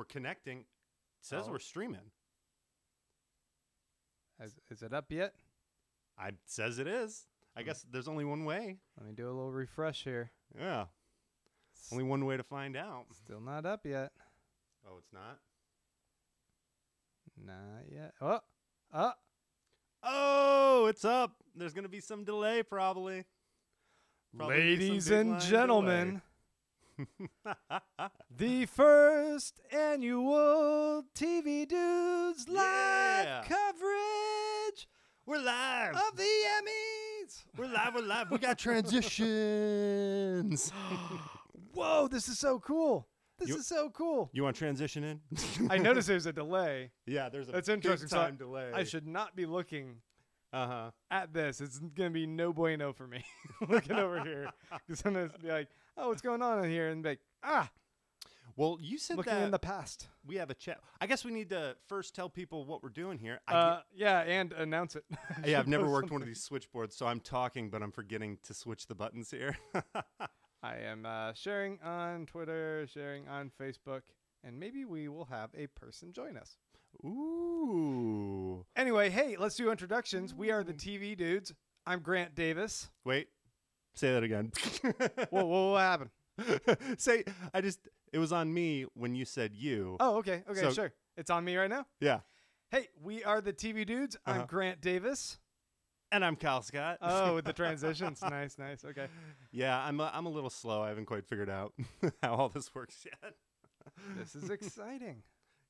We're connecting. It says we're streaming. Is it up yet? It says it is. I guess there's only one way. Let me do a little refresh here. Yeah. Only one way to find out. Still not up yet. Oh, it's not? Not yet. Oh, it's up. There's going to be some delay probably. Ladies and gentlemen, the first annual TV Dudes live coverage. We're live of the Emmys. We're live. We got transitions. Whoa, this is so cool. This is so cool. You want to transition in? I noticed there's a delay. Yeah, there's a That's interesting. big time delay. I should not be looking at this. It's going to be no bueno for me looking over here. Because I'm going to be like, oh, what's going on in here? And be like, Well, you said looking that in the past. We have a chat. I guess we need to first tell people what we're doing here. Yeah, and announce it. Yeah, I've never worked one of these switchboards, so I'm talking, but I'm forgetting to switch the buttons here. I am sharing on Twitter, sharing on Facebook, and maybe we will have a person join us. Ooh. Anyway, hey, let's do introductions. We are the TV Dudes. I'm Grant Davis. Wait, say that again. Whoa, what happened? It was on me when you said you. Oh, okay, sure. It's on me right now? Yeah. Hey, we are the TV Dudes. I'm Grant Davis. And I'm Kyle Scott. Oh, with the transitions. Nice. Okay. Yeah, I'm a little slow. I haven't quite figured out how all this works yet. This is exciting.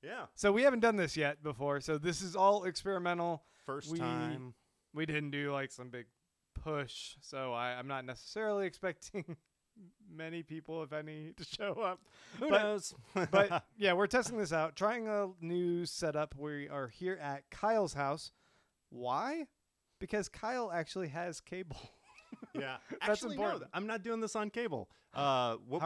Yeah. So we haven't done this yet before. So this is all experimental. First time. We didn't do like some big push. So I'm not necessarily expecting many people, if any, to show up. Who knows? But yeah, we're testing this out, trying a new setup. We are here at Kyle's house. Why? Because Kyle actually has cable. Yeah, that's actually, important. No, I'm not doing this on cable. So what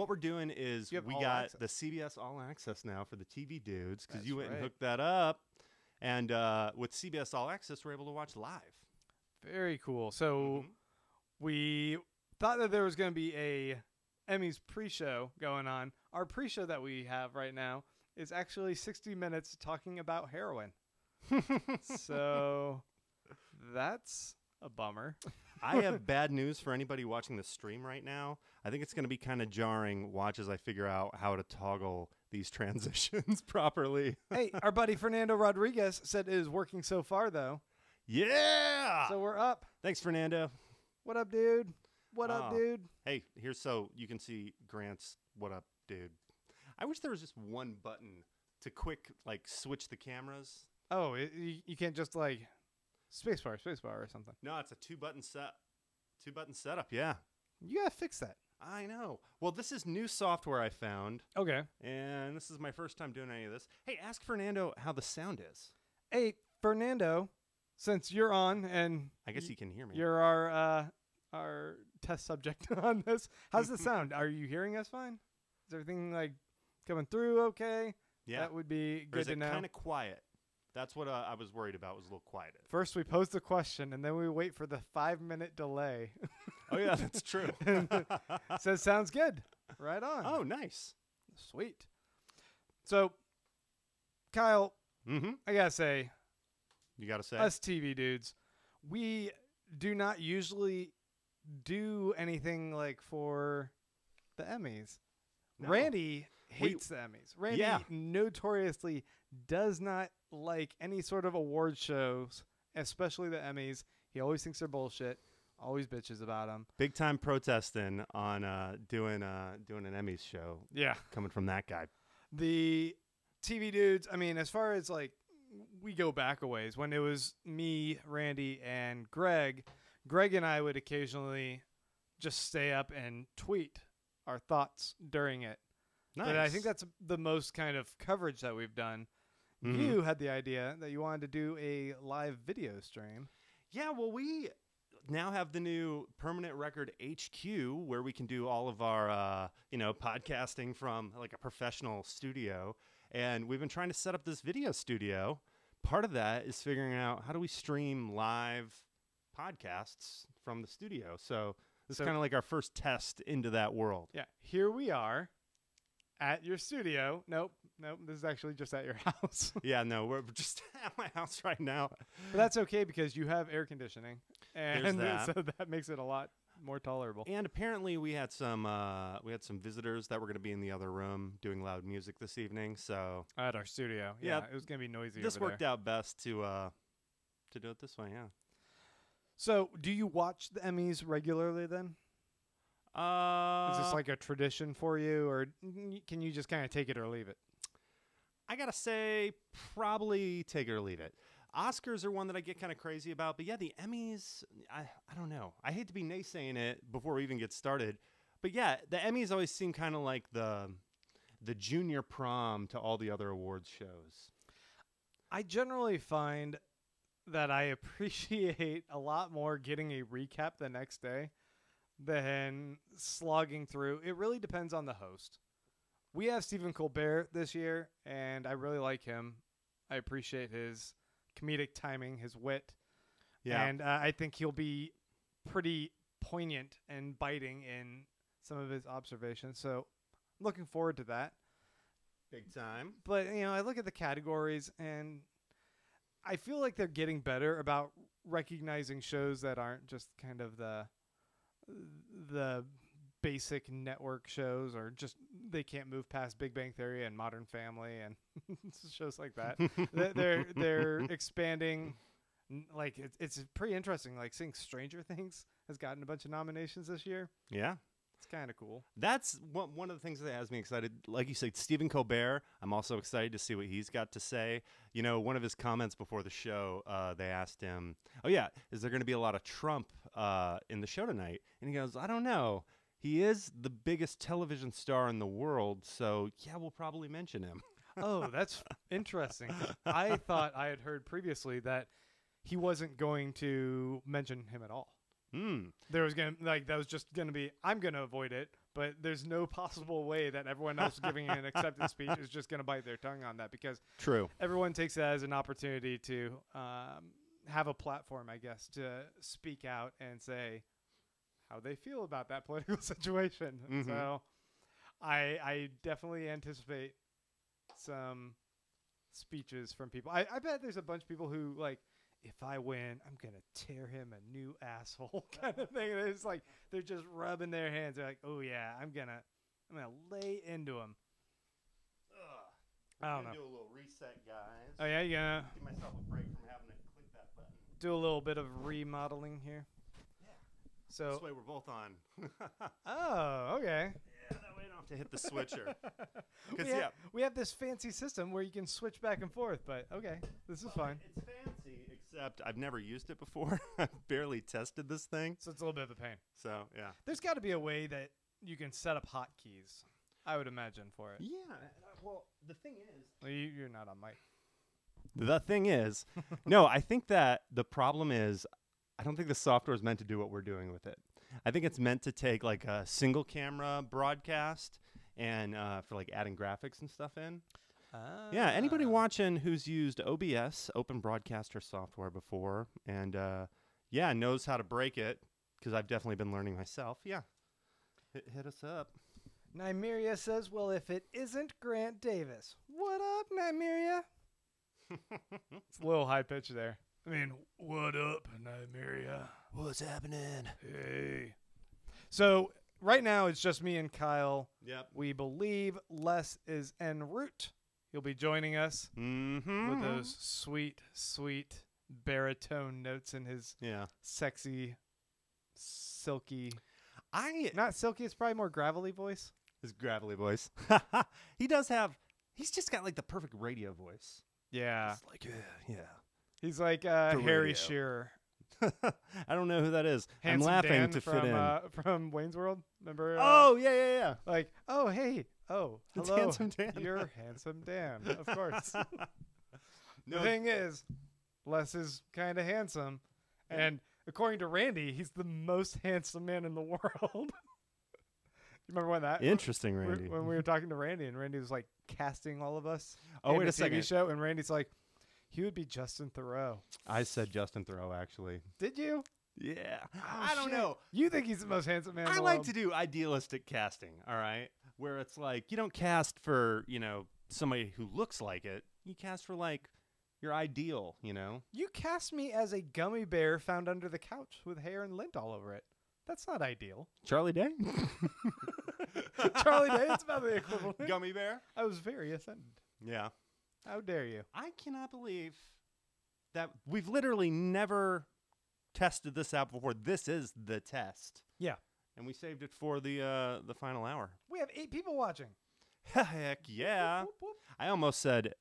we're doing is we got the CBS All Access now for the TV Dudes because you went and hooked that up, and with CBS All Access, we're able to watch live. Very cool. So we thought that there was going to be a Emmys pre-show going on. Our pre-show that we have right now is actually 60 minutes talking about heroin. So that's a bummer. I have bad news for anybody watching the stream right now. I think it's going to be kind of jarring. Watch as I figure out how to toggle these transitions properly. Hey, our buddy Fernando Rodriguez said it is working so far, though. Yeah. So we're up. Thanks, Fernando. What up, dude? What up, dude? Hey, here's so you can see Grant's what up, dude. I wish there was just one button to quick switch the cameras. Oh, you can't just spacebar or something. No, it's a two-button setup. Yeah, you gotta fix that. I know. Well, this is new software I found. Okay. And this is my first time doing any of this. Hey, ask Fernando how the sound is. Hey, Fernando, since you're on and I guess he can hear me. You're our test subject on this. How's the sound? Are you hearing us fine? Is everything coming through okay? Yeah. That would be good to know. Kind of quiet. That's what I was worried about, was a little quiet. First, we pose the question, and then we wait for the 5-minute delay. Oh, yeah, that's true. Says, sounds good. Right on. Oh, nice. Sweet. So, Kyle, I got to say. You got to say. Us TV Dudes, we do not usually do anything for the Emmys. No. Randy hates the Emmys. Randy notoriously does not like any sort of award shows, especially the Emmys. He always thinks they're bullshit. Always bitches about them. Big time protesting on doing an Emmys show. Yeah, coming from that guy. The TV Dudes. I mean, as far as we go back a ways. When it was me, Randy, and Greg and I would occasionally just stay up and tweet our thoughts during it. Nice. But I think that's the most kind of coverage that we've done. You had the idea that you wanted to do a live video stream. Yeah, well, we now have the new Permanent Record HQ where we can do all of our, podcasting from a professional studio. And we've been trying to set up this video studio. Part of that is figuring out how do we stream live podcasts from the studio. So this is kind of our first test into that world. Yeah, here we are at your studio. Nope. This is actually just at your house. Yeah, no, we're just at my house right now. But that's okay because you have air conditioning, and There's so that makes it a lot more tolerable. And apparently we had some visitors that were going to be in the other room doing loud music this evening. So At our studio, yeah, it was gonna be noisy. This over worked there. out best to do it this way. Yeah. So, do you watch the Emmys regularly then? Is this like a tradition for you, or can you just kind of take it or leave it? I gotta say, probably take it or leave it. Oscars are one that I get kind of crazy about, but yeah, the Emmys, I don't know. I hate to be naysaying it before we even get started, but yeah, the Emmys always seem kind of like the junior prom to all the other awards shows. I generally find that I appreciate a lot more getting a recap the next day than slogging through. It really depends on the host. We have Stephen Colbert this year, and I really like him. I appreciate his comedic timing, his wit. Yeah. And I think he'll be pretty poignant and biting in some of his observations. So I'm looking forward to that. Big time. But, I look at the categories, and I feel like they're getting better about recognizing shows that aren't just kind of the basic network shows, or just they can't move past Big Bang Theory and Modern Family and shows like that. They're expanding. Like it's pretty interesting. Like seeing Stranger Things has gotten a bunch of nominations this year. Yeah. It's kind of cool. That's one of the things that has me excited. Like you said, Stephen Colbert, I'm also excited to see what he's got to say. One of his comments before the show, they asked him, oh, yeah, is there going to be a lot of Trump in the show tonight? And he goes, I don't know. He is the biggest television star in the world, so, yeah, we'll probably mention him. Oh, that's interesting. I thought I had heard previously that he wasn't going to mention him at all. There was that was just gonna be, I'm gonna avoid it, but there's no possible way that everyone else giving an acceptance speech is just gonna bite their tongue on that, because everyone takes that as an opportunity to have a platform, I guess, to speak out and say how they feel about that political situation. Mm-hmm. So I definitely anticipate some speeches from people. I bet there's a bunch of people who like, if I win, I'm going to tear him a new asshole kind of thing. It's like they're just rubbing their hands. They're like, oh, yeah, I'm going to lay into him. I don't know. Do a little reset, guys. Oh, yeah, you going to give myself a break from having to click that button. Do a little bit of remodeling here. Yeah. So this way we're both on. Oh, okay. Yeah, that way I don't have to hit the switcher. We have this fancy system where you can switch back and forth, but okay, this is fine. It's fancy, except I've never used it before. I've barely tested this thing. So it's a little bit of a pain. So, yeah. There's got to be a way that you can set up hotkeys, I would imagine, for it. Yeah. Well, the thing is... Well, you're not on mic. The thing is... no, I think that the problem is I don't think the software is meant to do what we're doing with it. I think it's meant to take like a single camera broadcast and for like adding graphics and stuff in. Yeah, anybody watching who's used OBS, Open Broadcaster software, before and knows how to break it, because I've definitely been learning myself. Yeah, hit us up. Nymeria says, well, if it isn't Grant Davis. What up, Nymeria? It's a little high pitch there. I mean, what up, Nymeria? What's happening? Hey. So right now it's just me and Kyle. Yep. We believe Les is en route. He'll be joining us with those sweet, sweet baritone notes in his sexy, silky. Not silky, it's probably more gravelly voice. His gravelly voice. He's just got like the perfect radio voice. Yeah. It's like, yeah. He's like Harry Shearer. I don't know who that is. Handsome I'm laughing Dan to fit in. From Wayne's World. Remember? Oh, yeah. Like, oh, hey. Oh, it's hello. Handsome Dan. You're Handsome Dan, of course. The thing is, Les is kind of handsome. And according to Randy, he's the most handsome man in the world. You remember when that? Interesting, Randy. When we were talking to Randy, and Randy was like casting all of us. Oh, wait a second. TV show, and Randy's like, he would be Justin Theroux. I said Justin Theroux, actually. Did you? Yeah. Oh, I don't know. You think he's the most handsome man in the world? I like to do idealistic casting, all right? where it's like you don't cast for, somebody who looks like it. You cast for like your ideal, You cast me as a gummy bear found under the couch with hair and lint all over it. That's not ideal. Charlie Day? Charlie Day, it's about the equivalent. Gummy bear? I was very offended. Yeah. How dare you? I cannot believe that we've literally never tested this out before. This is the test. Yeah. And we saved it for the final hour. We have 8 people watching. Heck yeah. Whoop, whoop, whoop. I almost said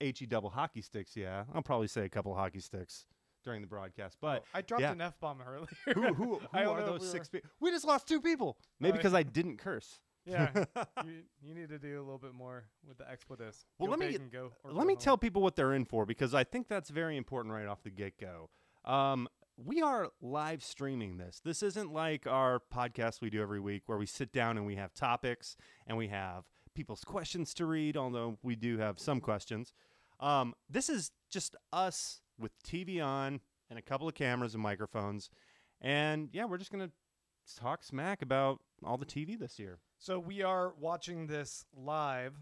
HE double hockey sticks, yeah. I'll probably say a couple hockey sticks during the broadcast. But I dropped yeah. an F-bomb earlier. Who I don't are know if those we 6 people? We just lost 2 people. Maybe because I didn't curse. Yeah. you need to do a little bit more with the expletives. Well, Go let me big and go or let go me home. tell people what they're in for, because I think that's very important right off the get-go. We are live streaming this. This isn't like our podcast we do every week where we sit down and we have topics and we have people's questions to read, although we do have some questions. This is just us with TV on and a couple of cameras and microphones. And, yeah, we're just going to talk smack about all the TV this year. So we are watching this live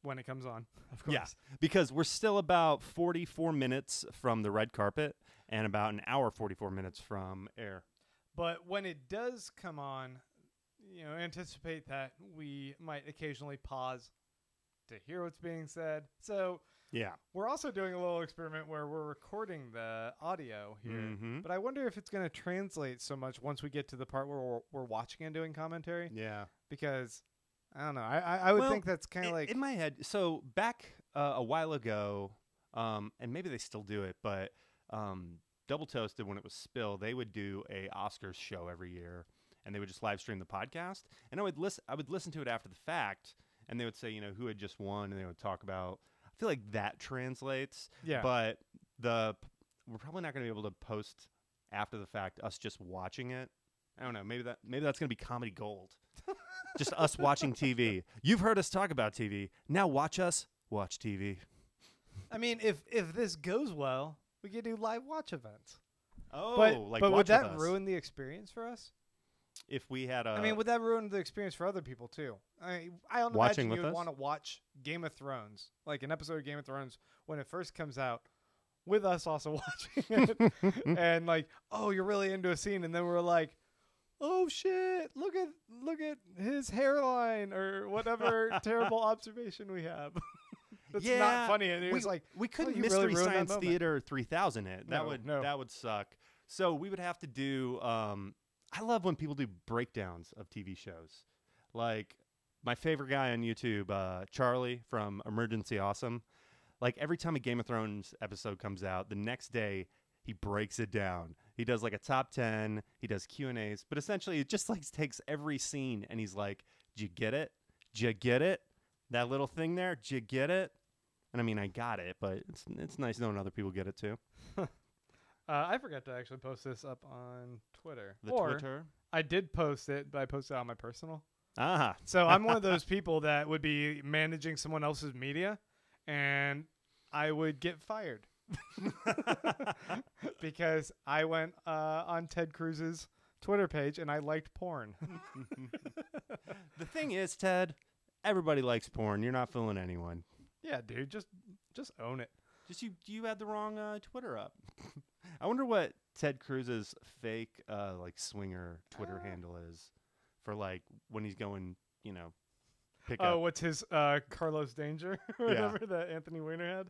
when it comes on, of course. Yeah, because we're still about 44 minutes from the red carpet and about an hour 44 minutes from air. But when it does come on, anticipate that we might occasionally pause to hear what's being said. So yeah, we're also doing a little experiment where we're recording the audio here. Mm-hmm. But I wonder if it's going to translate so much once we get to the part where we're watching and doing commentary. Yeah. Because, I don't know, I would think that's kind of like... In my head, so back a while ago, and maybe they still do it, but Double Toasted, when it was Spill, they would do a Oscars show every year, and they would just live stream the podcast. And I would listen to it after the fact, and they would say, who had just won, and they would talk about... I feel like that translates. Yeah. But we're probably not going to be able to post after the fact us just watching it. I don't know. Maybe that's going to be comedy gold. Just us watching TV. You've heard us talk about TV. Now watch us watch TV. I mean, if this goes well, we could do live watch events. Oh, but would that ruin the experience for us? If we had would that ruin the experience for other people too? I don't imagine you would want to watch Game of Thrones, like an episode of Game of Thrones when it first comes out, with us also watching it, and like, oh, you're really into a scene, and then we're like, oh shit, look at his hairline or whatever terrible observation we have. That's not funny. And it's like we couldn't Mystery really Science Theater 3000 it. That would suck. So we would have to do. I love when people do breakdowns of TV shows. Like my favorite guy on YouTube, Charlie from Emergency Awesome. Like every time a Game of Thrones episode comes out, the next day he breaks it down. He does like a top 10. He does Q&As. But essentially it just like takes every scene and he's like, did you get it? Did you get it? That little thing there? Did you get it? And I mean, I got it, but it's nice knowing other people get it too. I forgot to actually post this up on Twitter. Twitter? I did post it, but I posted it on my personal. Ah. So I'm one of those people that would be managing someone else's media, and I would get fired. Because I went on Ted Cruz's Twitter page, and I liked porn. The thing is, Ted, everybody likes porn. You're not fooling anyone. Yeah, dude, just own it. Just you had the wrong Twitter up. I wonder what Ted Cruz's fake like swinger Twitter handle is for like when he's going, pick up. Oh, what's his Carlos Danger or whatever that Anthony Weiner had?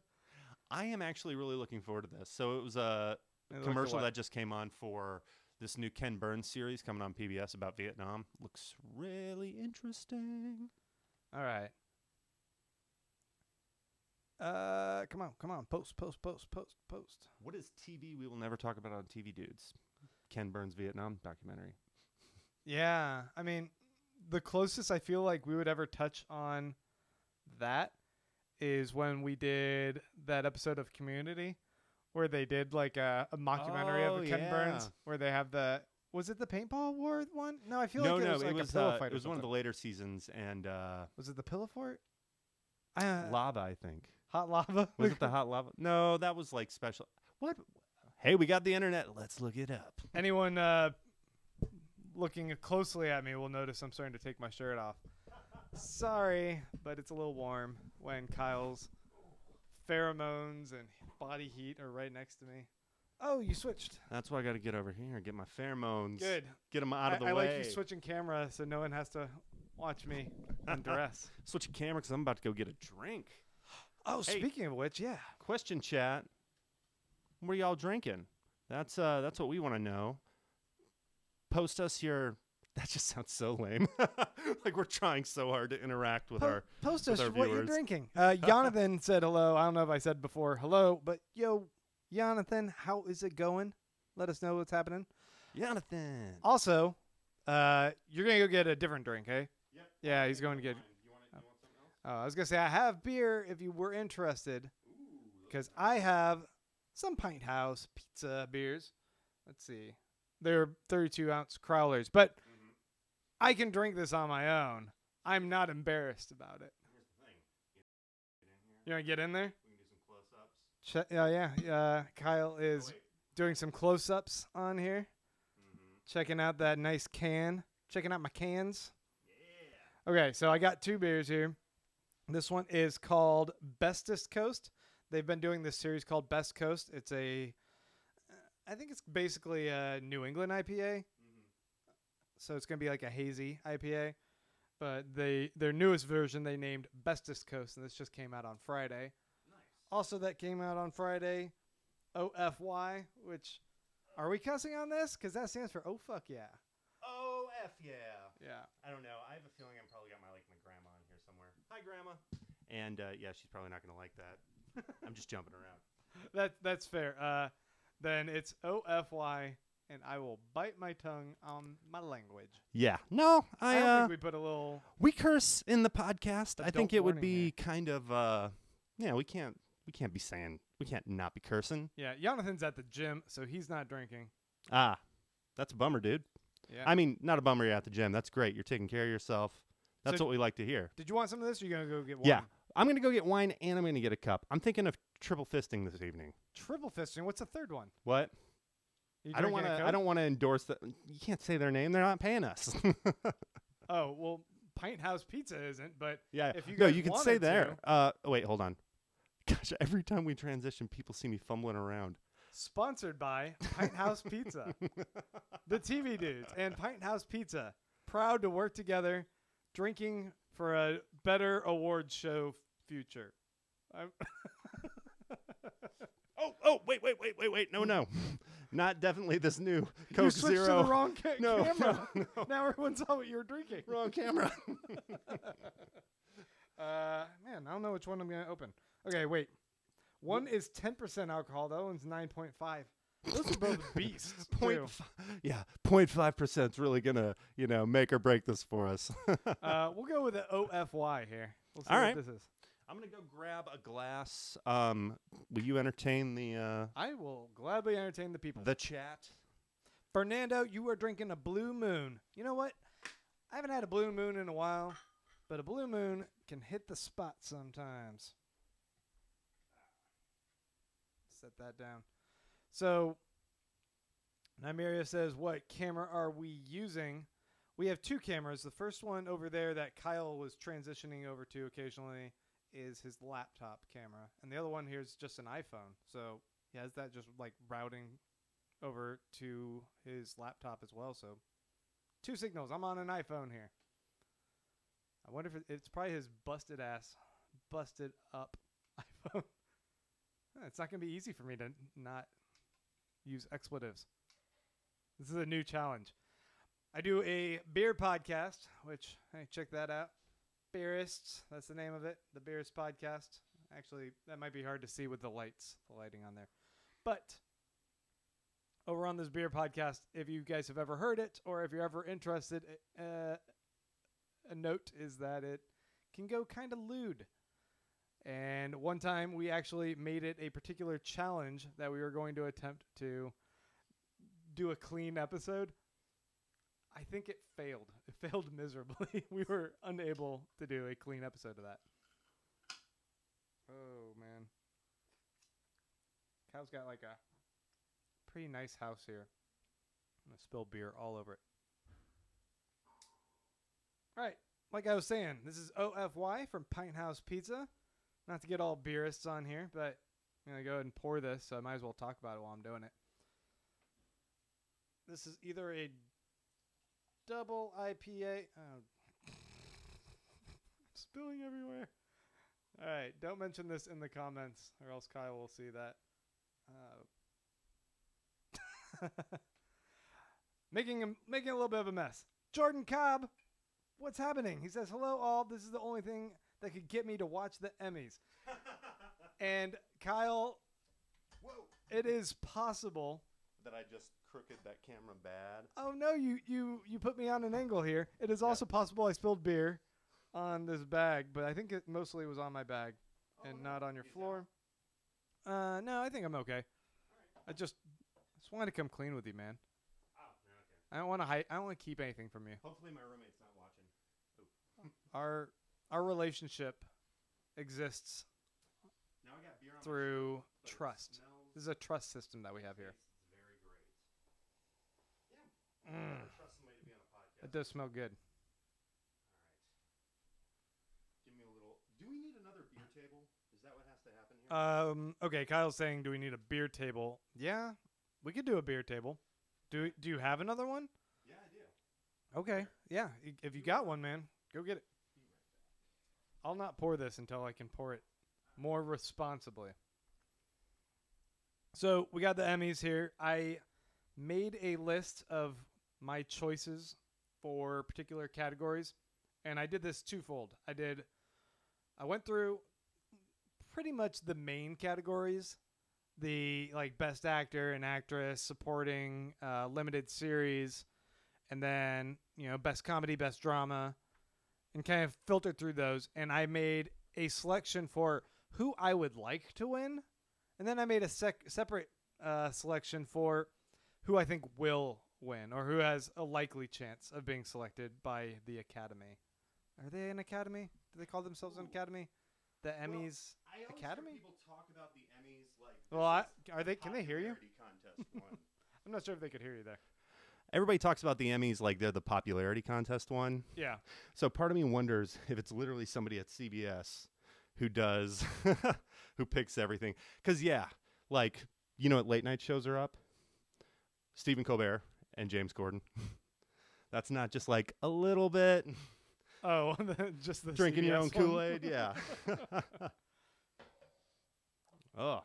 I am actually really looking forward to this. So it was a commercial that just came on for this new Ken Burns series coming on PBS about Vietnam. Looks really interesting. All right. Come on. Post. What is TV we will never talk about on TV Dudes? Ken Burns Vietnam documentary. Yeah. I mean, the closest I feel like we would ever touch on that is when we did that episode of Community where they did like a mockumentary of Ken Burns where they have was it the paintball war one? No, I feel like it was like a pillow fight. It was one of the later seasons, and was it the pillow fort? Lava, I think. Hot lava? Was it the hot lava? No, that was like special. What? Hey, we got the internet. Let's look it up. Anyone looking closely at me will notice I'm starting to take my shirt off. Sorry, but it's a little warm when Kyle's pheromones and body heat are right next to me. Oh, you switched. That's why I got to get over here and get my pheromones. Good. Get them out of the way. I like you switching camera so no one has to watch me in duress. Switching camera because I'm about to go get a drink. Oh, hey, speaking of which, yeah. Question chat. What are y'all drinking? That's what we want to know. Post us your. That just sounds so lame. Like we're trying so hard to interact with our post with us our what viewers. you're drinking. Jonathan said hello. I don't know if I said before hello, but yo, Jonathan, how is it going? Let us know what's happening. Jonathan. Also, you're gonna go get a different drink, eh? Yep. Yeah, he's going to get. You want something else? I was gonna say I have beer if you were interested, because I have some Pint House Pizza beers. Let's see, they're 32-ounce crowlers, but I can drink this on my own. I'm not embarrassed about it. Here's the thing. You want to get in there? We can do some close-ups. Yeah. Kyle is doing some close-ups on here. Checking out that nice can. Checking out my cans. Yeah. Okay, so I got 2 beers here. This one is called Bestest Coast. They've been doing this series called Best Coast. It's I think it's basically a New England IPA. So it's going to be like a hazy IPA. But their newest version they named Bestest Coast, and this just came out on Friday. Nice. Also, that came out on Friday, OFY, which, are we cussing on this? Because that stands for Oh Fuck Yeah. Oh F yeah. Yeah. I don't know. I have a feeling I'm probably got my grandma in here somewhere. Hi, Grandma. And yeah, she's probably not going to like that. I'm just jumping around. That's fair. Then it's OFY. And I will bite my tongue on my language. Yeah. No, I don't think we put a little. We curse in the podcast. I think it would be here. kind of. Yeah, we can't be saying. We can't not be cursing. Yeah, Jonathan's at the gym, so he's not drinking. Ah, that's a bummer, dude. Yeah. I mean, not a bummer. You're at the gym. That's great. You're taking care of yourself. That's what we like to hear. Did you want some of this, or are you gonna go get wine? Yeah, I'm gonna go get wine, and I'm gonna get a cup. I'm thinking of triple fisting this evening. Triple fisting. What's the third one? What? I don't want to endorse that. You can't say their name. They're not paying us. Oh well, Pint House Pizza isn't. But yeah, if you you can say there. Wait, hold on. Gosh, every time we transition, people see me fumbling around. Sponsored by Pint House Pizza, the TV dudes, and Pint House Pizza, proud to work together, drinking for a better awards show future. Oh, wait. No. Not definitely this new Coke you switched Zero. To the wrong camera. No. Now everyone saw what you were drinking. Wrong camera. Man, I don't know which one I'm going to open. Okay, wait. One is 10% alcohol. The other one's 9.5. Those are both beasts. 0.5% is really going to, make or break this for us. We'll go with the OFY here. We'll see All what right. this is. I'm going to go grab a glass. Will you entertain the... I will gladly entertain the people. The chat. Fernando, you are drinking a Blue Moon. You know what? I haven't had a Blue Moon in a while, but a Blue Moon can hit the spot sometimes. Set that down. So, Nymeria says, what camera are we using? We have 2 cameras. The first one over there that Kyle was transitioning over to occasionally is his laptop camera. And the other one here is just an iPhone. So he has that just like routing over to his laptop as well. So 2 signals. I'm on an iPhone here. I wonder if it's probably his busted up iPhone. It's not going to be easy for me to not use expletives. This is a new challenge. I do a beer podcast, which, hey, check that out. Beerists, that's the name of it, the Beerist Podcast. Actually, that might be hard to see with the lighting on there. But over on this beer podcast, if you guys have ever heard it or if you're ever interested, a note is that it can go kind of lewd. And one time we actually made it a particular challenge that we were going to attempt to do a clean episode. I think it failed. It failed miserably. We were unable to do a clean episode of that. Oh, man. Cal's got like a pretty nice house here. I'm going to spill beer all over it. All right. like I was saying, this is OFY from Pint House Pizza. Not to get all beerists on here, but I'm going to go ahead and pour this, so I might as well talk about it while I'm doing it. This is either a double IPA. Oh. Spilling everywhere. All right, don't mention this in the comments, or else Kyle will see that. Making a little bit of a mess. Jordan Cobb, what's happening? He says, hello all. This is the only thing that could get me to watch the Emmys. And Kyle, whoa, it is possible that I just crooked that camera bad. Oh no, you put me on an angle here. It is also possible I spilled beer on this bag, but I think it mostly was on my bag and not on your floor. No, I think I'm okay. Right. I just wanted to come clean with you, man. Oh, okay. I don't want to hide. I don't want to keep anything from you. Hopefully my roommate's not watching. Our relationship exists now I got beer on through my trust. This is a trust system that we have here. It's very great. Yeah. Trust somebody to be on a podcast. It does smell good. Give me a little. Do we need another beer table? Is that what has to happen here? Okay, Kyle's saying, do we need a beer table? Yeah, we could do a beer table. Do you have another one? Yeah, I do. Okay, yeah. If you got one, man, go get it. I'll not pour this until I can pour it more responsibly. So we got the Emmys here. I made a list of my choices for particular categories, and I did this twofold. I went through pretty much the main categories, the like best actor and actress, supporting, limited series, and then best comedy, best drama, and kind of filtered through those. And I made a selection for who I would like to win, and then I made a separate selection for who I think will win or who has a likely chance of being selected by the Academy. Are they an Academy? Do they call themselves an Academy? The Emmys Academy? People talk about the Emmys like. Well, are they? Can they hear you? Contest one. I'm not sure if they could hear you there. Everybody talks about the Emmys like they're the popularity contest one. Yeah. So part of me wonders if it's literally somebody at CBS who does, who picks everything. Because like what late night shows are up? Stephen Colbert and James Corden. That's not just like a little bit. Oh, just the drinking CBS your own one? Kool-Aid, yeah. Oh,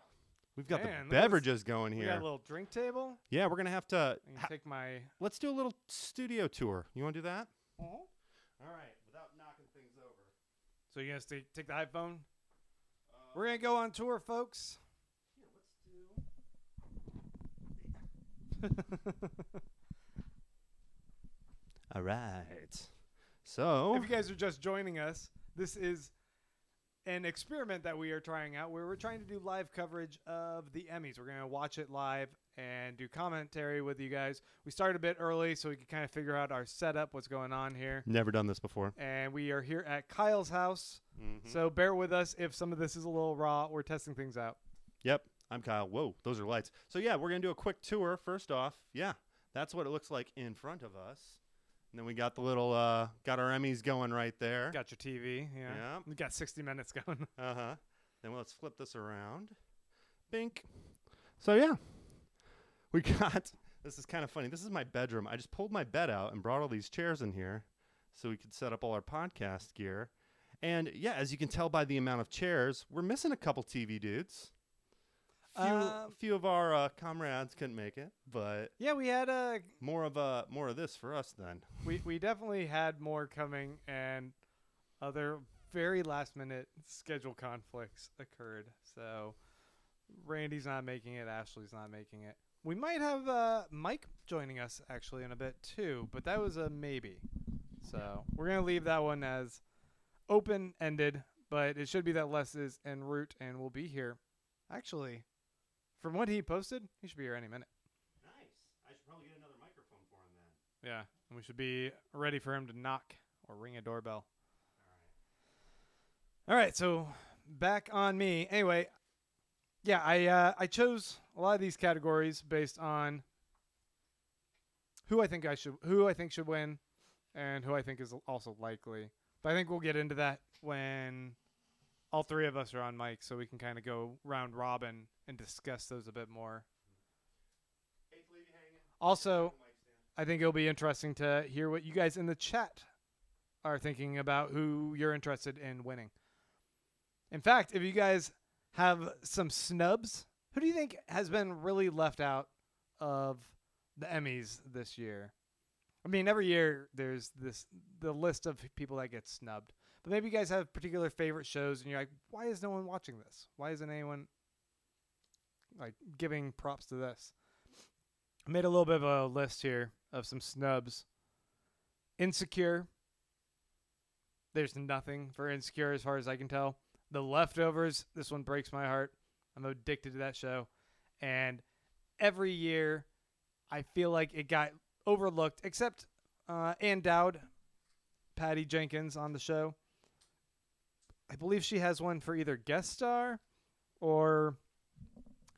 we've got Man, the beverages going here. We got a little drink table. Yeah, we're gonna have to take my. Let's do a little studio tour. You want to do that? Uh-huh. All right, without knocking things over. So you guys take the iPhone. We're gonna go on tour, folks. Here, let's do. All right. So, if you guys are just joining us, this is an experiment that we are trying out where we're trying to do live coverage of the Emmys. We're going to watch it live and do commentary with you guys. We started a bit early so we could kind of figure out our setup, what's going on here. Never done this before. And we are here at Kyle's house. Mm-hmm. So bear with us if some of this is a little raw. We're testing things out. Yep. I'm Kyle. Whoa, those are lights. So, yeah, we're going to do a quick tour. First off, that's what it looks like in front of us. And then we got the little, got our Emmys going right there. Got your TV, yeah. We got 60 Minutes going. Uh-huh. Then let's flip this around. Bink. So, we got, this is kind of funny. This is my bedroom. I just pulled my bed out and brought all these chairs in here so we could set up all our podcast gear. And, as you can tell by the amount of chairs, we're missing a couple TV dudes. Few of our comrades couldn't make it, but we had more of this for us then. We definitely had more coming, and other very last minute schedule conflicts occurred. So Randy's not making it, Ashley's not making it. We might have Mike joining us actually in a bit too, but that was a maybe. So we're gonna leave that one as open ended, but it should be that Les is en route and we'll be here. Actually, from what he posted, he should be here any minute. Nice. I should probably get another microphone for him then. Yeah, and we should be ready for him to knock or ring a doorbell. All right, so back on me. Anyway, I chose a lot of these categories based on who I think should win, and who I think is also likely But I think we'll get into that when all three of us are on mic, so we can kind of go round robin and discuss those a bit more. Also, I think it'll be interesting to hear what you guys in the chat are thinking about who you're interested in winning. In fact, if you guys have some snubs, who do you think has been really left out of the Emmys this year? I mean, every year there's the list of people that get snubbed. But maybe you guys have particular favorite shows and you're like, why is no one watching this? Why isn't anyone like giving props to this? I made a little bit of a list here of some snubs. Insecure. There's nothing for Insecure as far as I can tell. The Leftovers. This one breaks my heart. I'm addicted to that show. And every year I feel like it got overlooked, except Ann Dowd, Patty Jenkins on the show. I believe she has one for either guest star or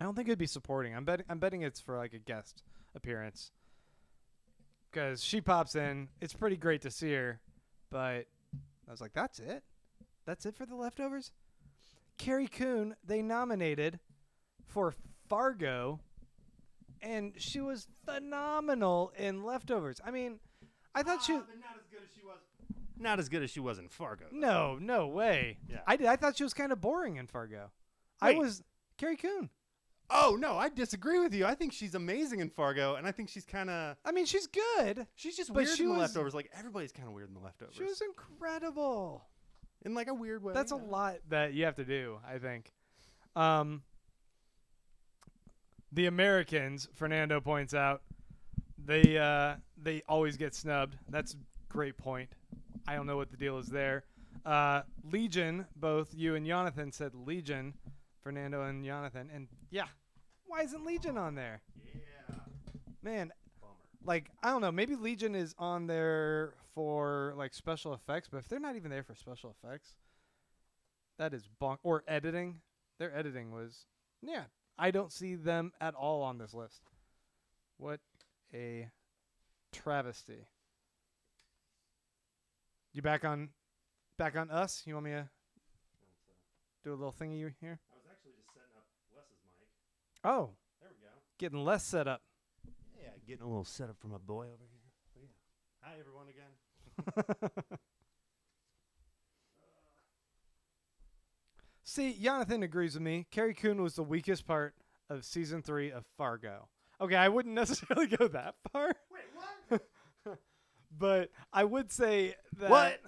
I don't think it'd be supporting. I'm betting it's for like a guest appearance because she pops in. It's pretty great to see her, but I was like, that's it? That's it for The Leftovers? Carrie Coon, they nominated for Fargo, and she was phenomenal in Leftovers. I mean, I thought she... But not as good as she was. Not as good as she was in Fargo. No way. Yeah. I thought she was kind of boring in Fargo. Wait. I was Carrie Coon. Oh, no, I disagree with you. I think she's amazing in Fargo, and I think she's kind of... I mean, she's good. She's just But weird she in The was- Leftovers. Like, everybody's kind of weird in The Leftovers. She was incredible. In, like, a weird way. That's a lot that you have to do, I think. The Americans, Fernando points out, they always get snubbed. That's a great point. I don't know what the deal is there. Legion, both you and Jonathan said Legion, Fernando and Jonathan. And, yeah, why isn't Legion on there? Yeah. Man, Bummer. like, I don't know. Maybe Legion is on there for, like, special effects. But if they're not even there for special effects, that is bonk. Or editing. Their editing was, yeah. I don't see them at all on this list. What a travesty. You back on us? You want me to do a little thingy here? I was actually just setting up Les's mic. Oh, There we go. getting less set up. Yeah, getting a little setup for my boy over here. But yeah. Hi, everyone, again. See, Jonathan agrees with me. Carrie Coon was the weakest part of season 3 of Fargo. Okay, I wouldn't necessarily go that far. Wait, what? But I would say that What?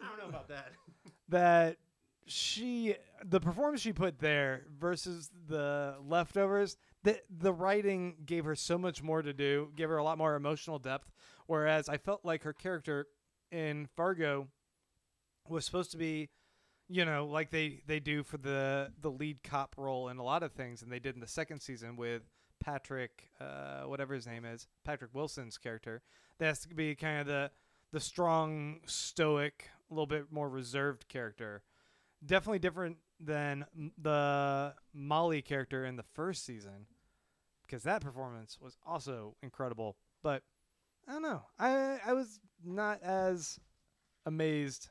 I don't know about that. that the performance she put there versus the Leftovers, the writing gave her so much more to do, gave her a lot more emotional depth, whereas I felt like her character in Fargo was supposed to be, you know, like they do for the lead cop role in a lot of things, and they did in the second season with Patrick, whatever his name is, Patrick Wilson's character. That has to be kind of the strong, stoic, a little bit more reserved character. Definitely different than the Molly character in the first season, because that performance was also incredible. But I don't know. I was not as amazed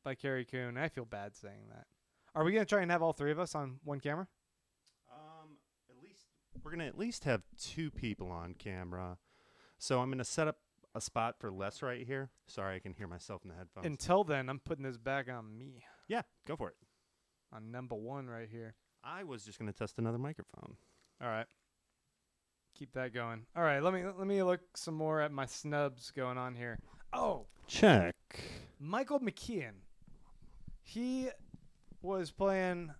by Carrie Coon. I feel bad saying that. Are we going to try and have all three of us on one camera? We're gonna at least have 2 people on camera. So I'm gonna set up a spot for Les right here. Sorry, I can hear myself in the headphones. Until then, I'm putting this back on me. Yeah, go for it. On number 1 right here. I was just gonna test another microphone. All right. Keep that going. All right, let me look some more at my snubs going on here. Oh, Check. Michael McKean. He was playing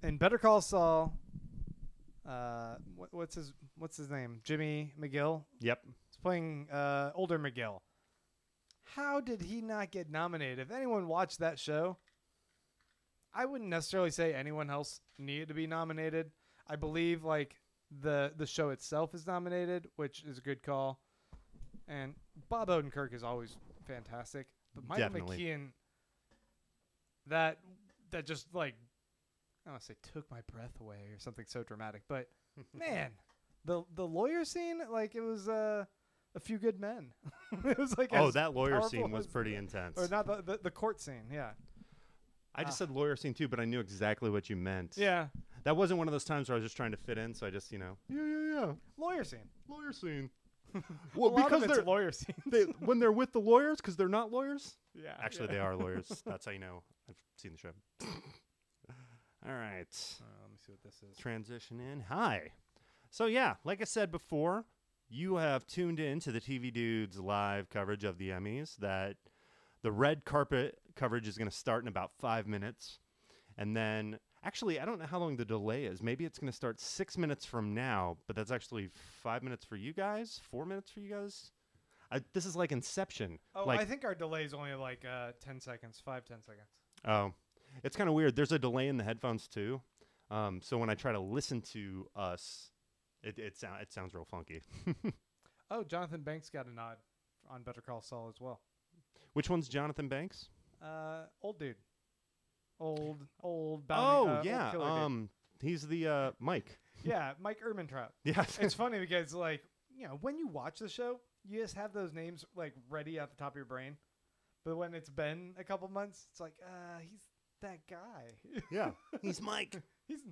in Better Call Saul. What's his name? Jimmy McGill. Yep. He's playing older McGill. How did he not get nominated? If anyone watched that show, I wouldn't necessarily say anyone else needed to be nominated. I believe like the show itself is nominated, which is a good call. And Bob Odenkirk is always fantastic. But Michael Definitely. McKean, that just like, I don't want to say took my breath away or something so dramatic, but man, the lawyer scene, like it was A Few Good Men. It was like that lawyer scene was pretty intense. Or not the court scene, yeah. I just said lawyer scene too, but I knew exactly what you meant. Yeah. That wasn't one of those times where I was just trying to fit in, so I just, yeah. Lawyer scene. Lawyer scene. Well, because they're lawyer scenes. When they're with the lawyers, because they're not lawyers? Yeah. Actually, they are lawyers. That's how you know. I've seen the show. All right. Let me see what this is. Transition in. Hi. So, yeah, like I said before, you have tuned in to the TV Dudes live coverage of the Emmys. That the red carpet coverage is going to start in about 5 minutes. And then, actually, I don't know how long the delay is. Maybe it's going to start 6 minutes from now, but that's actually 5 minutes for you guys, 4 minutes for you guys. This is like Inception. Oh, like, I think our delay is only like 10 seconds, 5-10 seconds. Oh, it's kind of weird. There's a delay in the headphones too. So when I try to listen to us, it sounds real funky. Oh, Jonathan Banks got a nod on Better Call Saul as well. Which one's Jonathan Banks? Old dude. Old bounty. Oh, yeah. Old killer dude. He's the Mike. Yeah, Mike Ehrmantraut. Yeah. It's funny because, like, when you watch the show, you just have those names, like, ready at the top of your brain. But when it's been a couple months, it's like, he's that guy. Yeah, he's Mike. He's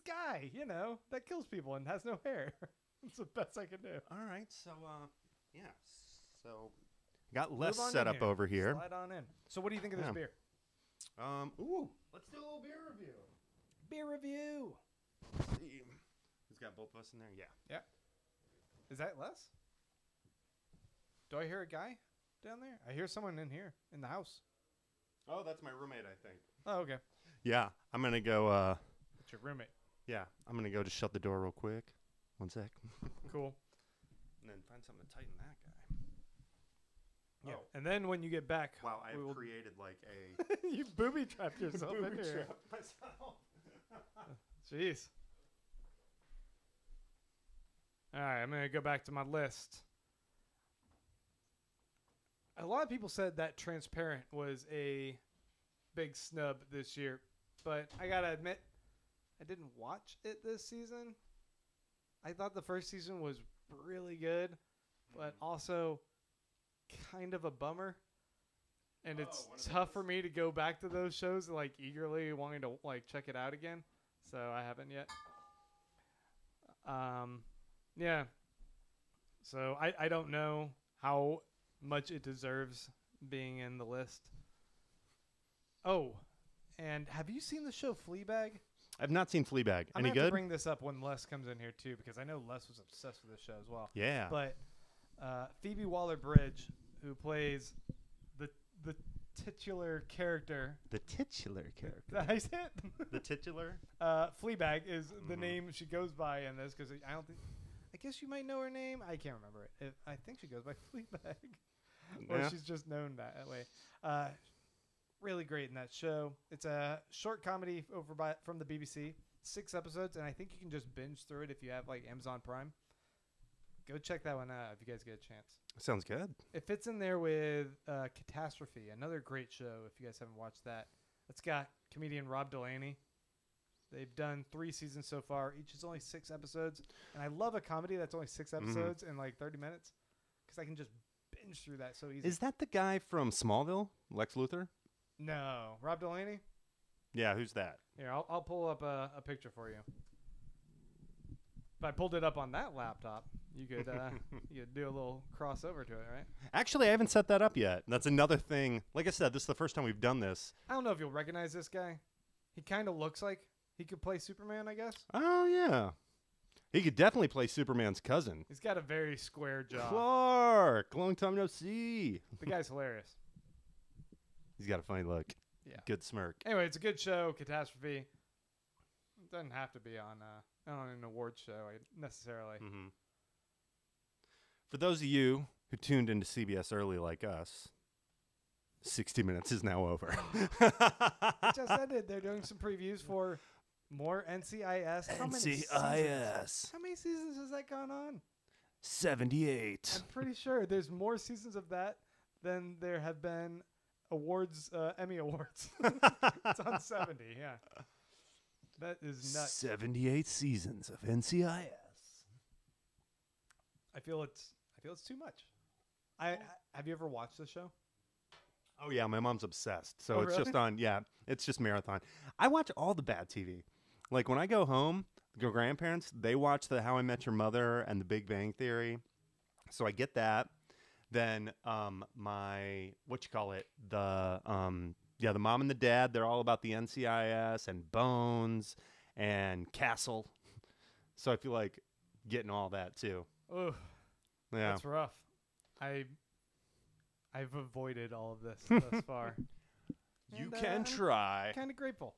guy, that kills people and has no hair. That's the best I can do. All right, so, yeah. So, got Les set up over here. Slide on in. So what do you think of this beer? Let's do a little beer review. Beer review. Let's see. Who's got both of us in there? Yeah. Yeah. Is that Les? Do I hear a guy down there? I hear someone in here, in the house. Oh, that's my roommate, I think. Oh, okay. Yeah, I'm going to go, It's your roommate. Yeah, I'm going to go just shut the door real quick. 1 sec. Cool. And then find something to tighten that guy. Yeah. Oh. And then when you get back... Wow, I have created like a... You booby-trapped yourself in here. Myself. Jeez. All right, I'm going to go back to my list. A lot of people said that Transparent was a big snub this year, but I got to admit, I didn't watch it this season. I thought the first season was really good, but also kind of a bummer. And it's tough for me to go back to those shows like eagerly wanting to like check it out again. So I haven't yet. Yeah. So I don't know how much it deserves being in the list. Oh, and have you seen the show Fleabag? I've not seen Fleabag. I'm Any gonna have good? to bring this up when Les comes in here too, because I know Les was obsessed with this show as well. Yeah. But Phoebe Waller-Bridge, who plays the titular character. The titular character. Did I say it? The titular? Fleabag is the name she goes by in this, because I guess you might know her name. I can't remember it. I think she goes by Fleabag. Or she's just known that way. Really great in that show. It's a short comedy from the BBC. 6 episodes, and I think you can just binge through it if you have like Amazon Prime. Go check that one out if you guys get a chance. Sounds good. It fits in there with Catastrophe, another great show if you guys haven't watched that. It's got comedian Rob Delaney. They've done 3 seasons so far. Each is only 6 episodes. And I love a comedy that's only 6 episodes in like 30 minutes because I can just binge through that so easy. Is that the guy from Smallville, Lex Luthor? No. Rob Delaney? Yeah, who's that? Here, I'll pull up a picture for you. If I pulled it up on that laptop, you could do a little crossover to it, right? Actually, I haven't set that up yet. That's another thing. Like I said, this is the first time we've done this. I don't know if you'll recognize this guy. He kind of looks like he could play Superman, I guess. Oh, yeah. He could definitely play Superman's cousin. He's got a very square jaw. Clark! Long time no see. The guy's hilarious. He's got a funny look. Yeah. Good smirk. Anyway, it's a good show, Catastrophe. It doesn't have to be on an awards show necessarily. Mm-hmm. For those of you who tuned into CBS early like us, 60 Minutes is now over. It just ended. They're doing some previews for more NCIS. NCIS. How many seasons has that gone on? 78. I'm pretty sure there's more seasons of that than there have been Emmy awards. It's on 70, yeah. That is nuts. 78 seasons of NCIS. I feel it's too much. I have you ever watched the show? Oh yeah, my mom's obsessed. So Oh, it's really? just on. Yeah, it's just marathon. I watch all the bad TV. Like when I go home, the grandparents they watch the How I Met Your Mother and The Big Bang Theory. So I get that. Then my what you call it the mom and the dad they're all about the NCIS and Bones and Castle. So I feel like getting all that too. Oh, Yeah. that's rough. I've avoided all of this thus far. You And, can try. Kind of grateful.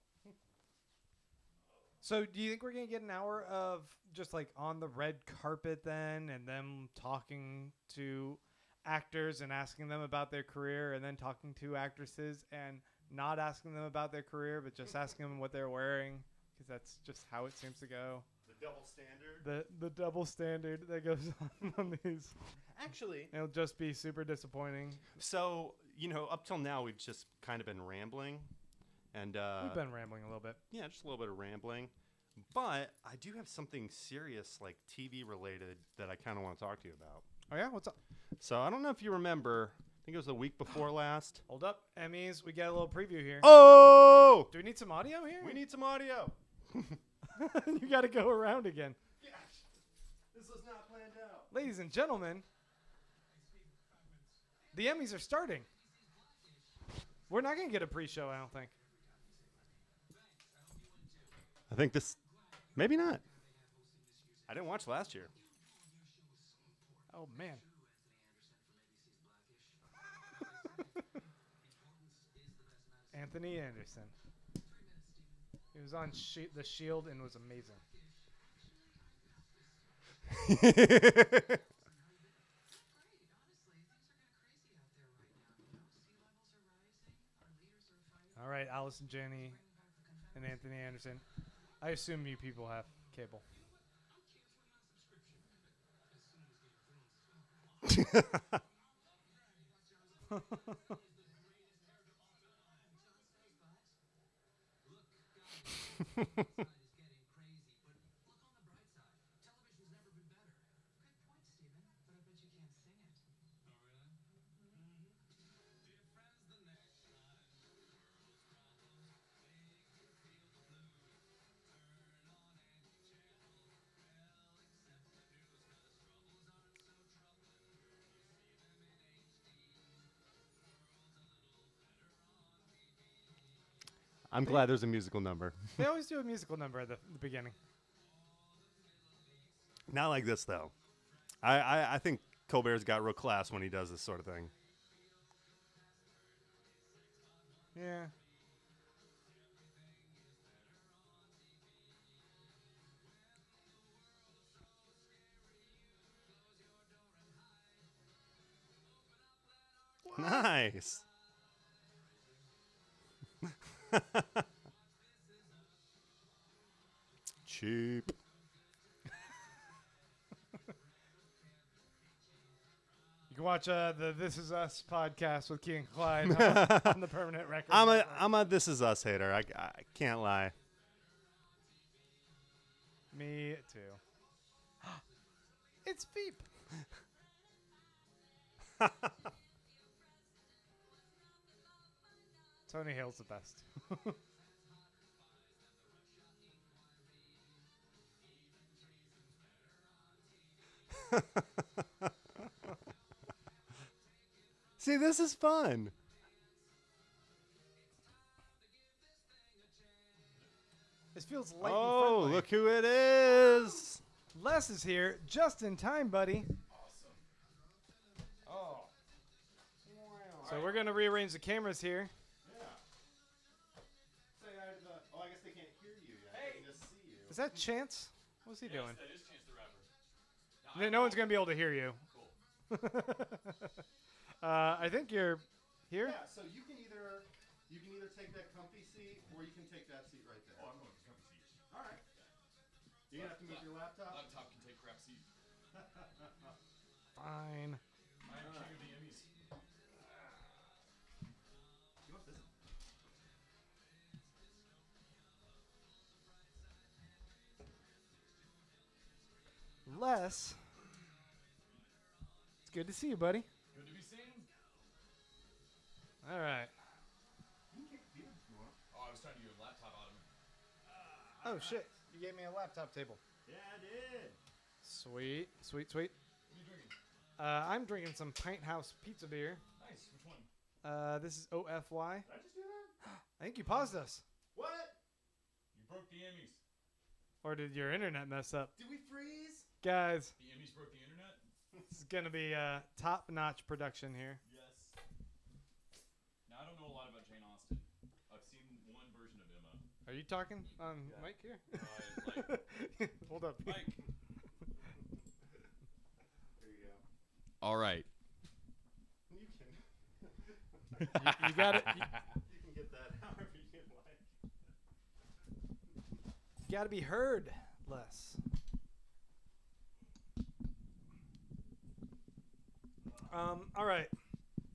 So, do you think we're gonna get an hour of just like on the red carpet then, and them talking to actors and asking them about their career, and then talking to actresses and not asking them about their career, but just asking them what they're wearing, because that's just how it seems to go. The double standard. The double standard that goes on these. Actually, It'll just be super disappointing. so up till now we've just kind of been rambling, and We've been rambling a little bit. yeah, just a little bit of rambling. But I do have something serious, like TV related, that I kind of want to talk to you about. Oh yeah, what's up? So I don't know if you remember. I think it was the week before last. Hold up, Emmys. We got a little preview here. Oh, Do we need some audio here? we need some audio. You got to go around again, Yes. This was not planned out. ladies and gentlemen. The Emmys are starting. We're not gonna get a pre-show, I don't think. I think this, maybe not. I didn't watch last year. Oh man. Anthony Anderson. He was on The Shield and was amazing. All right, Allison Janney and Anthony Anderson. I assume you people have cable. I'm glad there's a musical number. They always do a musical number at the beginning. Not like this though. I think Colbert's got real class when he does this sort of thing. Yeah. Nice. Cheap. You can watch the This Is Us podcast with Key and Clyde on the Permanent Record. I'm a This Is Us hater. I can't lie. Me too. It's Veep. Tony Hale's the best. See, this is fun. This feels light Oh, and friendly. look who it is. Les is here just in time, buddy. Oh. So we're going to rearrange the cameras here. Yeah. Say hi to the. Oh, I guess they can't hear you yet. They can just see you. Is that Chance? What's he doing? That is Chance the Rapper. No one's going to be able to hear you. Cool. I think you're here. Yeah. So you can either take that comfy seat or you can take that seat right there. Oh, I'm going to come see you. All right. You're gonna have to move your laptop. Laptop can take crap seat. Fine. I am king of the Emmys. You want this? Les. It's good to see you, buddy. Good to be All right. Oh, I was trying to get your laptop out of me. Oh, shit. You gave me a laptop table. Yeah, I did. Sweet. Sweet, sweet. What are you drinking? I'm drinking some Pint House pizza beer. Nice. Which one? This is OFY. Did I just do that? I think you paused us. What? You broke the Emmys. Or did your internet mess up? Did we freeze? Guys, The Emmys broke the internet? this is going to be a top-notch production here. Yes. Now, I don't know a lot about Jane Austen. I've seen one version of Emma. Are you talking on mic here? Hold up. Mike. There you go. All right. You can. You got it. You can get that however you like. You got to be heard less. All right.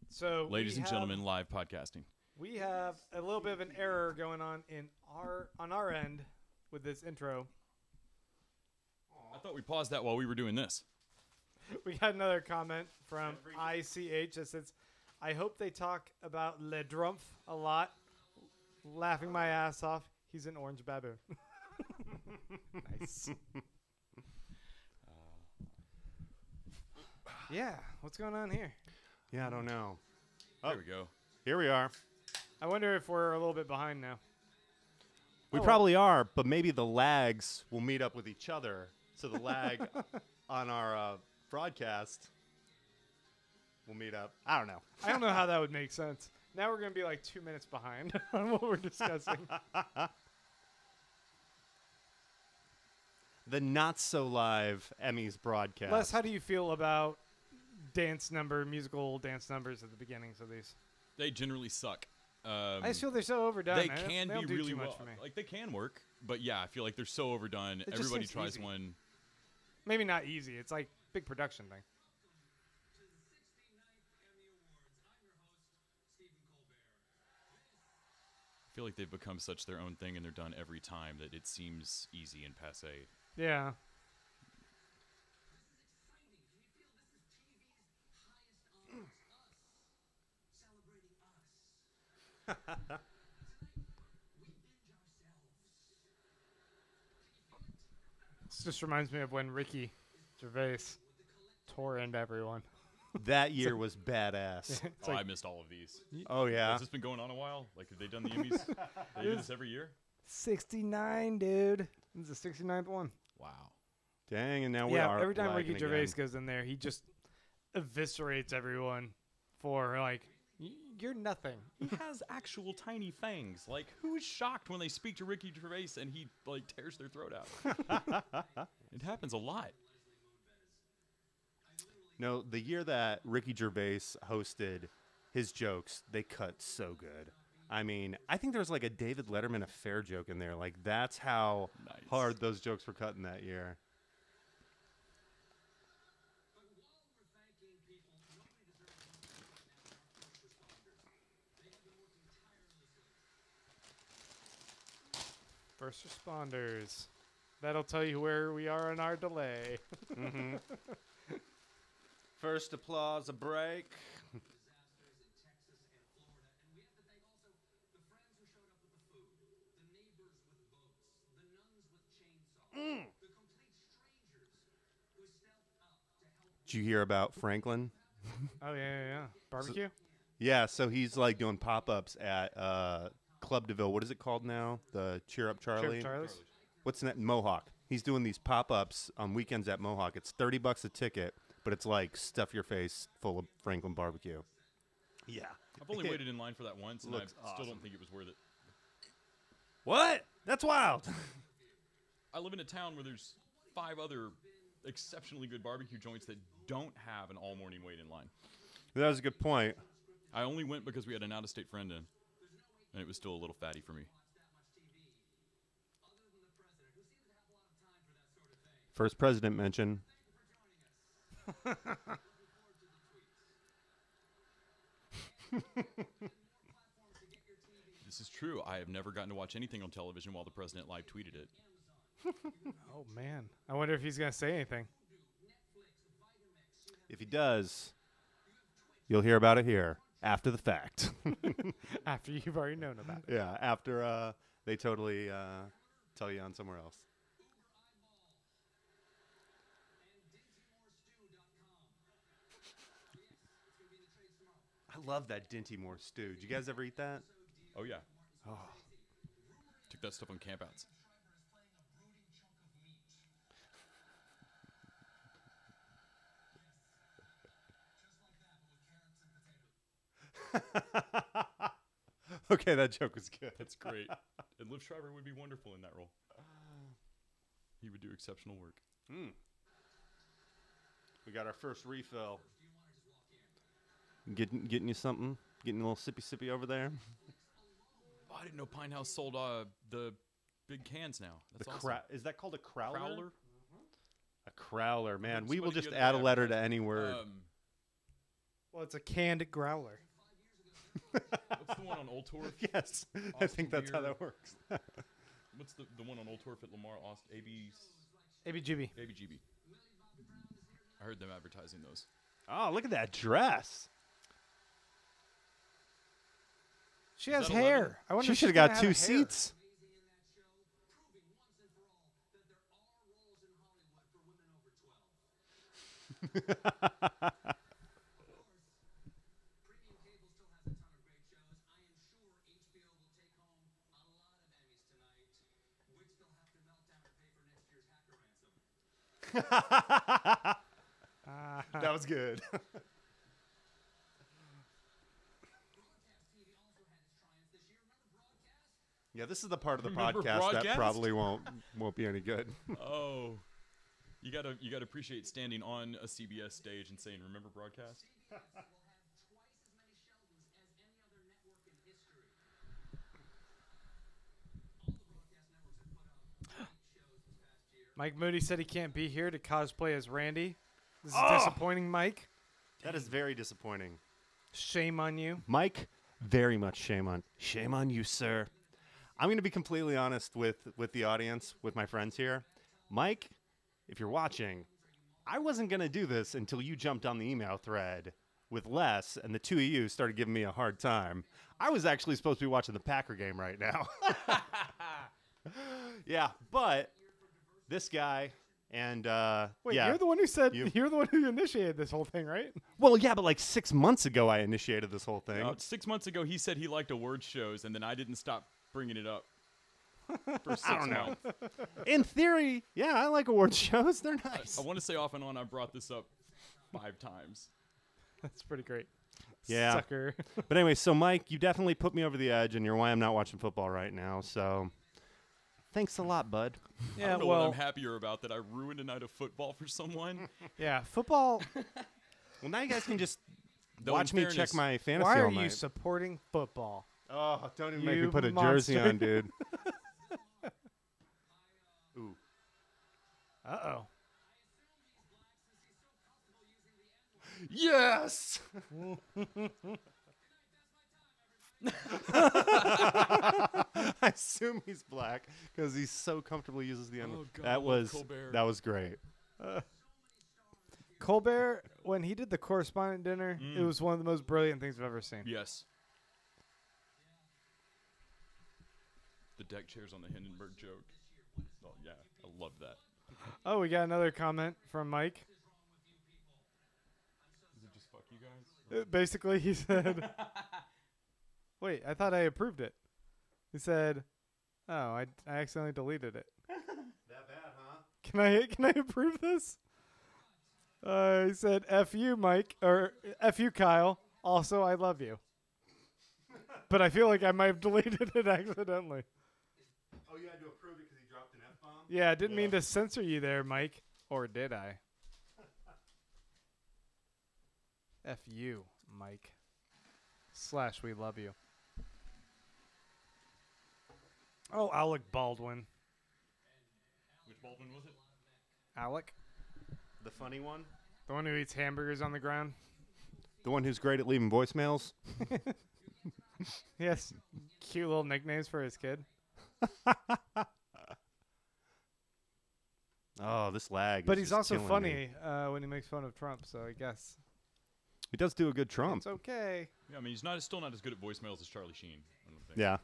So, Ladies and gentlemen, live podcasting. we have a little bit of an error going on on our end with this intro. I thought we paused that while we were doing this. We got another comment from ICH that says, "I hope they talk about Le Drumpf a lot. Laughing my ass off. He's an orange baboon." Nice. Yeah, what's going on here? Yeah, I don't know. There we go. Here we are. I wonder if we're a little bit behind now. We Oh, probably are, but maybe the lags will meet up with each other. So the lag on our broadcast will meet up. I don't know. I don't know how that would make sense. Now we're going to be like 2 minutes behind on what we're discussing. The not so live Emmys broadcast. Les, how do you feel about musical dance numbers at the beginnings of these? They generally suck. I just feel they're so overdone. They man. can They be don't do really too much well. for me. Like, they can work, but yeah, I feel like they're so overdone. It just Everybody seems tries easy. one. Maybe not easy. It's like big production thing. I feel like they've become such their own thing and they're done every time that it seems easy and passe. Yeah. This just reminds me of when Ricky Gervais tore into everyone. That year was badass. It's Oh, like I missed all of these. Oh, yeah. Has this been going on a while? Like, have they done the Emmys? They do this every year? 69, dude. This is the 69th one. Wow. Dang, and now we Yeah, are every time Ricky lagging Gervais again. goes in there, he just eviscerates everyone for, like, you're nothing. He has actual tiny fangs. Like, who is shocked when they speak to Ricky Gervais and he, like, tears their throat out? It happens a lot. No, the year that Ricky Gervais hosted his jokes, they cut so good. I mean, I think there was like a David Letterman affair joke in there. Like, that's how Nice. hard those jokes were cutting that year. First responders. That'll tell you where we are in our delay. Mm-hmm. First applause, a break. Did you hear about Franklin? Oh, yeah. Barbecue? Yeah, so he's like doing pop-ups at Club DeVille. What is it called now? The Cheer Up Charlie? Charlie's? What's that? Mohawk. He's doing these pop-ups on weekends at Mohawk. It's $30 a ticket, but it's like stuff your face full of Franklin barbecue. Yeah. I've only waited in line for that once, and I Looks still awesome. don't think it was worth it. What? That's wild. I live in a town where there's 5 other exceptionally good barbecue joints that don't have an all-morning wait in line. That was a good point. I only went because we had an out-of-state friend in, and it was still a little fatty for me. First president mention. This is true. I have never gotten to watch anything on television while the president live tweeted it. Oh, man. I wonder if he's going to say anything. If he does, you'll hear about it here. after the fact. After you've already known about it. Yeah, after they totally tell you on somewhere else. I love that Dinty Moore stew. Did you guys ever eat that? Oh yeah, Oh. took that stuff on campouts. Okay, that joke was good. That's great. And Liv Schreiber would be wonderful in that role. He would do exceptional work. We got our first refill. Getting you something? Getting a little sippy over there? Oh, I didn't know Pine House sold the big cans now. That's awesome. Is that called a crowler? Crowler? A crowler, man. think We will somebody just the other add a day letter to advertised- any word. Well, it's a canned growler. What's the one on Old Torf? Yes, I Austin think that's how beer. that works. What's the one on Old Torf at Lamar? ABGB. ABGB. I heard them advertising those. Oh, look at that dress. She has that 11? hair. I wonder She if should she's have gonna got two have hair. seats. That was good. Yeah, this is the part of the Remember podcast that broadcast? probably won't be any good. Oh, you gotta appreciate standing on a CBS stage and saying, "Remember broadcast." Mike Moody said he can't be here to cosplay as Randy. This is Oh! disappointing, Mike. That is very disappointing. Shame on you. Mike, very much shame on you, sir. I'm going to be completely honest with the audience, with my friends here. Mike, if you're watching, I wasn't going to do this until you jumped on the email thread with Les, and the two of you started giving me a hard time. I was actually supposed to be watching the Packer game right now. Yeah, but this guy and Wait, yeah. you're the one who said You- you're the one who initiated this whole thing, right? Well, yeah, but like 6 months ago I initiated this whole thing. 6 months ago, he said he liked award shows, and then I didn't stop bringing it up for 6 don't know. months. In theory, yeah, I like award shows. They're nice. I want to say off and on, I brought this up 5 times. That's pretty great. Yeah. Sucker. But anyway, so Mike, you definitely put me over the edge, and you're why I'm not watching football right now. So, thanks a lot, bud. I Yeah, don't know what well, I'm happier about, that I ruined a night of football for someone. yeah, football. Well, now you guys can just Though watch in me fairness, check my fantasy Why are all you night. supporting football? Oh, don't even make me You put a jersey monster. on, dude. Ooh. Uh-oh. Yes. I assume he's black because he so comfortably uses the N. Oh, God, I That love was Colbert. great. Colbert, when he did the correspondent dinner, it was one of the most brilliant things I've ever seen. Yes. The deck chairs on the Hindenburg joke. Oh, yeah. I love that. Oh, we got another comment from Mike. Is it just fuck you guys? Basically, he said, wait, I thought I approved it. He said, oh, I accidentally deleted it. That bad, huh? Can I approve this? He said, F you, Mike, or F you, Kyle. Also, I love you. But I feel like I might have deleted it accidentally. Oh, you had to approve it because he dropped an F-bomb? Yeah, I didn't mean to censor you there, Mike. Or did I? F you, Mike. / we love you. Oh, Alec Baldwin. Which Baldwin was it? Alec? The funny one? The one who eats hamburgers on the ground? The one who's great at leaving voicemails? Yes. Cute little nicknames for his kid. Oh, this lag. But is he's just also killing funny me. when he makes fun of Trump, so I guess. He does do a good Trump. It's okay. Yeah, I mean, he's still not as good at voicemails as Charlie Sheen. I don't think. Yeah.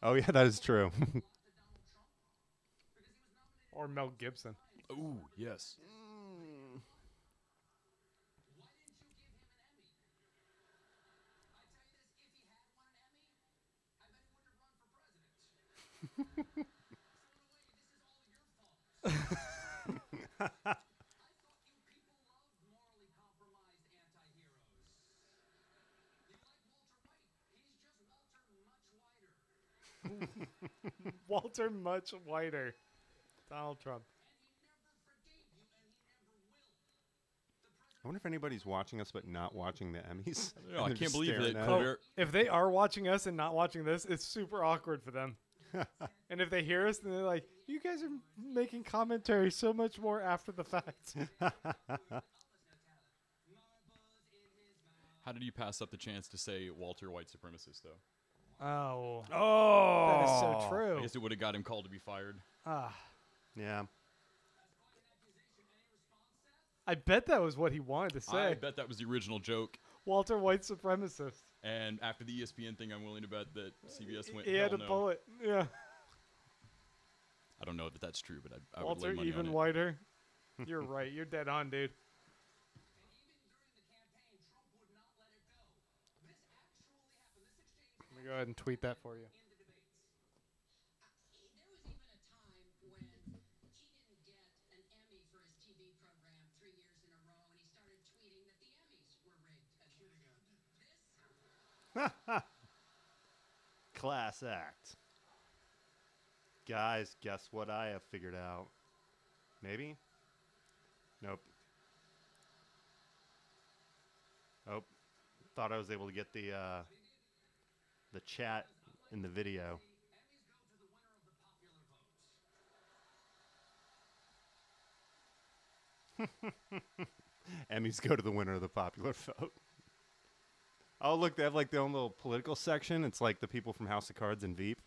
Oh, yeah, that is true. Or Mel Gibson. Ooh, yes. Walter Much Whiter. Donald Trump. I wonder if anybody's watching us but not watching the Emmys. No, I They're can't just believe staring that at Colbert. If they are watching us and not watching this, it's super awkward for them. And if they hear us, then they're like, you guys are making commentary so much more after the fact. How did you pass up the chance to say Walter White supremacist, though? Oh. Oh, That is so I true. guess it would have got him called to be fired. Ah. Yeah. I bet that was what he wanted to say. I bet that was the original joke. Walter White supremacist. And after the ESPN thing, I'm willing to bet that CBS went, He had hell a no. bullet. Yeah. I don't know that that's true, but I would Walter lay money even on it. whiter. You're right. You're dead on, dude. Let me go ahead and tweet that for you. There was even a time when he didn't get an Emmy for his TV program 3 years in a row, and he started tweeting that the Emmys were rigged. Class act. Guys, guess what I have figured out? Maybe? Nope. Oh, thought I was able to get the chat in the video. Emmys go to the winner of the popular vote. Oh, look, they have like their own little political section. It's like the people from House of Cards and Veep.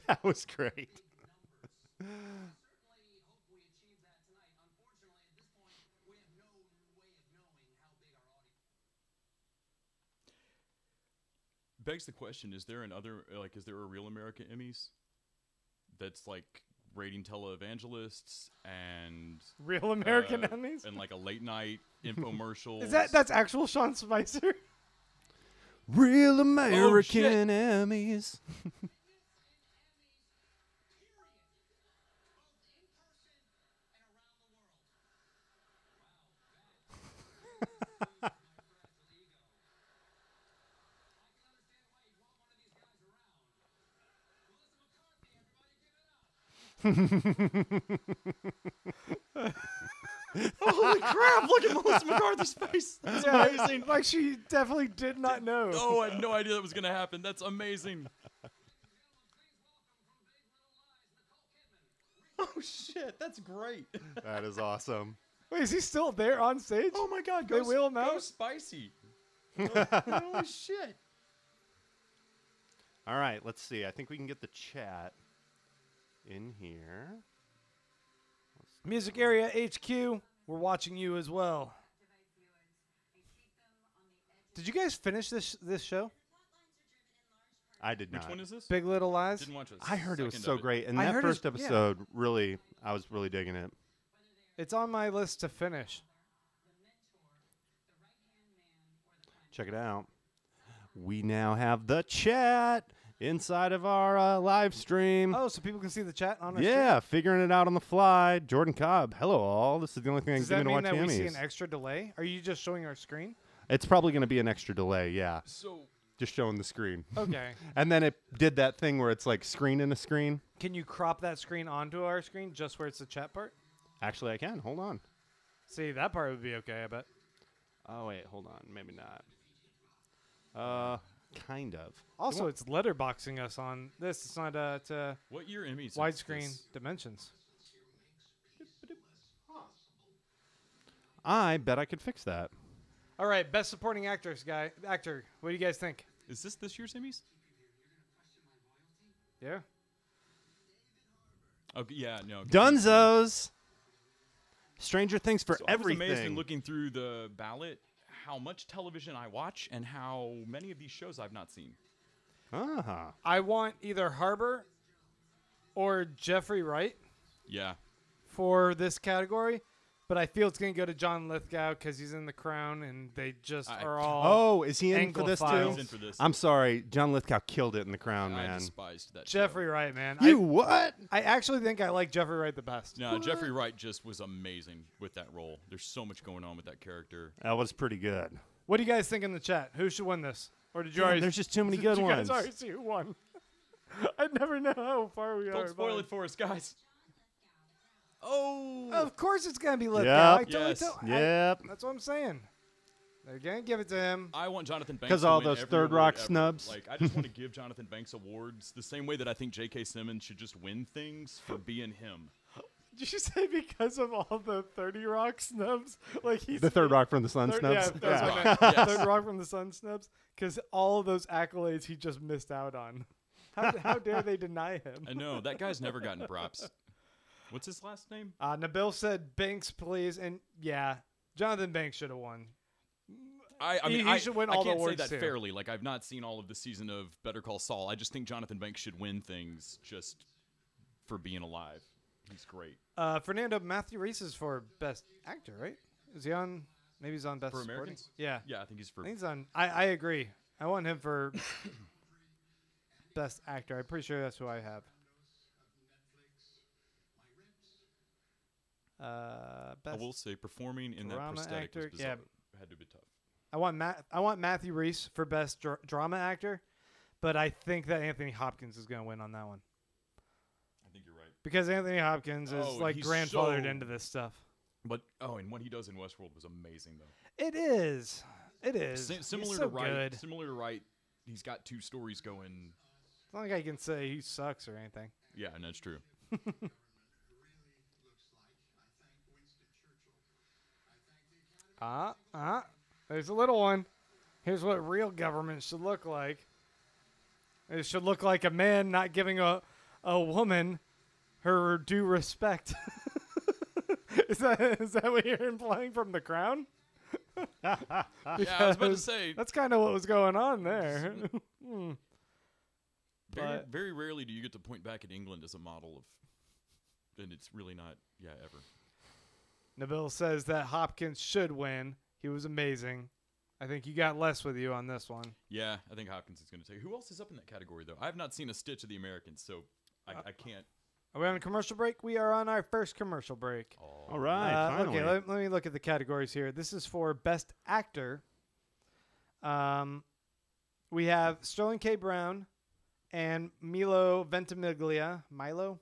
That was great. Begs the question: is there is there a real America Emmys that's like rating televangelists and Real American Emmys? and like a late night infomercial? That's actual Sean Spicer? Real American Emmys. Holy crap! Look at Melissa McCarthy's face. That's amazing. Like she definitely did not know. Oh, I had no idea that was gonna happen. That's amazing. Oh shit, that's great. That is awesome. Wait, is he still there on stage? Oh my god, They wheel him go out? spicy. Holy shit. All right, let's see. I think we can get the chat in here. Music Area HQ, we're watching you as well. Did you guys finish this show? I did not. Which one is this? Big Little Lies? Didn't watch it. I heard it was Second so of great, and I that heard first it's- yeah. episode really, I was really digging it. It's on my list to finish. Check it out. We now have the chat inside of our live stream. Oh, so people can see the chat on our Yeah, figuring it out on the fly. Jordan Cobb, hello all. This is the only thing stream? Does I'm that going to mean watch that we Emmys. see an extra delay? Are you just showing our screen? It's probably going to be an extra delay, yeah. So Just showing the screen. Okay. And then it did that thing where it's like screen in a screen. Can you crop that screen onto our screen just where it's the chat part? Actually, I can. Hold on. See, that part would be okay, I bet. Oh, wait. Hold on. Maybe not. Kind of. Also, it's letterboxing us on this. It's not to what year Emmys? is widescreen this? dimensions. I bet I could fix that. All right, best supporting actor. What do you guys think? Is this year's Emmys? Yeah. Okay, yeah, no. Dunzos. Stranger Things for So I was amazed in everything. looking through the ballot how much television I watch and how many of these shows I've not seen. Uh-huh. I want either Harbor or Jeffrey Wright Yeah. for this category, but I feel it's going to go to John Lithgow because he's in The Crown, and they just are all. Oh, is he in for this Anglophiles. too? He's in for this. I'm sorry. John Lithgow killed it in The Crown, I man. despised that Jeffrey show. Wright, man. You what? I actually think I like Jeffrey Wright the best. No, Jeffrey Wright just was amazing with that role. There's so much going on with that character. That was pretty good. What do you guys think in the chat? Who should win this? Or did you Damn, already? there's just too many did good you ones. guys already see who won? I never know how far we are. Don't spoil behind. it for us, guys. Oh. Of course, it's gonna be Lithgow. Yep. I totally Yes. tell- Yep. that's what I'm saying. They're gonna give it to him. I want Jonathan Banks 'Cause to all win those every Third award Rock ever. snubs. Like, I just want to give Jonathan Banks awards the same way that I think J.K. Simmons should just win things for being him. Did you say because of all the 30 Rock snubs? Like he's The Third Rock from the Sun Third, snubs. Yeah, that's what I meant. Yes. Third Rock from the Sun snubs. Because all of those accolades he just missed out on. How dare they deny him? I know that guy's never gotten props. What's his last name? Nabil said Banks, please, and yeah, Jonathan Banks should have won. I He- mean, he should win all I the can't say awards, that too. fairly. Like, I've not seen all of the season of Better Call Saul. I just think Jonathan Banks should win things just for being alive. He's great. Fernando, Matthew Reese is for Best Actor, right? Is he on? Maybe he's on Best For Supporting? Americans? Yeah. Yeah, I think he's for. I think he's on. I agree. I want him for Best Actor. I'm pretty sure that's who I have. I Best. will say, performing in that drama prosthetic actor, was bizarre. yeah. Had to be tough. I want Matthew Reese for Best Drama Actor, but I think that Anthony Hopkins is going to win on that one I think you're right. because Anthony Hopkins is Oh, like he's grandfathered so- into this stuff. But and what he does in Westworld was amazing, though. It is. It is. Similar He's to so Wright. good. Similar to Wright. He's got two stories going. It's not like I can say he sucks or anything. Yeah, and that's true. There's a little one. Here's what real government should look like. It should look like a man not giving a woman her due respect. Is that what you're implying from The Crown? Yeah, I was about to Because say. that's kind of what was going on there. Very, but- very rarely do you get to point back at England as a model of. And it's really not. Yeah, ever. Nabil says that Hopkins should win. He was amazing. I think you got less with you on this one. Yeah, I think Hopkins is going to take. Who else is up in that category though? I have not seen a stitch of the Americans, so I can't. Are we on a commercial break? We are on our first commercial break. All right, finally. Okay, let me look at the categories here. This is for Best Actor. We have Sterling K. Brown and Milo Ventimiglia. Milo?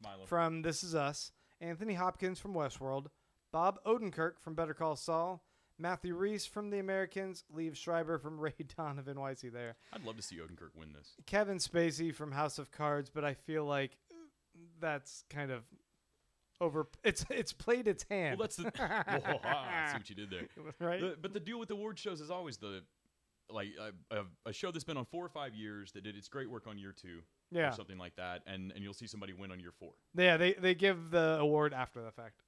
Milo. From This Is Us. Anthony Hopkins from Westworld. Bob Odenkirk from Better Call Saul. Matthew Reese from The Americans. Liev Schreiber from Ray Donovan. Why is he there? I'd love to see Odenkirk win this. Kevin Spacey from House of Cards, but I feel like that's kind of over. It's played its hand. Well, that's the. Whoa, I see what you did there. right. But the deal with award shows is always a show that's been on 4 or 5 years that did its great work on year 2. Yeah. Or something like that, and you'll see somebody win on year 4. Yeah, they give the award after the fact.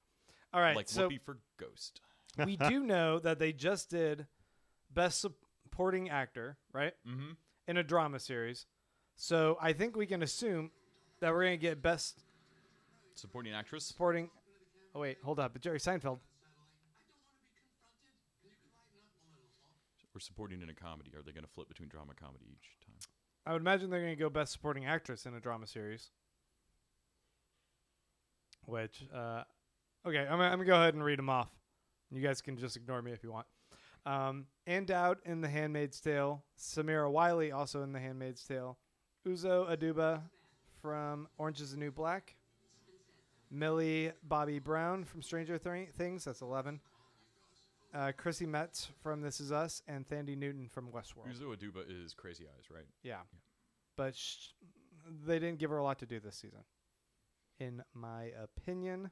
All right, Like so Whoopi for Ghost. we do know that they just did Best Supporting Actor, right? Mm-hmm. In a drama series. So I think we can assume that we're going to get Best Supporting actress. Supporting... Oh, wait, hold up. Jerry Seinfeld. We're supporting in a comedy. Are they going to flip between drama and comedy each time? I would imagine they're going to go Best Supporting Actress in a drama series. Which, okay, I'm going to go ahead and read them off. You guys can just ignore me if you want. Ann Dowd in The Handmaid's Tale. Samira Wiley also in The Handmaid's Tale. Uzo Aduba from Orange is the New Black. Millie Bobby Brown from Stranger Things. That's 11. Chrissy Metz from This Is Us. And Thandie Newton from Westworld. Uzo Aduba is Crazy Eyes, right? Yeah. But they didn't give her a lot to do this season, in my opinion.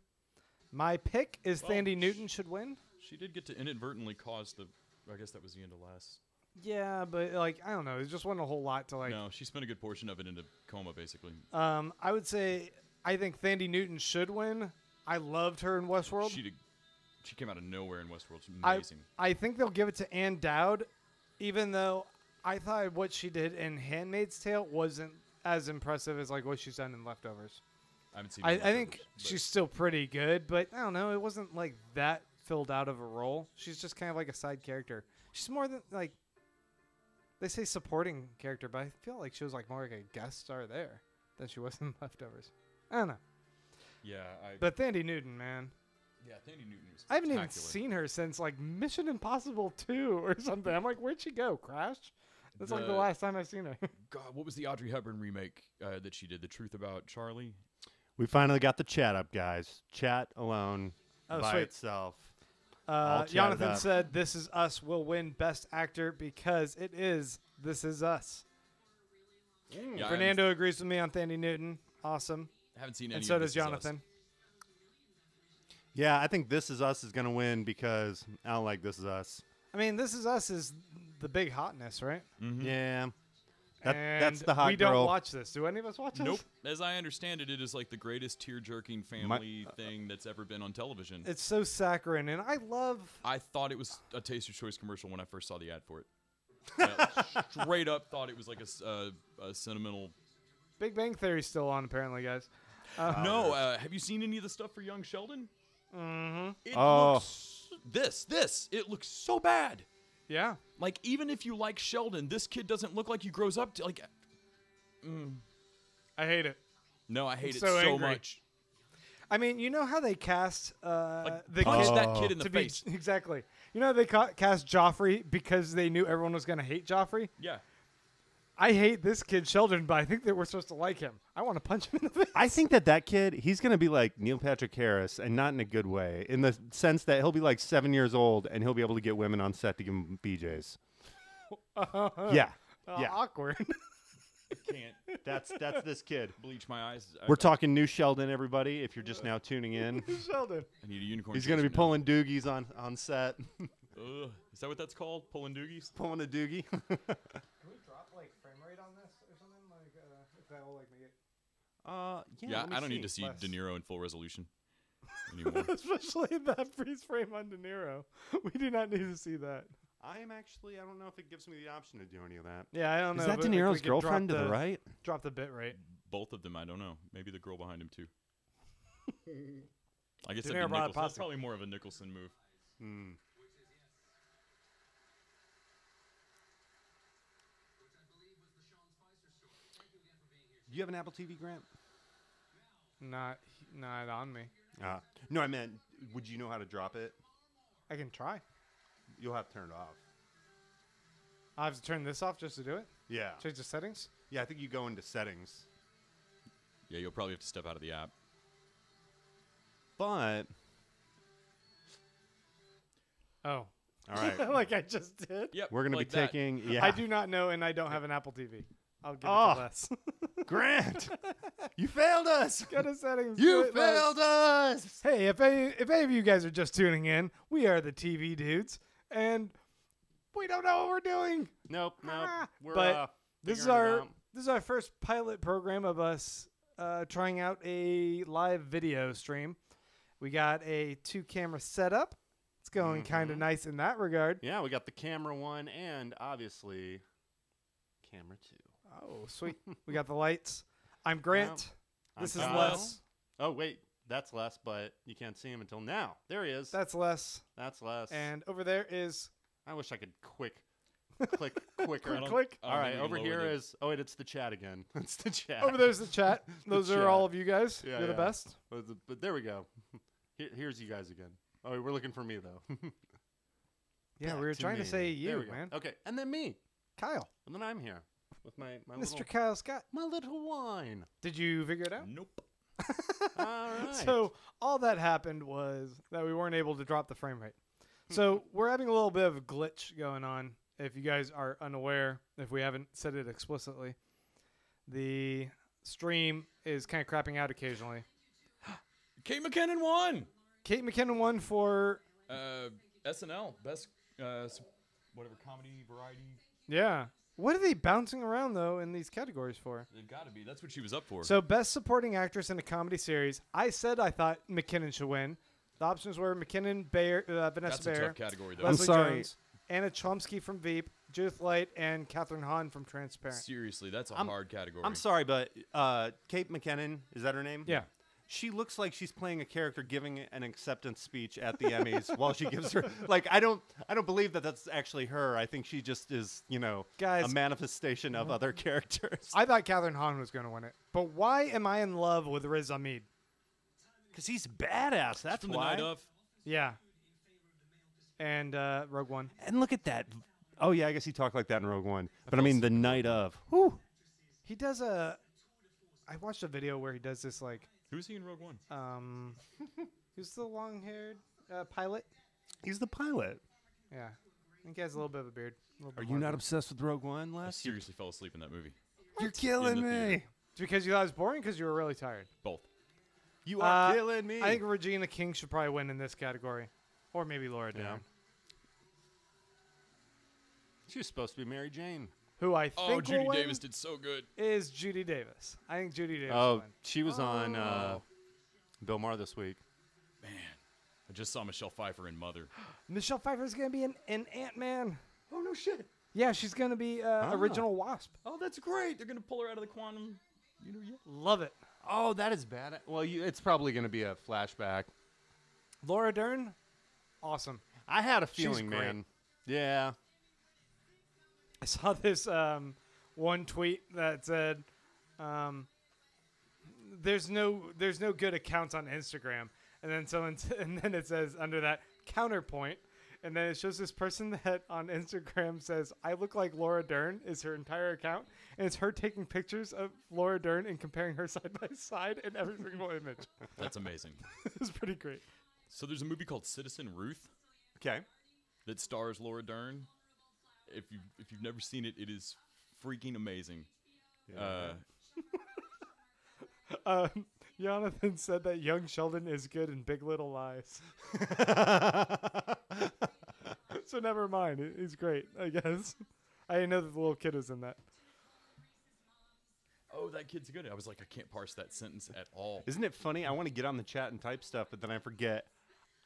My pick is Well, Thandie Newton should win. She did get to inadvertently cause the. I guess that was the end of last Yeah, but like I don't know, it just wasn't a whole lot to like. No, she spent a good portion of it in a coma, basically. I would say I think Thandie Newton should win. I loved her in Westworld. She came out of nowhere in Westworld. It's I amazing. I think they'll give it to Ann Dowd, even though I thought what she did in *Handmaid's Tale* wasn't as impressive as like what she's done in *Leftovers*. I haven't seen. I Leftovers, think but she's still pretty good, but I don't know. It wasn't like that filled out of a role. She's just kind of like a side character. She's more than like they say supporting character, but I feel like she was like more like a guest star there than she was in *Leftovers*. I don't know. Yeah, But Thandie Newton, man. Yeah, Thandie Newton was I haven't even spectacular. seen her since like Mission Impossible 2 or something. I'm like, where'd she go? Crash? That's like the last time I've seen her. God, what was the Audrey Hepburn remake that she did? The Truth About Charlie? We finally got the chat up, guys. Chat alone by sweet. itself. I'll chat it Jonathan up. said, "This Is Us will win Best Actor because it is This Is Us." Yeah, Fernando agrees with me on Thandie Newton. Awesome. I haven't seen any And so of does This Is Us. Jonathan. Yeah, I think This Is Us is going to win because I don't like This Is Us. I mean, This Is Us is the big hotness, right? Mhm. Yeah. And That's the hot we girl. don't watch this. Do any of us watch this? Nope. As I understand it, it is like the greatest tear-jerking family thing that's ever been on television. It's so saccharine, and I love... I thought it was a Taster Choice commercial when I first saw the ad for it. Yeah, straight up thought it was like a sentimental... Big Bang Theory's still on, apparently, guys. No, have you seen any of the stuff for Young Sheldon? Mm-hmm. It Oh. looks... It looks so bad. Yeah. Like, even if you like Sheldon, this kid doesn't look like he grows up to, like... I hate it. No, I hate it So so angry. much. I mean, you know how they cast Like, the punch kid that kid in the to face. be exactly. You know how they cast Joffrey because they knew everyone was going to hate Joffrey. Yeah. I hate this kid Sheldon, but I think that we're supposed to like him. I want to punch him in the face. I think that kid, he's going to be like Neil Patrick Harris, and not in a good way, in the sense that he'll be like 7 years old, and he'll be able to get women on set to give him BJs. Yeah. Yeah. Awkward. Can't That's this kid. bleach my eyes. We're talking new Sheldon, everybody, if you're just now tuning in. Sheldon. I need a unicorn. He's going to be chaser now. pulling doogies on set. Ugh. Is that what that's called? Pulling doogies? Pulling a doogie. Can we drop like frame rate on this or something? Like if that will like make it. Yeah, let me I don't need see. to see Less. De Niro in full resolution anymore. Especially that freeze frame on De Niro. We do not need to see that. I am actually, I don't know if it gives me the option to do any of that. Yeah, I don't know. Is that but, De like, we Niro's could drop girlfriend to the right? Drop the bit rate. Both of them, I don't know. Maybe the girl behind him too. I guess De that'd Niro be brought a Nicholson. That's posse. probably more of a Nicholson move. Hmm. Do you have an Apple TV, Grant? Not on me. No, I meant, would you know how to drop it? I can try. You'll have to turn it off. I have to turn this off just to do it. Yeah. Change the settings. Yeah, I think you go into settings. Yeah, you'll probably have to step out of the app. But, Oh, all right. like I just did. Yep. We're going to like be that. taking, yeah. I do not know, and I don't have an Apple TV. I'll give Oh. it to Les. Grant, you failed us. Go to settings. do You it, Les. failed us. Hey, if any of you guys are just tuning in, we are the TV dudes, and we don't know what we're doing. Nope. Ah. We're, But This is figuring it our out. this is our first pilot program of us trying out a live video stream. We got a 2-camera setup. It's going kind of nice in that regard. Yeah, we got the camera 1 and obviously camera 2. Oh, sweet. We got the lights. I'm Grant. I'm This is Kyle. Les. Oh, wait. That's Les, but you can't see him until now. There he is. That's Les. That's Les. And over there is I wish I could click quicker. click. I don't All right, think we over can here lower the- is. Oh, wait, it's the chat again. It's the chat. over there's the chat. Those are chat. all of you guys. Yeah, You're the yeah. best. But there we go. Here's you guys again. Oh, we're looking for me though. Yeah, Back we were to trying to me. say There you, we go. man. Okay, and then me, Kyle. and then I'm here with my Mr. little, Kyle Scott. my little wine. Did you figure it out? Nope. All right. So all that happened was that we weren't able to drop the frame rate. So we're having a little bit of a glitch going on. If you guys are unaware, if we haven't said it explicitly, the stream is kind of crapping out occasionally. Kate McKinnon won. Kate McKinnon won for SNL best whatever comedy variety. Yeah. What are they bouncing around though in these categories for? They've got to be. That's what she was up for. So best supporting actress in a comedy series. I said I thought McKinnon should win. The options were McKinnon, Bayer, Vanessa that's a Bayer, tough category though. I'm Leslie sorry. Jones, Anna Chomsky from Veep, Judith Light, and Katherine Hahn from Transparent. Seriously, that's a I'm- hard category. I'm sorry, but Kate McKinnon, is that her name? Yeah. She looks like she's playing a character giving an acceptance speech at the Emmys while she gives her like I don't believe that that's actually her. I think she just is, Guys, a manifestation of other characters. I thought Katherine Hahn was going to win it. But why am I in love with Riz Ahmed? Cuz he's badass. That's From why. the night of. Yeah. And Rogue One. And look at that. Oh yeah, I guess he talked like that in Rogue One. But I mean the night of. Whew. He does I watched a video where he does this like Who's he in Rogue One? who's the long-haired pilot? He's the pilot. Yeah. I think he has a little bit of a beard. Are you not obsessed with Rogue One, I Les? seriously fell asleep in that movie. You're killing In the me. theater. It's because you thought it was boring because you were really tired. Both. You are Uh, killing me. I think Regina King should probably win in this category. Or maybe Laura Dern. Yeah. She was supposed to be Mary Jane. Who I think Oh, will Judy win Davis did so good. is Judy Davis. I think Judy Davis will Oh, win. she was on Oh. Bill Maher this week. Man, I just saw Michelle Pfeiffer in Mother. Michelle Pfeiffer's going to be in Ant-Man. Oh no shit. Yeah, she's going to be original Wasp. Oh, that's great. They're gonna pull her out of the quantum. Love it. Oh, that is bad. Well, it's probably going to be a flashback. Laura Dern, awesome. I had a She's feeling, great. man. Yeah. I saw this one tweet that said, "There's no good accounts on Instagram," and then and then it says under that counterpoint, and then it shows this person that on Instagram says, "I look like Laura Dern" is her entire account, and it's her taking pictures of Laura Dern and comparing her side by side in every single image. That's amazing. It's pretty great. So there's a movie called Citizen Ruth Okay. that stars Laura Dern. If you've never seen it, it is freaking amazing. Jonathan said that young Sheldon is good in Big Little Lies. So never mind. He's great, I guess. I didn't know that the little kid was in that. Oh, that kid's good. I was like, I can't parse that sentence at all. Isn't it funny? I want to get on the chat and type stuff, but then I forget.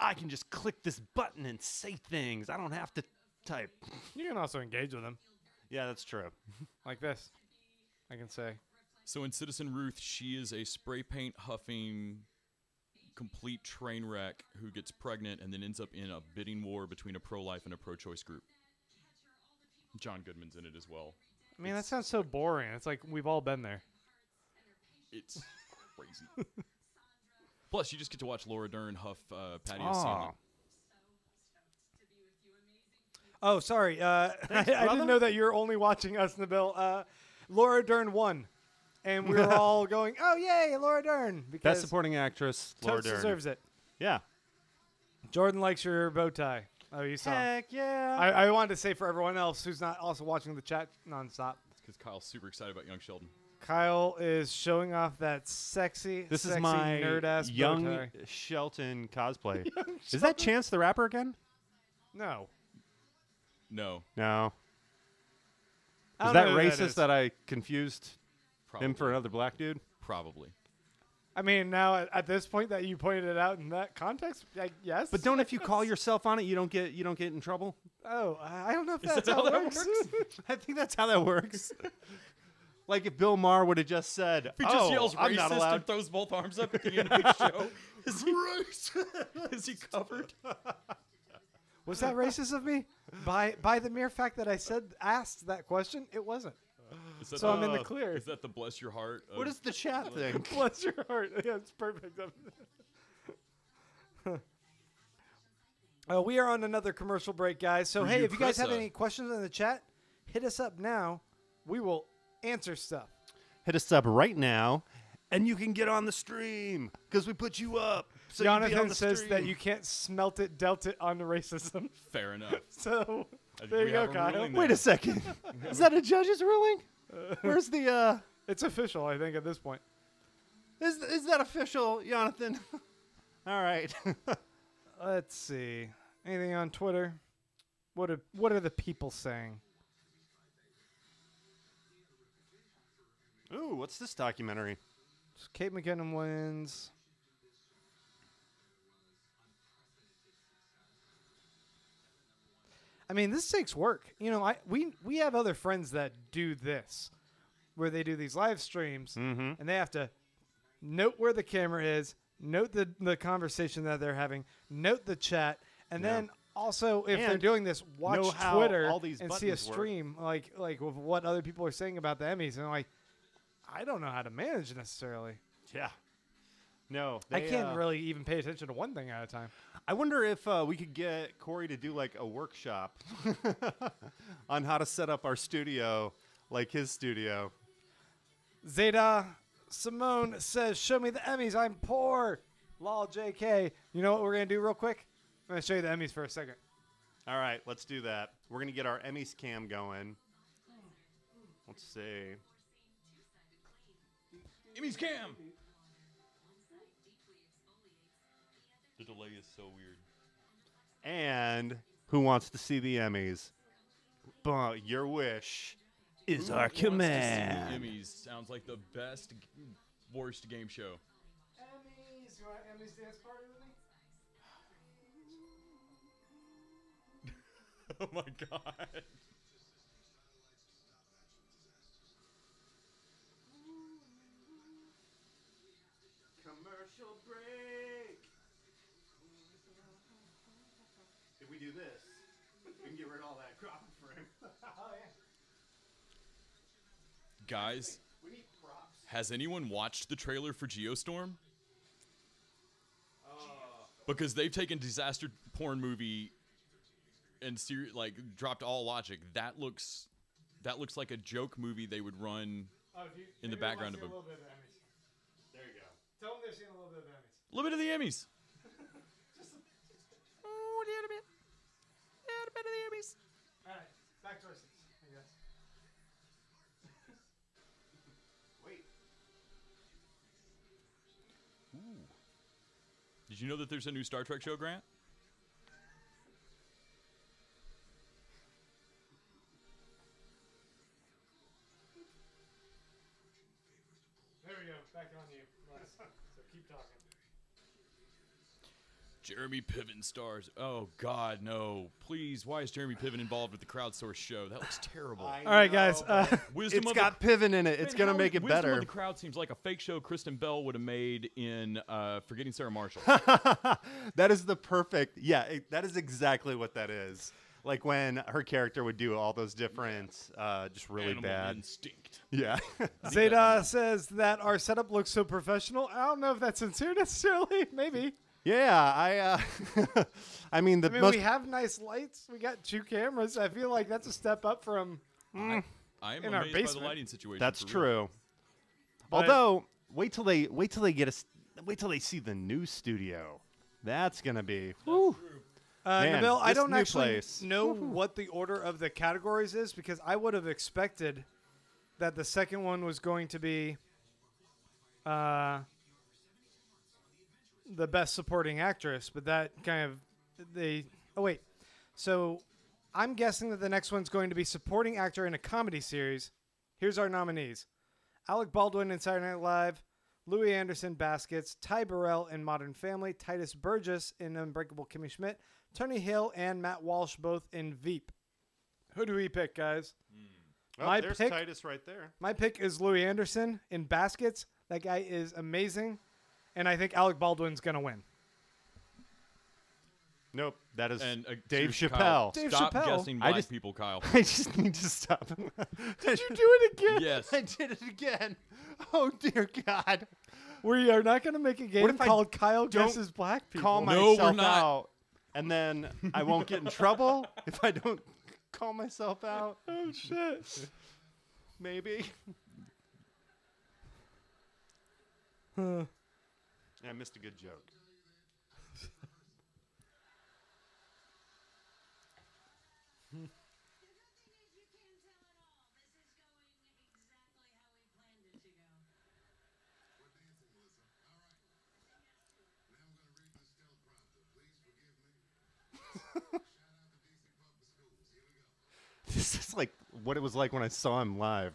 I can just click this button and say things. I don't have to type. You can also engage with him Yeah, that's true. like this. I can say. So in Citizen Ruth, she is a spray paint huffing, complete train wreck who gets pregnant and then ends up in a bidding war between a pro-life and a pro-choice group. John Goodman's in it as well. I mean, that sounds so boring. It's like we've all been there. It's crazy. Plus, you just get to watch Laura Dern huff Patty Aw. O'Seeley. Oh, sorry. I brother. didn't know that you're only watching us, Nabil. Laura Dern won. And we were all going, oh, yay, Laura Dern. Because Best supporting actress, Laura Totes Dern. deserves it. Yeah. Jordan likes your bow tie. Oh, you saw. Heck yeah. I wanted to say for everyone else who's not also watching the chat nonstop, It's because Kyle's super excited about young Sheldon. Kyle is showing off that sexy, This is sexy my nerd-ass bow young tie. Shelton cosplay. Is that Chance the Rapper again? No. No, No. I Is don't that know who racist is. that I confused probably. him for another black dude? Probably. I mean, now at this point that you pointed it out in that context, yes. But don't if you call yourself on it, you don't get in trouble. Oh, I don't know if Is that's that how how it that works. I think that's how that works. Like if Bill Maher would have just said, If he just yells I'm not racist allowed. and throws both arms up at the end of the show, is he covered? Was that racist of me? By the mere fact that I asked that question, it wasn't. Is that So I'm in the Oh. clear. Is that the bless your heart? What does the chat think? Bless your heart. Yeah, it's perfect. We are on another commercial break, guys. So, For hey, you, if you guys have Krissa. any questions in the chat, hit us up now. We will answer stuff. Hit us up right now, and you can get on the stream because we put you up. So you can be on Jonathan the says stream. that you can't smelt it, dealt it on the racism. Fair enough. So, I think there we you go, have a Kyle. ruling Wait a second. Is that a judge's ruling? Where's the It's official, I think, at this point. Is that official, Jonathan? All right. Let's see. Anything on Twitter? What are the people saying? Ooh, what's this documentary? So Kate McKinnon wins. I mean, this takes work. You know, we have other friends that do this, where they do these live streams, and they have to note where the camera is, note the conversation that they're having, note the chat, and then also if they're doing this, watch Twitter all these and see a buttons work. stream like of what other people are saying about the Emmys, and I'm like, I don't know how to manage necessarily. Yeah. No, I can't really even pay attention to one thing at a time. I wonder if we could get Corey to do like a workshop on how to set up our studio, like his studio. Zeta Simone says, "Show me the Emmys. I'm poor." Lol, JK. You know what we're gonna do real quick? I'm gonna show you the Emmys for a second. All right, let's do that. We're gonna get our Emmys cam going. Let's see. Emmys cam. The delay is so weird. And who wants to see the Emmys? Your wish is our command. The Emmys sounds like the worst game show. Emmys, you want Emmys dance party with me? Oh my god. Commercial break. If we do this, we can get rid of all that crop frame. Oh yeah. Guys, We need props. has anyone watched the trailer for Geostorm? Because they've taken disaster porn movie and dropped all logic. That looks like a joke movie they would run in the background of a little bit of the Emmys. There you go. Tell them they're seeing a little bit of the Emmys. little bit of the Emmys. All right, back to our seats, I guess. Wait. Did you know that there's a new Star Trek show, Grant? There we go. Back on you. Nice. So keep talking. Jeremy Piven stars. Oh God, no! Please, why is Jeremy Piven involved with the crowdsourced show? That looks terrible. All right, guys. Wisdom It's of got Piven in it. It's going to make it Wisdom better. of the Crowd seems like a fake show Kristen Bell would have made in Forgetting Sarah Marshall. That is the perfect. Yeah, that is exactly what that is. Like when her character would do all those different, just really Animal bad. Instinct. Yeah. Zeta says that our setup looks so professional. I don't know if that's sincere necessarily. Maybe. Yeah, I mean, we have nice lights. We got 2 cameras. I feel like that's a step up from. I am In our amazed by the basement. lighting situation. that's for real. true. But- Although, wait till they see the new studio. That's gonna be. Whew. Man, Nabil, I this don't new actually place. know what the order of the categories is because I would have expected that the second one was going to be the best supporting actress, but that kind of so I'm guessing that the next one's going to be supporting actor in a comedy series. Here's our nominees: Alec Baldwin in Saturday Night Live, Louis Anderson Baskets, Ty Burrell in Modern Family, Titus Burgess in Unbreakable Kimmy Schmidt, Tony Hill and Matt Walsh both in Veep. Who do we pick, guys? Oh, My there's pick- Titus right there. My pick is Louis Anderson in Baskets. That guy is amazing. And I think Alec Baldwin's going to win. Nope, that is And Dave seriously, Chappelle. Kyle, Dave stop Chappelle. guessing I black just- people, Kyle. I just need to stop. Did you do it again? Yes. I did it again. Oh dear God! We are not going to make a game if I called Kyle don't Guesses Black People. Call No, we're myself not. out, and then I won't get in trouble if I don't call myself out. Oh, shit. Maybe. Huh. Yeah, I missed a good joke. The good thing is you can't tell at all. This is going exactly how we planned it to go. We're dancing, Melissa. All right. Now I'm going to read this teleprompter. Please forgive me. Shout out to DC Public Schools. is like what it was like when I saw him live.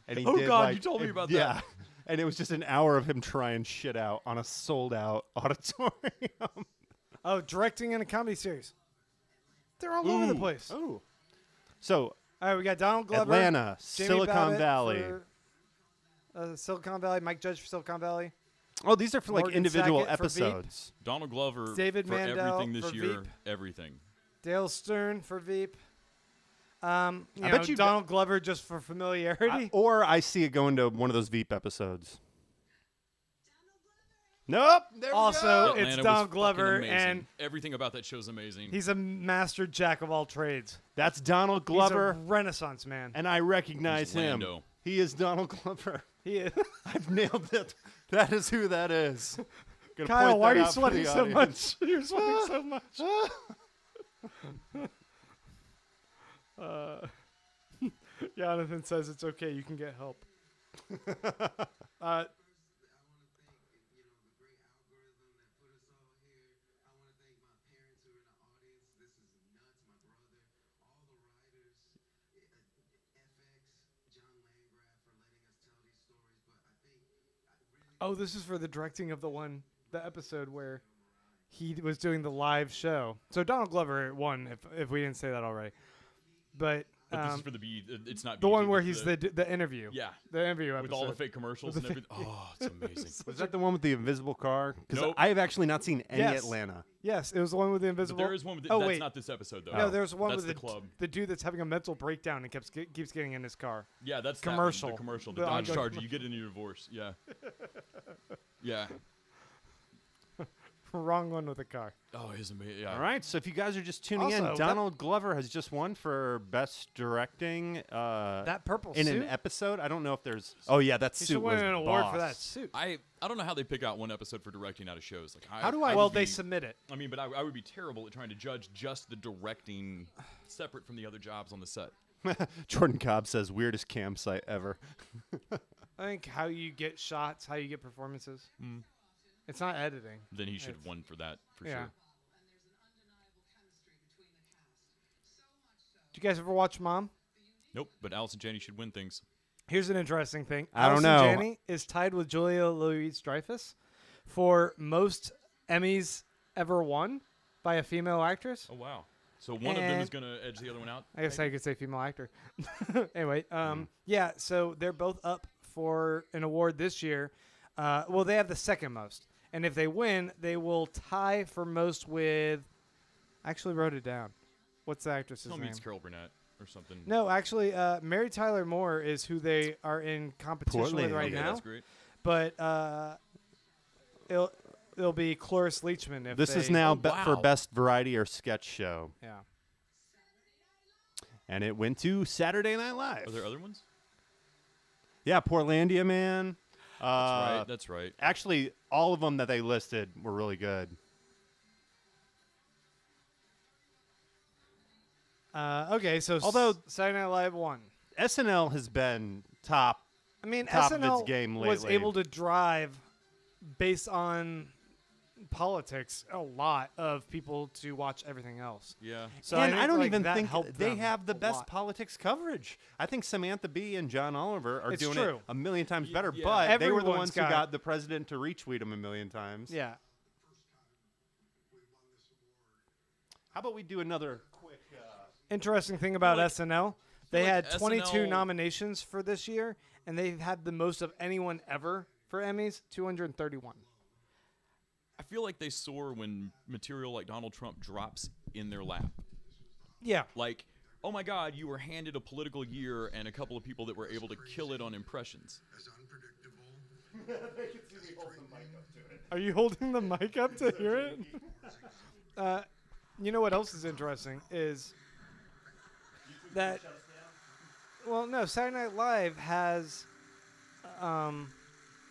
And he Oh, did, God, like, you told me about yeah. that. And it was just an hour of him trying shit out on a sold-out auditorium. Oh, directing in a comedy series. They're all over the Ooh. place. Oh. So, All right, we got Donald Glover, Atlanta, Jamie Silicon Babbitt Valley. for, Silicon Valley, Mike Judge for Silicon Valley, Oh, these are for like Morgan individual Sackett for Veep. episodes. Donald Glover David for Mandel everything this for year. Veep. Everything. Dale Stern for Veep. You I know, bet you Donald Glover just for familiarity. Or I see it going to one of those Veep episodes. Nope. There we Also, go. it's Atlanta was Donald fucking Glover, amazing. and everything about that show is amazing. he's a master jack of all trades. That's Donald He's Glover, a Renaissance man. and I recognize He's him. Lando. He is Donald Glover. He is. I've nailed it. That is who that is. Gonna Kyle, point why are that you out for sweating the so audience. much? You're sweating so much. Jonathan says it's okay. You can get help. I want to thank, the great algorithm that put us all here. I want to thank my parents who are in the audience. This is nuts. My brother, all the writers, FX, John Landgraf for letting us tell these stories. But I think really Oh, this is for the directing of the episode where he was doing the live show. So Donald Glover won, if we didn't say that already. But But this is for the B. It's not the BET, one where but he's the interview. Yeah. The interview episode. With all the fake commercials With and the everything. Oh, it's amazing. Was that the one with the invisible car? Because Nope. I have actually not seen any Yes. Atlanta. Yes, it was the one with the But invisible. there is one with Oh, that's wait. not this episode though. No, there's one that's with the club. the dude that's having a mental breakdown and keeps getting in his car. Yeah, that's Commercial. That one, the commercial. The The Dodge ongoing Charger. You get into your divorce. Yeah. Yeah. Wrong one with the car. Oh, he's amazing. Yeah. All right, so if you guys are just tuning Also, in, that- Donald Glover has just won for best directing That purple in suit. an episode. I don't know if there's. Oh yeah, that He suit should win was an award for boss. that suit. I don't know how they pick out one episode for directing out of shows. Like How do I- Well, would they be- submit it. I mean, but I would be terrible at trying to judge just the directing separate from the other jobs on the set. Jordan Cobb says weirdest campsite ever. I think how you get shots, how you get performances. It's not editing. Then he should have It's- won for that for Yeah. sure. And there's an undeniable chemistry between the cast. So much so. Do you guys ever watch Mom? Nope, but Allison Janney should win things. Here's an interesting thing. I don't Allison know. Janney is tied with Julia Louis-Dreyfus for most Emmys ever won by a female actress. Oh wow! So one of them is And- gonna edge the other one out. I guess I could say female actor. Anyway, yeah, so they're both up for an award this year. Well, they have the second most. And if they win, they will tie for most with... I actually wrote it down. What's the actress's Tell me name? it's Carol Burnett or something. No, actually, Mary Tyler Moore is who they are in competition with Portland. right okay, now. that's great. But it'll be Cloris Leachman if This is they- now Oh, for wow. best variety or sketch show, Yeah. and it went to Saturday Night Live. Are there other ones? Yeah, Portlandia Man. That's right. That's right. Actually, all of them that they listed were really good. Okay, so Although- Saturday Night Live won. SNL has been top. I mean, Top of SNL its game was lately. able to drive, based on politics, a lot of people to watch everything else. Yeah. So and think, I don't like, even that think helped they them have the a best lot. politics coverage. I think Samantha Bee and John Oliver are It's doing true. it a million times better, yeah. but they were the Everyone's ones who got- got the president to retweet them a million times. Yeah. How about we do another quick... Interesting thing about like- SNL, they like had 22 SNL nominations for this year, and they've had the most of anyone ever for Emmys, 231. I feel like they soar when material like Donald Trump drops in their lap. Yeah. Like, oh my God, you were handed a political year and a couple of people that were able to kill it on impressions. as unpredictable. Are you holding the mic up to hear it? You know what else is interesting is that. Well, no, Saturday Night Live has.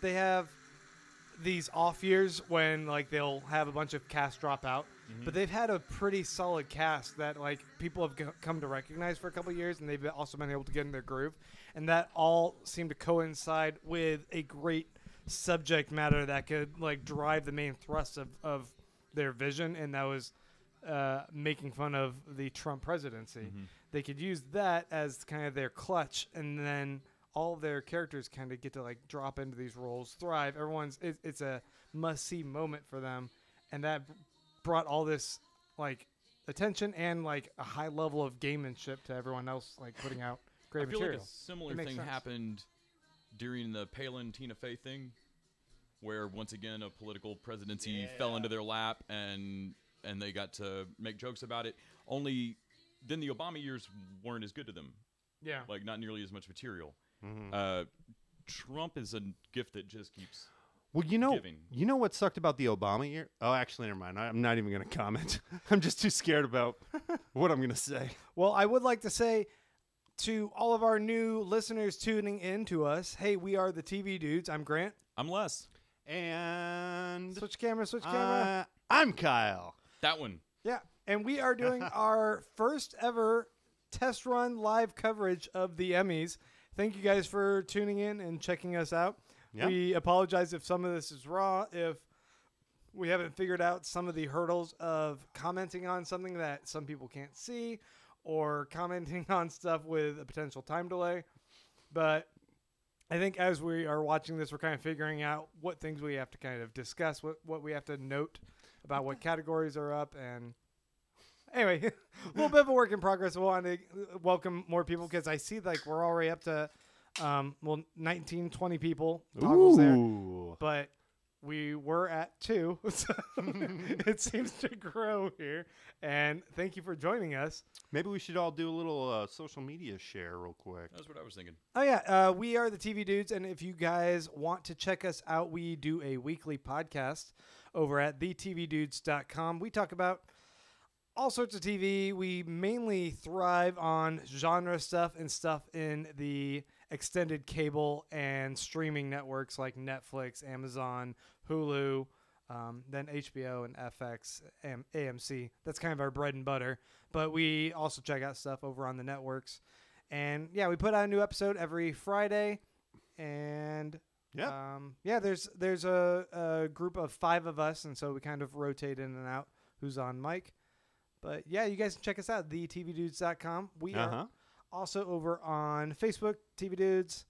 They have these off years when like they'll have a bunch of cast drop out, but they've had a pretty solid cast that like people have come to recognize for a couple of years, and they've also been able to get in their groove, and that all seemed to coincide with a great subject matter that could like drive the main thrust of their vision, and that was making fun of the Trump presidency. Mm-hmm. They could use that as kind of their clutch, and then all of their characters kind of get to like drop into these roles, thrive. It's a must-see moment for them, and that brought all this like attention and like a high level of gamemanship to everyone else, like putting out great I feel material. like a similar It makes thing sense. happened during the Palin Tina Fey thing, where once again a political presidency fell into their lap and they got to make jokes about it. Only then the Obama years weren't as good to them. Yeah. Like not nearly as much material. Mhm. Trump is a gift that just keeps. Well, giving. you know what sucked about the Obama year? Oh, actually, never mind. I'm not even going to comment. I'm just too scared about what I'm going to say. Well, I would like to say to all of our new listeners tuning in to us, hey, we are the TV Dudes. I'm Grant. I'm Les. And Switch camera. I'm Kyle. That one. Yeah, and we are doing our first ever test run live coverage of the Emmys. Thank you guys for tuning in and checking us out. Yeah. We apologize if some of this is raw, if we haven't figured out some of the hurdles of commenting on something that some people can't see, or commenting on stuff with a potential time delay. But I think as we are watching this, we're kind of figuring out what things we have to kind of discuss, what we have to note about what categories are up. And anyway, a little bit of a work in progress. I want to welcome more people because I see like we're already up to 19, 20 people toggles there. Ooh. But we were at 2, so it seems to grow here. And thank you for joining us. Maybe we should all do a little social media share real quick. That's what I was thinking. Oh, yeah. We are the TV Dudes. And if you guys want to check us out, we do a weekly podcast over at thetvdudes.com. We talk about all sorts of TV. We mainly thrive on genre stuff and stuff in the extended cable and streaming networks like Netflix, Amazon, Hulu, then HBO and FX and AMC. That's kind of our bread and butter. But we also check out stuff over on the networks. And yeah, we put out a new episode every Friday. And there's a group of 5 of us, and so we kind of rotate in and out who's on mic. But yeah, you guys can check us out, thetvdudes.com. We are also over on Facebook, TV Dudes,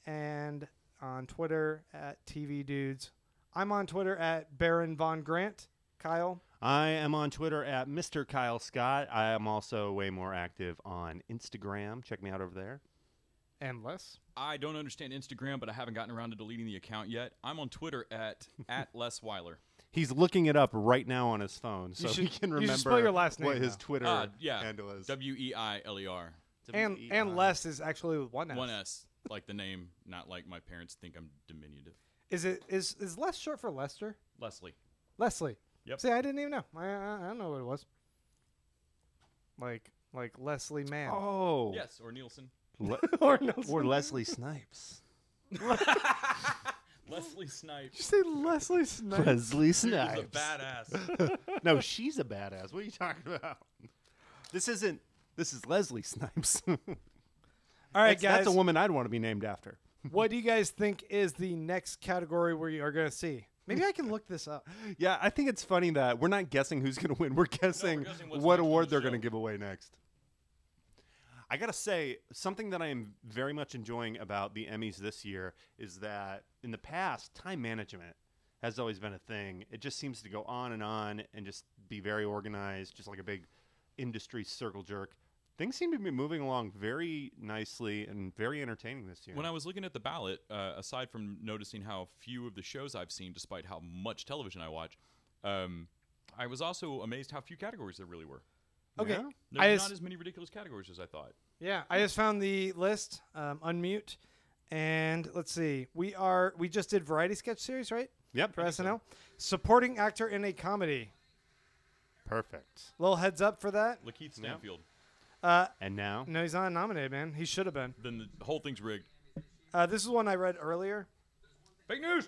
and on Twitter at TV Dudes. I'm on Twitter at Baron Von Grant. Kyle? I am on Twitter at Mr. Kyle Scott. I am also way more active on Instagram. Check me out over there. And Les? I don't understand Instagram, but I haven't gotten around to deleting the account yet. I'm on Twitter at Les Weiler. He's looking it up right now on his phone, so he can remember spell your last what name, his though. Twitter Yeah. handle is. Weiler. And Les is actually with one S. One S, like the name, not like my parents think I'm diminutive. Is Les short for Lester? Leslie. Leslie. Yep. See, I didn't even know. I don't know what it was. Like Leslie Mann. Oh. Yes, or Nielsen. or Nelson. Or Leslie Snipes. Leslie Snipes. Did you say Leslie Snipes? Leslie She's Snipes. a badass. No, she's a badass. What are you talking about? This is Leslie Snipes. All right, guys. That's a woman I'd want to be named after. What do you guys think is the next category we are going to see? Maybe I can look this up. Yeah, I think it's funny that we're not guessing who's going to win. We're guessing guessing what's what next on award the they're going to show. give away next. I got to say, something that I am very much enjoying about the Emmys this year is that in the past, time management has always been a thing. It just seems to go on and just be very organized, just like a big industry circle jerk. Things seem to be moving along very nicely and very entertaining this year. When I was looking at the ballot, aside from noticing how few of the shows I've seen, despite how much television I watch, I was also amazed how few categories there really were. Okay. Yeah? There's not as many ridiculous categories as I thought. Yeah, I just found the list. Unmute, and let's see. We just did variety sketch series, right? Yep. For SNL. Supporting actor in a comedy. Perfect. Little heads up for that. Lakeith Stanfield. And now? No, he's not nominated, man. He should have been. Then the whole thing's rigged. This is one I read earlier. Fake news!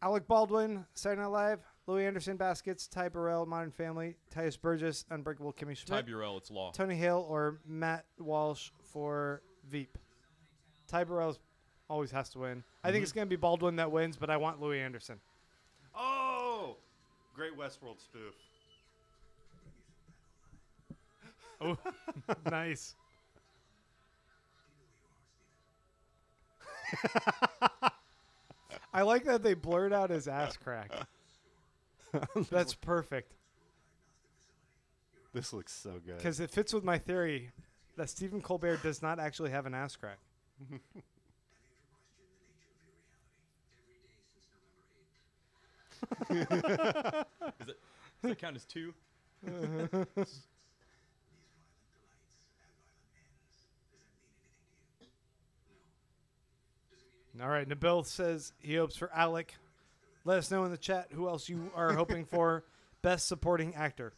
Alec Baldwin, Saturday Night Live. Louis Anderson, Baskets. Ty Burrell, Modern Family. Tyus Burgess, Unbreakable Kimmy Schmidt. Ty Burrell, it's law. Tony Hale or Matt Walsh for Veep. Ty Burrell always has to win. I think it's going to be Baldwin that wins, but I want Louis Anderson. Oh! Great Westworld spoof. Oh, nice. I like that they blurred out his ass crack. That's perfect. This looks so good. Because it fits with my theory that Stephen Colbert does not actually have an ass crack. Does that count as 2? All right, Nabil says he hopes for Alec. Let us know in the chat who else you are hoping for Best Supporting Actor.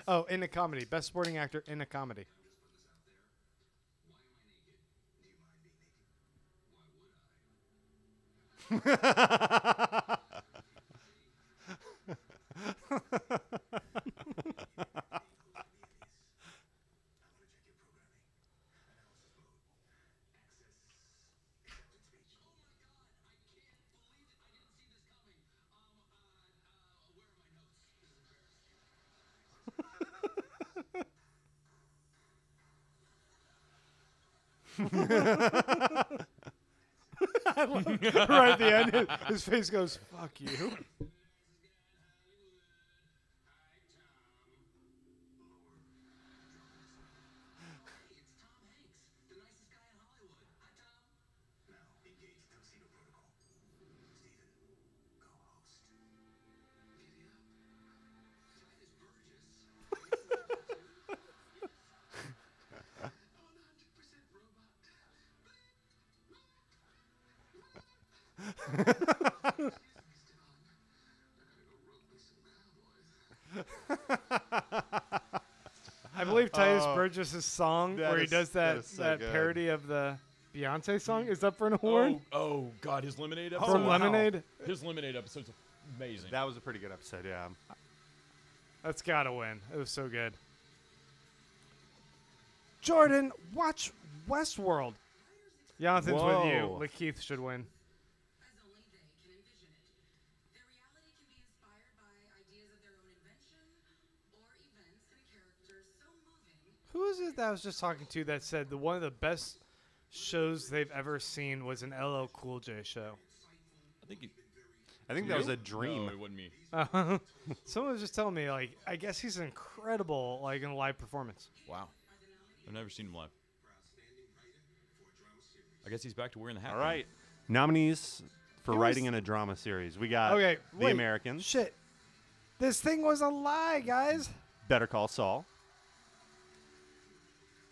Oh, in a comedy. Best Supporting Actor in a comedy. Right at the end, his face goes, "Fuck you." It's Tom Hanks, the nicest guy in Hollywood. Hi, Tom. Now, engage tuxedo protocol. Steven, co-host. Giddy up. Titus Burgess. I'm a 100% robot. I believe Titus Burgess' song that where he is- does that that, is so that good. parody of the Beyonce song is up for an award Oh, God, his Lemonade episode. for wow. Lemonade. His Lemonade episode's amazing. That was a pretty good episode, yeah. That's gotta win. It was so good. Jordan, watch Westworld. Jonathan's with you. Whoa. Lakeith should win. As only they can envision it. Their reality can be inspired by ideas of their own invention or events and characters so moving. Who is it that I was just talking to that said that one of the best shows they've ever seen was an LL Cool J show? I think I think that was a dream. No, it wasn't me. Someone was just telling me, like, I guess he's incredible, like, in a live performance. Wow. I've never seen him live. I guess he's back to wearing the hat. All right. Nominees for He writing was- in a drama series. We got Okay, The wait. Americans, Shit. This thing was a lie, guys. Better Call Saul,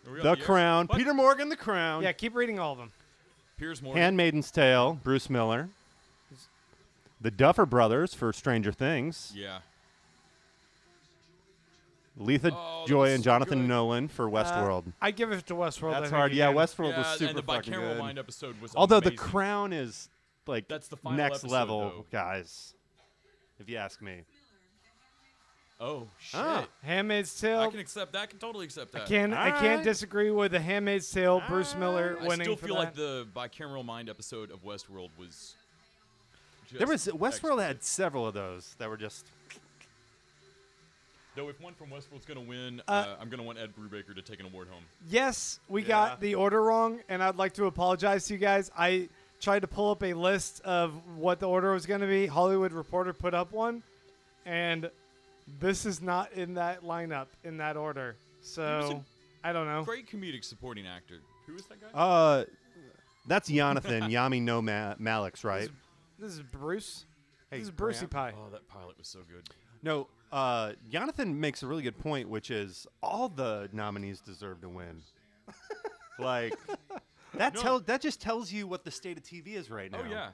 Are we on The air? Crown, What? Peter Morgan, The Crown, Yeah, keep reading all of them. Piers Morgan. Handmaiden's Tale, Bruce Miller, The Duffer Brothers for Stranger Things, Yeah. Letha Oh, that Joy was and so Jonathan good. Nolan for Westworld. I give it to Westworld. I That's think, hard. Yeah, again. Westworld Yeah, was super and the fucking Bicameral good. Mind episode was Although The amazing. Crown is like That's the final next episode, level, though. guys. If you ask me. Oh, shit. Ah. Handmaid's I Tale. can accept that. I can totally accept that. I can't Alright. disagree with The Handmaid's Tale. Bruce Miller I winning still for feel that. like the Bicameral Mind episode of Westworld was just There was Westworld exquisite. had several of those that were just Though if one from Westworld's going to win, I'm going to want Ed Brubaker to take an award home. Yes, we Yeah. got the order wrong, and I'd like to apologize to you guys. I tried to pull up a list of what the order was going to be. Hollywood Reporter put up one, and this is not in that lineup in that order. So I don't know. Great comedic supporting actor. Who is that guy? that's Jonathan Yami No Malix, right? This is Bruce. Hey, This is Brucey Grant. Pie. Oh, that pilot was so good. No, Jonathan makes a really good point, which is all the nominees deserve to win. Like that just tells you what the state of TV is right now. Oh, yeah.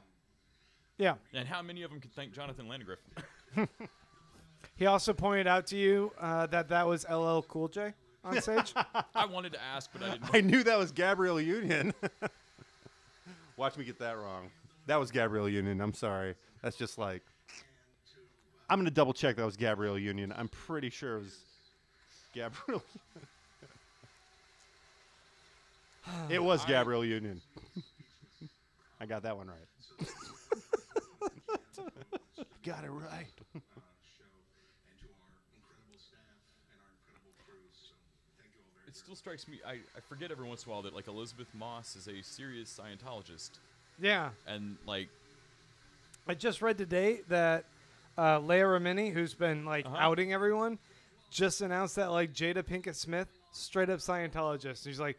Yeah. And how many of them could thank Jonathan Landgraf? He also pointed out to you that was LL Cool J on stage. I wanted to ask, but I didn't. I knew that was Gabrielle Union. Watch me get that wrong. That was Gabrielle Union. I'm sorry. That's just like I'm gonna double check that was Gabrielle Union. I'm pretty sure it was Gabrielle. It was Gabrielle Union. got that one right. Got it right. show, and to our incredible staff and our incredible crew. So thank you all very It still strikes me. I forget every once in a while that like Elizabeth Moss is a serious Scientologist, Yeah. and like I just read today that Leia Remini, who's been like outing everyone, just announced that like Jada Pinkett Smith, straight up Scientologist. She's like,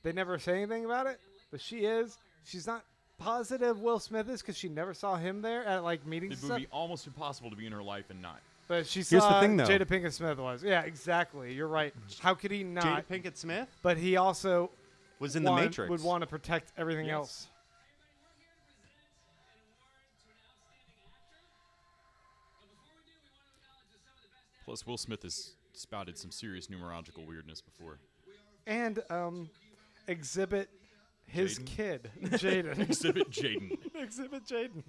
they never say anything about it, but she is. She's not positive Will Smith is because she never saw him there at like meetings. it and would stuff. be almost impossible to be in her life and not. But she Here's saw the thing, though. Jada Pinkett Smith was. Yeah, exactly. You're right. How could he Jada not? Pinkett Smith But he also was in The Matrix. would want to protect everything Yes. else. Plus, Will Smith has spouted some serious numerological weirdness before. And exhibit his Jaden? kid, Jaden. Exhibit Jaden. Exhibit Jaden.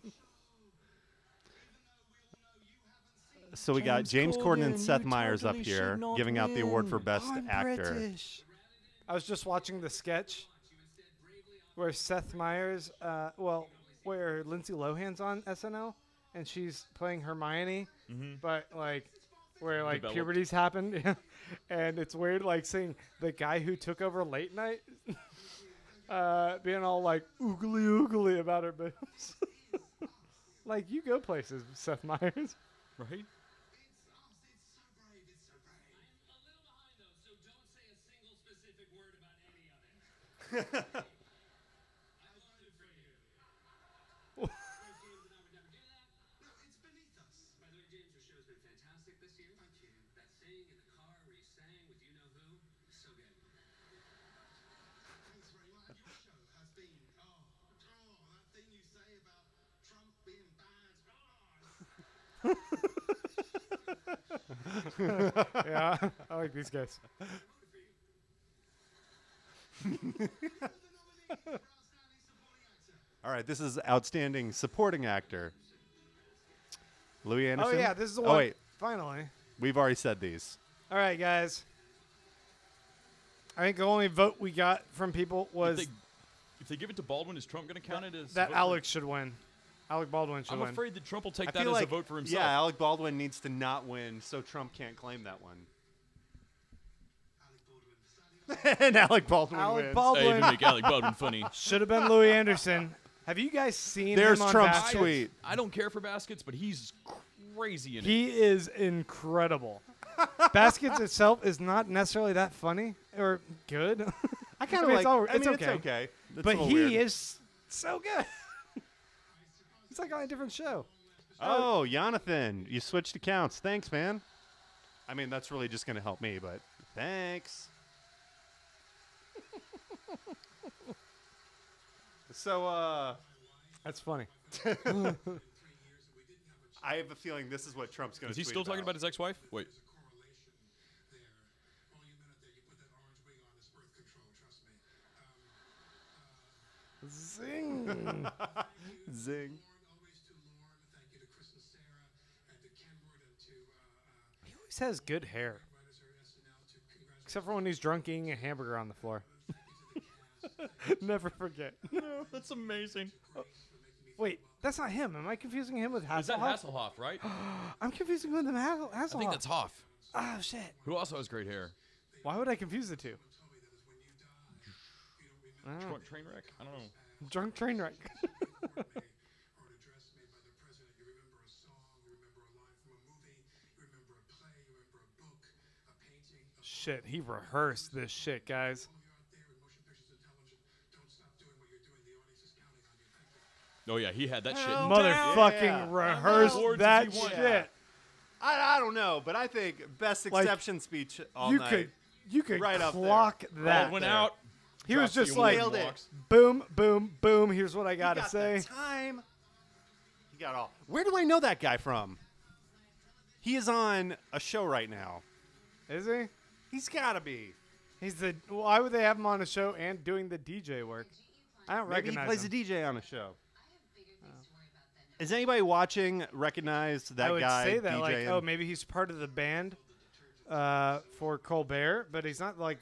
So we got James Corden and Seth Meyers up here giving out the award for Best Actor. I was just watching the sketch where Seth Meyers, where Lindsay Lohan's on SNL and she's playing Hermione, but like where like Developed. puberty's happened, and it's weird like seeing the guy who took over late night being all like oogly about her boobs. Like you go places, Seth Meyers. Right? It's beneath us. By the way, James, your show's been fantastic this year. Thank you. That thing in the car where you sang with you know who, so good. Thanks very much. Your show has been, that thing you say about Trump being bad. Yeah, I like these guys. All right, this is Outstanding Supporting Actor. Louis Anderson. Oh yeah, this is the one. Oh wait, Finally. we've already said these. All right, guys. I think the only vote we got from people was If they give it to Baldwin, is Trump going to count it as that vote for- Alex should win. Alec Baldwin should I'm win. afraid that Trump will take I that feel as like a vote for himself. Yeah, Alec Baldwin needs to not win, so Trump can't claim that one. And Alec Baldwin Alec wins. Baldwin. Hey, even make Alec Baldwin funny. Should have been Louis Anderson. Have you guys seen There's him on Trump's Baskets? tweet. I don't care for baskets, but he's crazy in it. He is incredible. Baskets itself is not necessarily that funny or good. I kind of mean, like. it's It's okay. okay. It's But a little he weird. is so good. He's like on a different show. Oh, Jonathan, you switched accounts. Thanks, man. I mean, that's really just going to help me, but thanks. So, That's funny. I have a feeling this is what Trump's going to Is he still talking about his ex-wife? Wait. Zing. Zing. He always has good hair. Except for when he's drunk eating a hamburger on the floor. Never forget. No, that's amazing. Wait, that's not him. Am I confusing him with Hasselhoff? Is that Hasselhoff, right? I'm confusing him with Hasselhoff. I think that's Hoff. Oh, shit. Who also has great hair. Why would I confuse the two? Drunk train wreck? I don't know. Drunk train wreck. Shit, he rehearsed this shit, guys. Oh, yeah, he had that shit. Hell Motherfucking yeah. rehearsed Awards that if he won. shit. I don't know, but I think best Like, exception speech all You night. could Right up there. clock that. Baldwin there. out. He was drops the just award like, and Nailed it. walks. boom, boom, boom. Here's what I He gotta got say. the time. He got all. Where do I know that guy from? He is on a show right now. Is he? He's got to be. He's the. Why would they have him on a show and doing the DJ work? I don't Maybe he recognize plays him. a DJ on a show. Is anybody watching recognize that I would guy say that, DJing? like, oh, maybe he's part of the band. for Colbert, but he's not like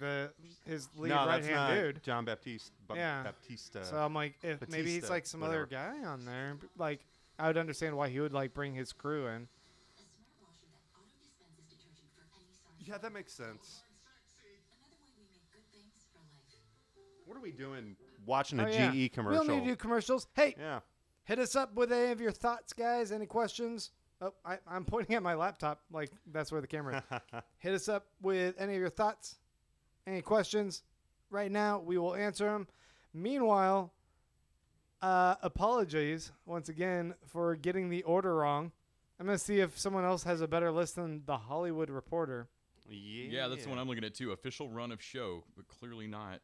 his lead No, that's right-hand not dude. John Baptiste. Yeah. Baptista. So I'm like, if maybe he's Batista, like some whatever. other guy on there. Like, I would understand why he would like bring his crew in. A smart washer that auto-dispenses detergent for any size. Yeah, that makes sense. Another way we make good things for life. What are we doing? Watching a Oh, yeah. GE commercial. We don't need to do commercials. Hey, Yeah. hit us up with any of your thoughts, guys. Any questions? Oh, I'm pointing at my laptop. Like, that's where the camera is. Hit us up with any of your thoughts, any questions. Right now, we will answer them. Meanwhile, apologies once again for getting the order wrong. I'm going to see if someone else has a better list than The Hollywood Reporter. Yeah, that's the one I'm looking at too. Official run of show, but clearly not.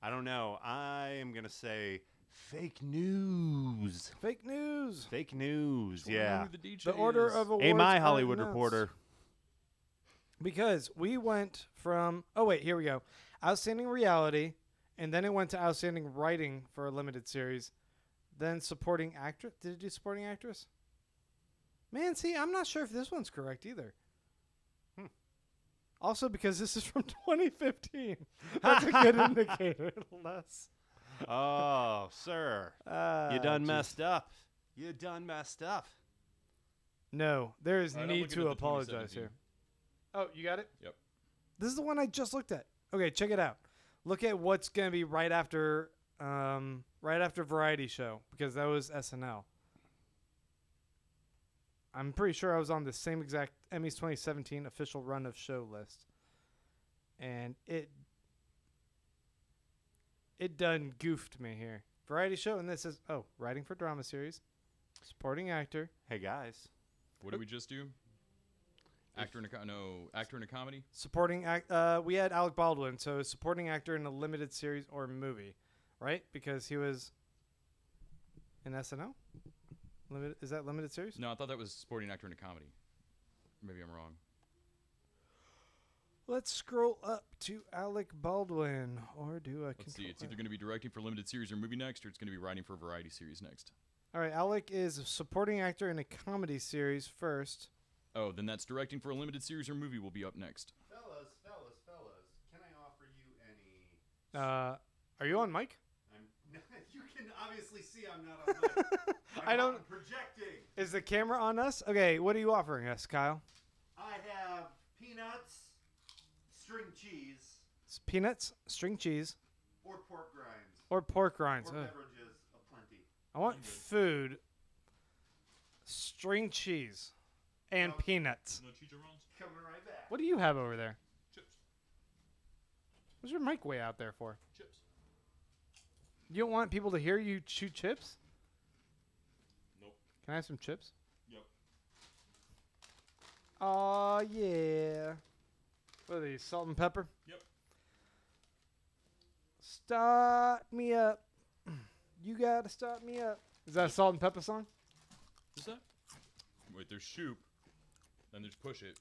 I don't know. I am going to say fake news. Fake news. Fake news, I wonder yeah. who the DJ The order is. of awards. Hey, my are Hollywood announced. Reporter. Because we went from, oh wait, here we go. Outstanding reality, and then it went to outstanding writing for a limited series. Then supporting actress. Did it do supporting actress? Man, see, I'm not sure if this one's correct either. Also, because this is from 2015. That's a good indicator. Less. Oh, sir. You done messed up. You done messed up. No, there is All right, I'm need looking to at the apologize 2017. here. Oh, you got it? Yep. This is the one I just looked at. Okay, check it out. Look at what's going to be right after Variety Show, because that was SNL. I'm pretty sure I was on the same exact Emmys 2017 official run of show list. And it done goofed me here. Variety Show, and this says, oh, writing for drama series, supporting actor, Hey, guys. What did we just do? Actor in a comedy. supporting act. We had Alec Baldwin, so supporting actor in a limited series or movie, right? Because he was in SNL. Is that limited series? No, I thought that was supporting actor in a comedy. Maybe I'm wrong. Let's scroll up to Alec Baldwin, or do a Let's see. It's either going to be directing for a limited series or movie next, or it's going to be writing for a variety series next. All right, Alec is supporting actor in a comedy series first. Oh, then that's directing for a limited series or movie will be up next. Fellas. Can I offer you any... Are you on mic? You can obviously see I'm not on mic. I don't- I'm projecting. Is the camera on us? Okay, what are you offering us, Kyle? I have peanuts, string cheese, Peanuts, string cheese, or pork grinds, or pork rinds. or Ugh. beverages aplenty. I want food, string cheese, and peanuts. No cheese around? Coming right back. What do you have over there? Chips. What's your mic way out there for? Chips. You don't want people to hear you chew chips? Nope. Can I have some chips? Yep. Oh yeah. What are these? Salt and pepper? Yep. Start me up. You gotta start me up. Is that a salt and pepper song? What's that? Wait, there's Shoop. Then there's Push It.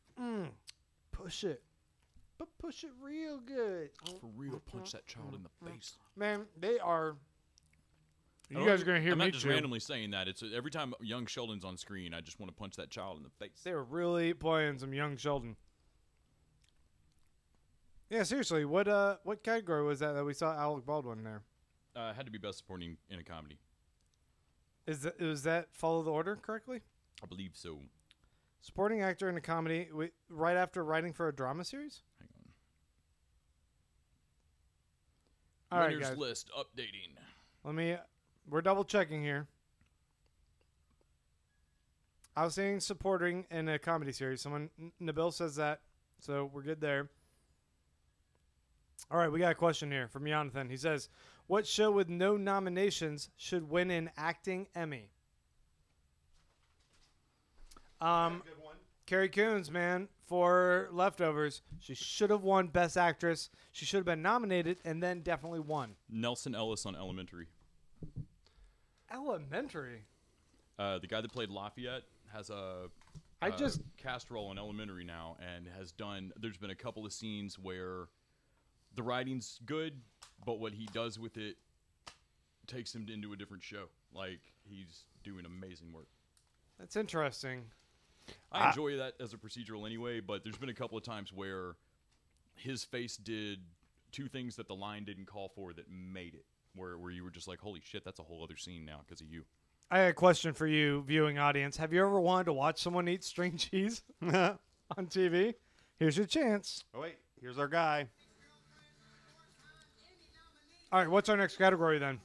Push it. But push it real good. For real, punch that child in the face. Man, they are. You I guys don't- are gonna hear I'm me not just chew. randomly saying that. It's every time young Sheldon's on screen, I just want to punch that child in the face. They were really playing some young Sheldon. Yeah, seriously. What category was that we saw Alec Baldwin there? It had to be best supporting in a comedy. Was that follow the order correctly? I believe so. Supporting actor in a comedy, right after writing for a drama series. Hang on. All right, Winners guys. list updating. We're double checking here. I was saying supporting in a comedy series. Nabil says that, so we're good there. All right, we got a question here from Jonathan. He says, what show with no nominations should win an acting Emmy? Good one. Carrie Coons, man, for Leftovers. She should have won Best Actress. She should have been nominated and then definitely won. Nelson Ellis on Elementary. Elementary. The guy that played Lafayette has a cast role in Elementary now, and has done. There's been a couple of scenes where the writing's good, but what he does with it takes him into a different show. Like, he's doing amazing work. That's interesting. I enjoy that as a procedural anyway, but there's been a couple of times where his face did two things that the line didn't call for that made it, where you were just like, holy shit, that's a whole other scene now because of you. I got a question for you, viewing audience. Have you ever wanted to watch someone eat string cheese on TV? Here's your chance. Oh, wait. Here's our guy. All right, what's our next category then?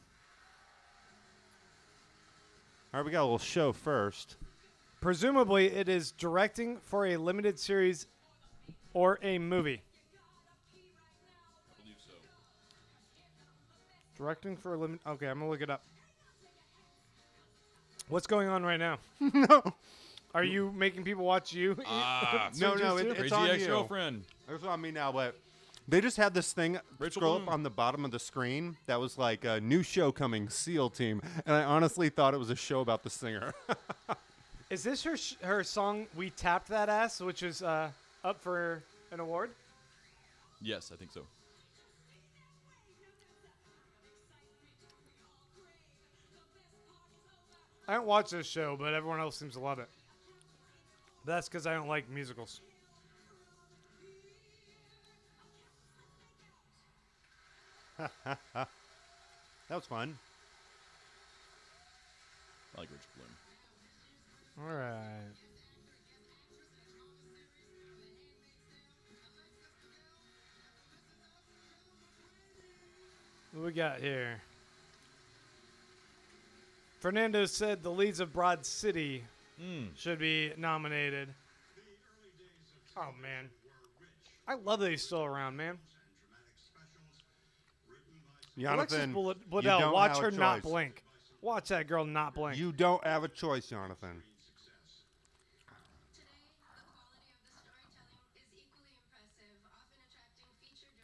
All right, we got a little show first. Presumably, it is directing for a limited series or a movie. I believe so. Directing for a limit. Okay, I'm gonna look it up. What's going on right now? No. Are you making people watch you? Eat No, string cheese too? it's Crazy on you. ex-girlfriend. It's on me now, but they just had this thing Rachel scroll Bloom. up on the bottom of the screen that was like a new show coming, SEAL Team, and I honestly thought it was a show about the singer. Is this her song? We tapped that ass, which is up for an award. Yes, I think so. I don't watch this show, but everyone else seems to love it. That's because I don't like musicals. That was fun. I like Rachel Bloom. All right. What we got here? Fernando said the leads of Broad City should be nominated. Oh, man. I love that he's still around, man. Alexis Jonathan, you Bledel, don't watch have her a not choice. blink. Watch that girl not blink. You don't have a choice, Jonathan.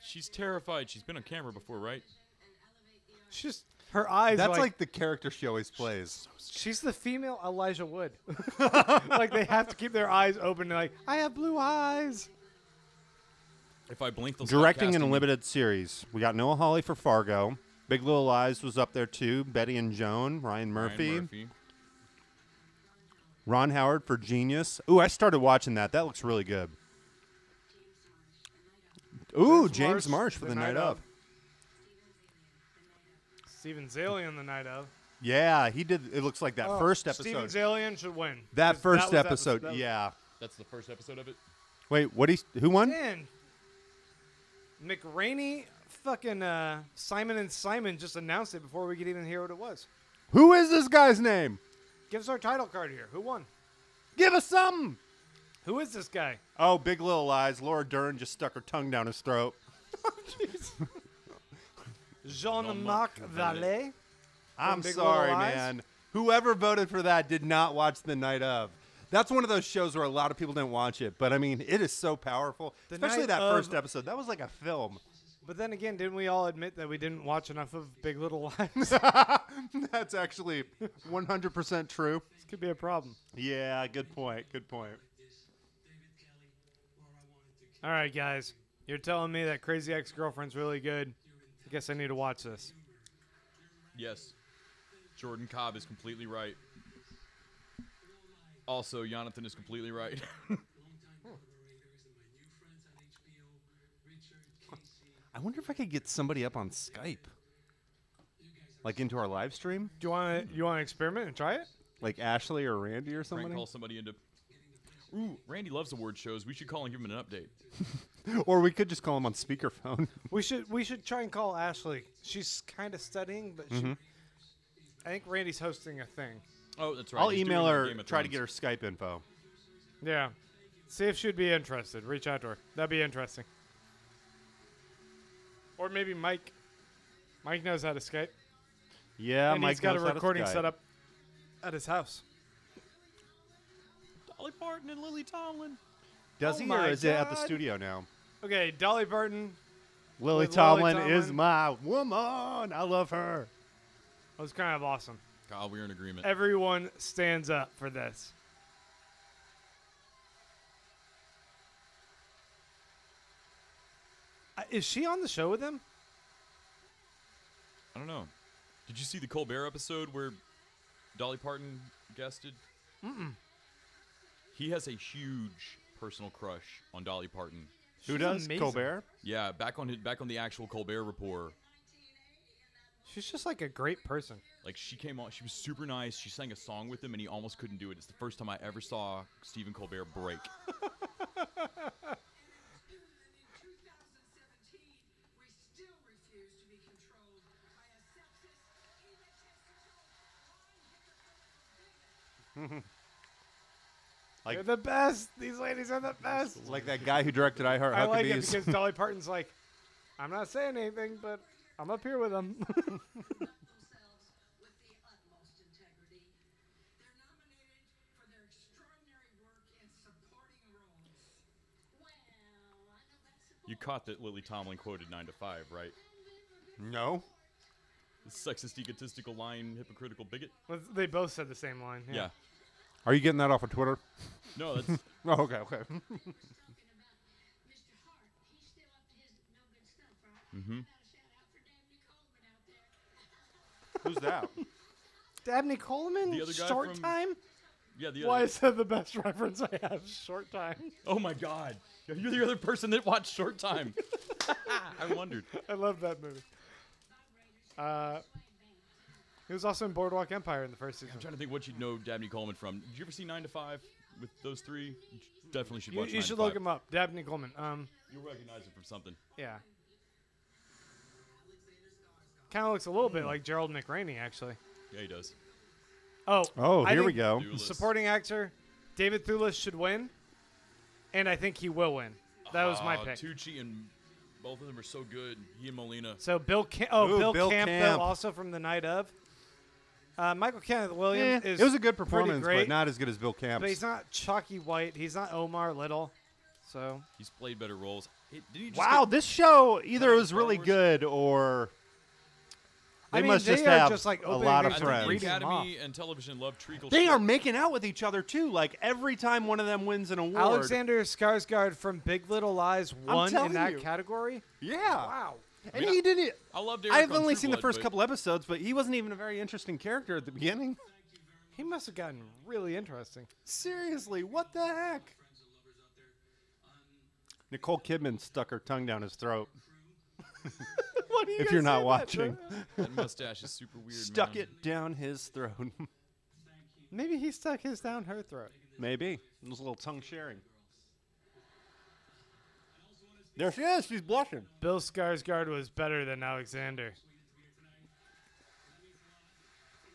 She's terrified. She's been on camera before, right? She's her eyes. That's like like the character she always plays. she's the female Elijah Wood. Like they have to keep their eyes open. Like I have blue eyes. If I blink, they'll stop Directing in casting a me. limited series. We got Noah Hawley for Fargo. Big Little Lies was up there too. Betty and Joan. Ryan Murphy. Ryan Murphy. Ron Howard for Genius. Ooh, I started watching that. That looks really good. Ooh, James Marsh for The Night Of. Steven Zalian, The Night Of. Yeah, he did. It looks like that first Steven episode. Zalian should win. That 'Cause first was episode. that was- Yeah. That's the first episode of it. Wait, who won? Man, McRaney, fucking Simon and Simon just announced it before we could even hear what it was. Who is this guy's name? Give us our title card here. Who won? Give us something. Who is this guy? Oh, Big Little Lies. Laura Dern just stuck her tongue down his throat. Jean-Marc Vallée. I'm Big sorry, Little Lies? man. Whoever voted for that did not watch The Night Of. That's one of those shows where a lot of people didn't watch it, but I mean, it is so powerful. The Especially Night that of- first episode. That was like a film. But then again, didn't we all admit that we didn't watch enough of Big Little Lies? That's actually 100% true. This could be a problem. Yeah, good point. Good point. All right, guys. You're telling me that Crazy Ex-Girlfriend's really good. I guess I need to watch this. Yes. Jordan Cobb is completely right. Also, Jonathan is completely right. I wonder if I could get somebody up on Skype. Like into our live stream? Do you want to experiment and try it? Like Ashley or Randy or Frank somebody? call somebody into... Ooh, Randy loves award shows. We should call and give him an update. Or we could just call him on speakerphone. We should try and call Ashley. She's kind of studying, but I think Randy's hosting a thing. Oh, that's right. I'll He's email doing our her, Game of try to Thrones. get her Skype info. Yeah. See if she'd be interested. Reach out to her. That'd be interesting. Or maybe Mike. Mike knows how to Skype. Yeah, and Mike he's got a knows how to recording Skype. set up at his house. Dolly Parton and Lily Tomlin. Does Oh he, or my is it at the God. studio now? Okay, Dolly Parton. Lily With Tomlin, Lily is Tomlin. my woman. I love her. That was kind of awesome. God, we're in agreement. Everyone stands up for this. Is she on the show with him? I don't know. Did you see the Colbert episode where Dolly Parton guested? He has a huge personal crush on Dolly Parton. Who She's does? amazing. Colbert? Yeah, back on the actual Colbert Report. She's just like a great person. Like, she came on, she was super nice. She sang a song with him, and he almost couldn't do it. It's the first time I ever saw Stephen Colbert break. And in 2017, we still refuse to be controlled by a sexist, egotistical, Like- They're the best. These ladies are the best. Like that guy who directed I Heart I like it Huckabees. because Dolly Parton's like, I'm not saying anything, but I'm up here with them. themselves with the utmost integrity. They're nominated for their extraordinary work in supporting roles. Well, I know that's You caught that Lily Tomlin quoted 9 to 5, right? No. The sexist, egotistical, lying, hypocritical bigot? They both said the same line. Yeah. Are you getting that off of Twitter? No, that's... Oh, okay, okay. talking about Mr. Hart. He's still up to his no good stuff, right? Mhm. Not a shout out for Dabney Coleman out there. Who's that? Dabney Coleman? The other guy Short from- time? Yeah, the Why other... is that the best reference I have? Short time. Oh, my God. You're the other person that watched Short Time. I wondered. I love that movie. He was also in Boardwalk Empire in the first season. I'm trying to think what you'd know Dabney Coleman from. Did you ever see 9 to 5 with those three? You definitely should watch You 9 should to look 5. him up. Dabney Coleman. You'll recognize him from something. Yeah. Kind of looks a little bit like Gerald McRaney, actually. Yeah, he does. Oh, Oh, I here we think go. Doolittle. Supporting actor, David Thewlis should win, and I think he will win. That was my pick. Tucci and both of them are so good. He and Molina. So Bill Camp, Ooh, Bill Camp. Camp, though, also from the night of. Michael Kenneth Williams is it was a good pretty performance, great, but not as good as Bill Camp's. but he's not Chalky White. He's not Omar Little. So He's played better roles. Did he just Wow, get- this show either Star was really Wars? good or they I mean, must they just are have just, like, a opening lot of things I with think the friends. reading them Academy and television love treacle. They shit. are making out with each other too. Like every time one of them wins an award. Alexander Skarsgård from Big Little Lies won in telling that you. category. Yeah. Wow. And mean, he did it. I loved Eric I've on only True seen the Blood, first but couple episodes, but he wasn't even a very interesting character at the beginning. He must have gotten really interesting. Seriously, what the heck? Nicole Kidman stuck her tongue down his throat. What do you If guys you're say not about watching, that? That mustache is super weird. stuck man. it down his throat. Maybe he stuck his down her throat. Maybe. It was a little tongue sharing. There she is. She's blushing. Bill Skarsgård was better than Alexander.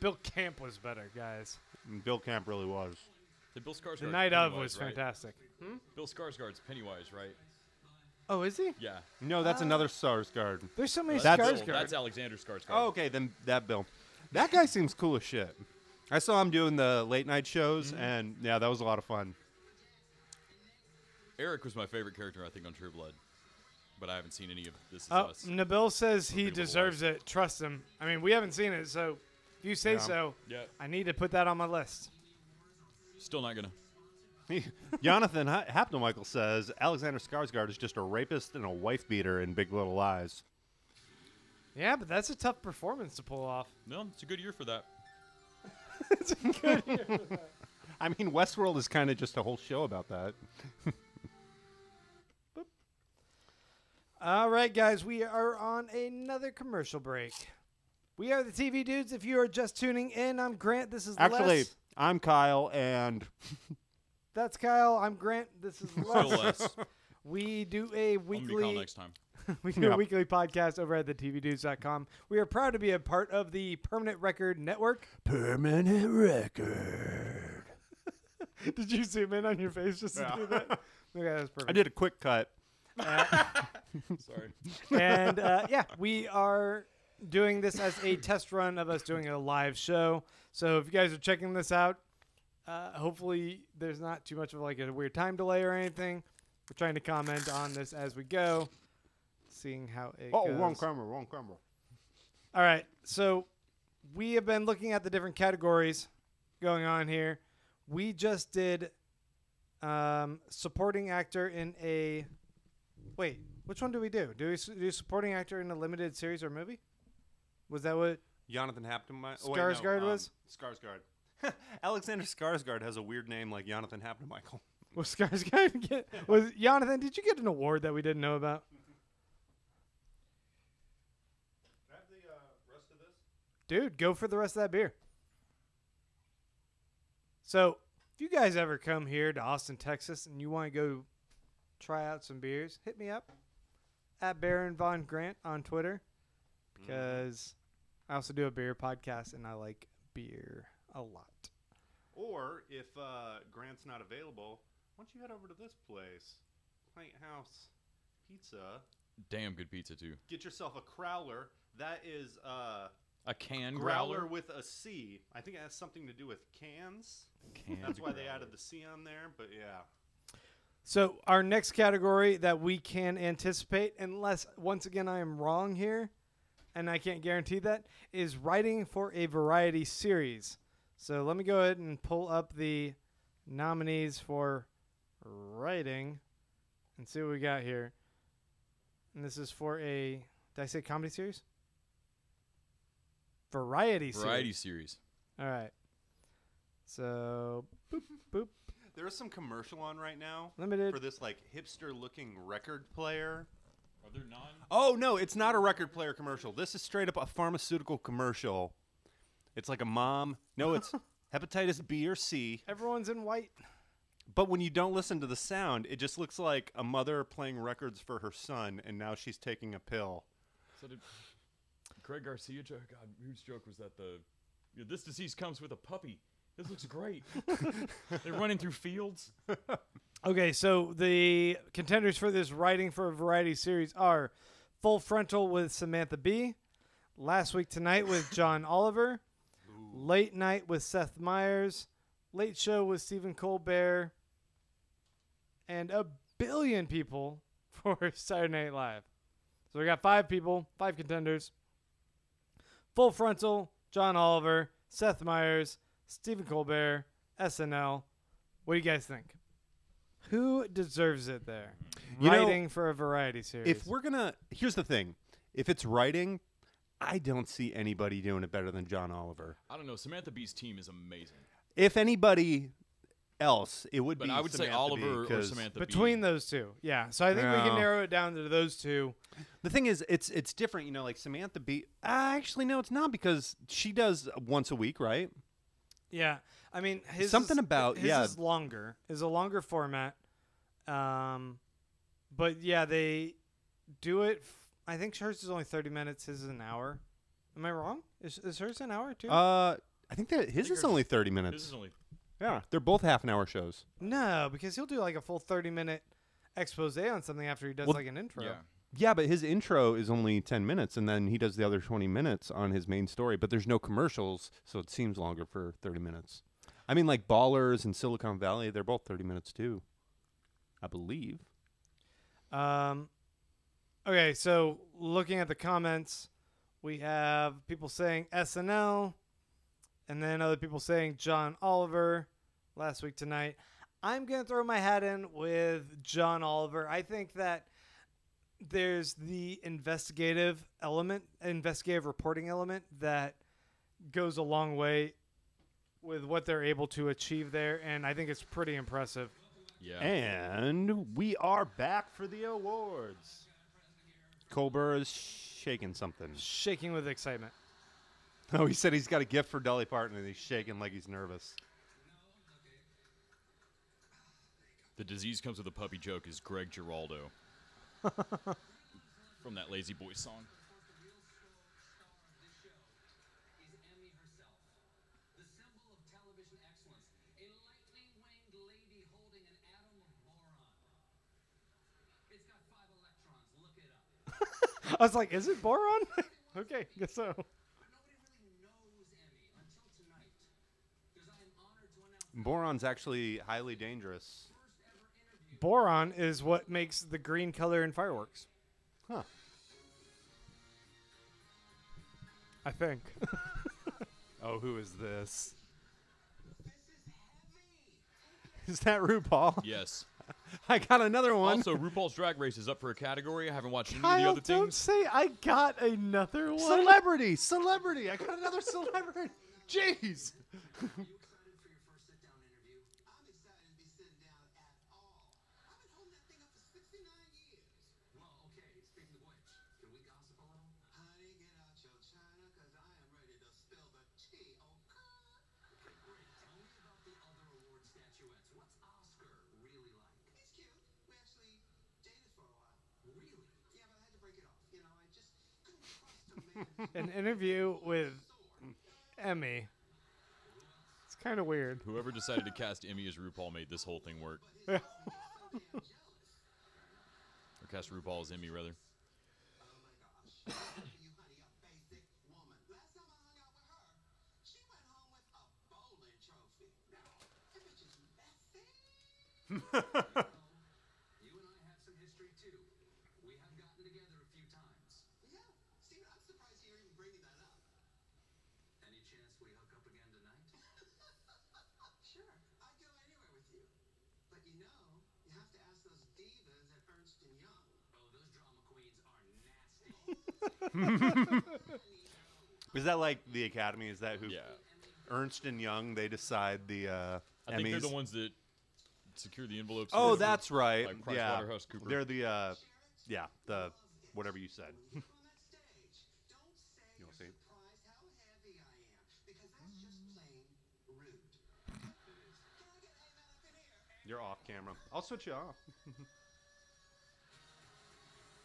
Bill Camp was better, guys. And Bill Camp really was. The Bill Skarsgård. The night of was fantastic. Bill Skarsgård's Pennywise, right? Oh, is he? Yeah. No, that's another Skarsgård. There's so many That's- Skarsgård. That's Alexander Skarsgård. Oh, okay, then that Bill. That guy seems cool as shit. I saw him doing the late night shows, and yeah, that was a lot of fun. Eric was my favorite character, I think, on True Blood. But I haven't seen any of This Is Oh, Us. Nabil says he Big Little deserves it. Trust him. I mean, we haven't seen it, so if you say Yeah. so, Yeah. I need to put that on my list. Still not gonna. Jonathan Hapnamichael says Alexander Skarsgård is just a rapist and a wife beater in Big Little Lies. Yeah, but that's a tough performance to pull off. No, it's a good year for that. I mean, Westworld is kind of just a whole show about that. All right, guys, we are on another commercial break. We are the TV Dudes. If you are just tuning in, I'm Grant. This is Actually, Les. I'm Kyle, and That's Kyle. I'm Grant. This is Still Les. less. We do a I'm gonna be Kyle weekly next time. we do Yeah. a weekly podcast over at thetvdudes.com. We are proud to be a part of the Permanent Record Network. Permanent Record. Did you zoom in on your face just to do that? Okay, that's perfect. I did a quick cut. Sorry. And yeah, we are doing this as a test run of us doing a live show. So if you guys are checking this out, hopefully there's not too much of like a weird time delay or anything. We're trying to comment on this as we go, seeing how it Oh, goes. wrong camera, wrong camera. All right, so we have been looking at the different categories going on here. We just did supporting actor in a... Wait, which one do we do? Do we do supporting actor in a limited series or movie? Was that what... Jonathan Hapnamichael. Skarsgård was? Skarsgård. Alexander Skarsgård has a weird name like Jonathan Michael. Was Skarsgård get? Was Jonathan? Did you get an award that we didn't know about? Can I have the rest of this? Dude, go for the rest of that beer. So, if you guys ever come here to Austin, Texas, and you want to go try out some beers, hit me up at Baron Von Grant on Twitter, because I also do a beer podcast and I like beer a lot. Or if Grant's not available, why don't you head over to this place, Pint House Pizza. Damn good pizza too. Get yourself a crowler. That is A can growler growler. with a C. I think it has something to do with cans. Canned That's why they growler. added the C on there. But yeah. So, our next category that we can anticipate, unless, once again, I am wrong here, and I can't guarantee that, is writing for a variety series. So, let me go ahead and pull up the nominees for writing and see what we got here. And this is for a, did I say comedy series? Variety Series. All right. So, boop, boop. There is some commercial on right now Limited. for this like hipster-looking record player. Are there none? Oh no, it's not a record player commercial. This is straight up a pharmaceutical commercial. It's like a mom. No, it's hepatitis B or C. Everyone's in white. But when you don't listen to the sound, it just looks like a mother playing records for her son, and now she's taking a pill. So did Craig Garcia joke? God, whose joke was that? This disease comes with a puppy. This looks great. They're running through fields. Okay, so the contenders for this writing for a variety series are Full Frontal with Samantha Bee, Last Week Tonight with John Oliver, Late Night with Seth Meyers, Late Show with Stephen Colbert, and A Billion People for Saturday Night Live. So we got 5 people, 5 contenders. Full Frontal, John Oliver, Seth Meyers, Stephen Colbert, SNL. What do you guys think? Who deserves it there? You know, Writing for a variety series. If we're gonna, here's the thing: if it's writing, I don't see anybody doing it better than John Oliver. I don't know. Samantha Bee's team is amazing. If anybody else, it would But be. I would say Samantha Oliver Bee, or 'cause Samantha Between Bee. those two, yeah. So I think we can No. narrow it down to those two. The thing is, it's different. You know, like Samantha Bee. Actually, no, it's not because she does once a week, right? Yeah, I mean, his Something is, about- his yeah. is longer. Is a longer format. But yeah, they do it. I think hers is only 30 minutes. His is an hour. Am I wrong? Is hers an hour too? I think that his think is hers- only 30 minutes. This is only. Yeah, they're both half-an-hour shows. No, because he'll do like a full 30-minute expose on something after he does Well, like an intro. Yeah. Yeah, but his intro is only 10 minutes, and then he does the other 20 minutes on his main story. But there's no commercials, so it seems longer for 30 minutes. I mean, like Ballers and Silicon Valley, they're both 30 minutes too, I believe. Okay, so looking at the comments, we have people saying SNL, and then other people saying John Oliver, Last Week Tonight. I'm going to throw my hat in with John Oliver. I think that there's the investigative reporting element that goes a long way with what they're able to achieve there, and I think it's pretty impressive. Yeah. And we are back for the awards. Colbert is shaking something. Shaking with excitement. Oh, he said he's got a gift for Dolly Parton, and he's shaking like he's nervous. The disease comes with a puppy joke is Greg Giraldo. From that Lazy Boy song. The real star of this show is Emmy herself, the symbol of television excellence, a lightning-winged lady holding an atom of boron. It's got 5 electrons. Look it up. I was like, is it boron? Okay, guess so. But nobody really knows Emmy until tonight, because I am honored to announce Boron's actually highly dangerous. the first ever interview. Boron is what makes the green color in fireworks. Huh. I think. Oh, who is this? This is heavy. Is that RuPaul? Yes. I got another one. Also, RuPaul's Drag Race is up for a category. I haven't watched any of the Kyle, other don't things. say I got another one. Celebrity. I got another celebrity. Jeez. an interview with Emmy. It's kind of weird. Whoever decided to cast Emmy as RuPaul made this whole thing work. Yeah. Or cast RuPaul as Emmy, rather. Oh my gosh. You honey, a basic woman. Last time I hung out with her, she went home with a bowling trophy. That bitch is messy. You and I have some history too. We have gotten together a few times. Yeah, Steven, I'm surprised you're even bringing that up. Any chance we hook up again tonight? Sure, I'd go anywhere with you. But you know, you have to ask those divas at Ernst & Young. Oh, those drama queens are nasty. Is that like the Academy? Is that who? Yeah. Ernst and Young. They decide the I Emmys. think they're the ones that secure the envelopes. Oh, for- that's right. like Yeah, PricewaterhouseCoopers. they're the the whatever you said. When you go on that stage, don't say You'll you're see. surprised how heavy I am, because that's just plain rude. Can I get amen up in here? You're off camera. I'll switch you off.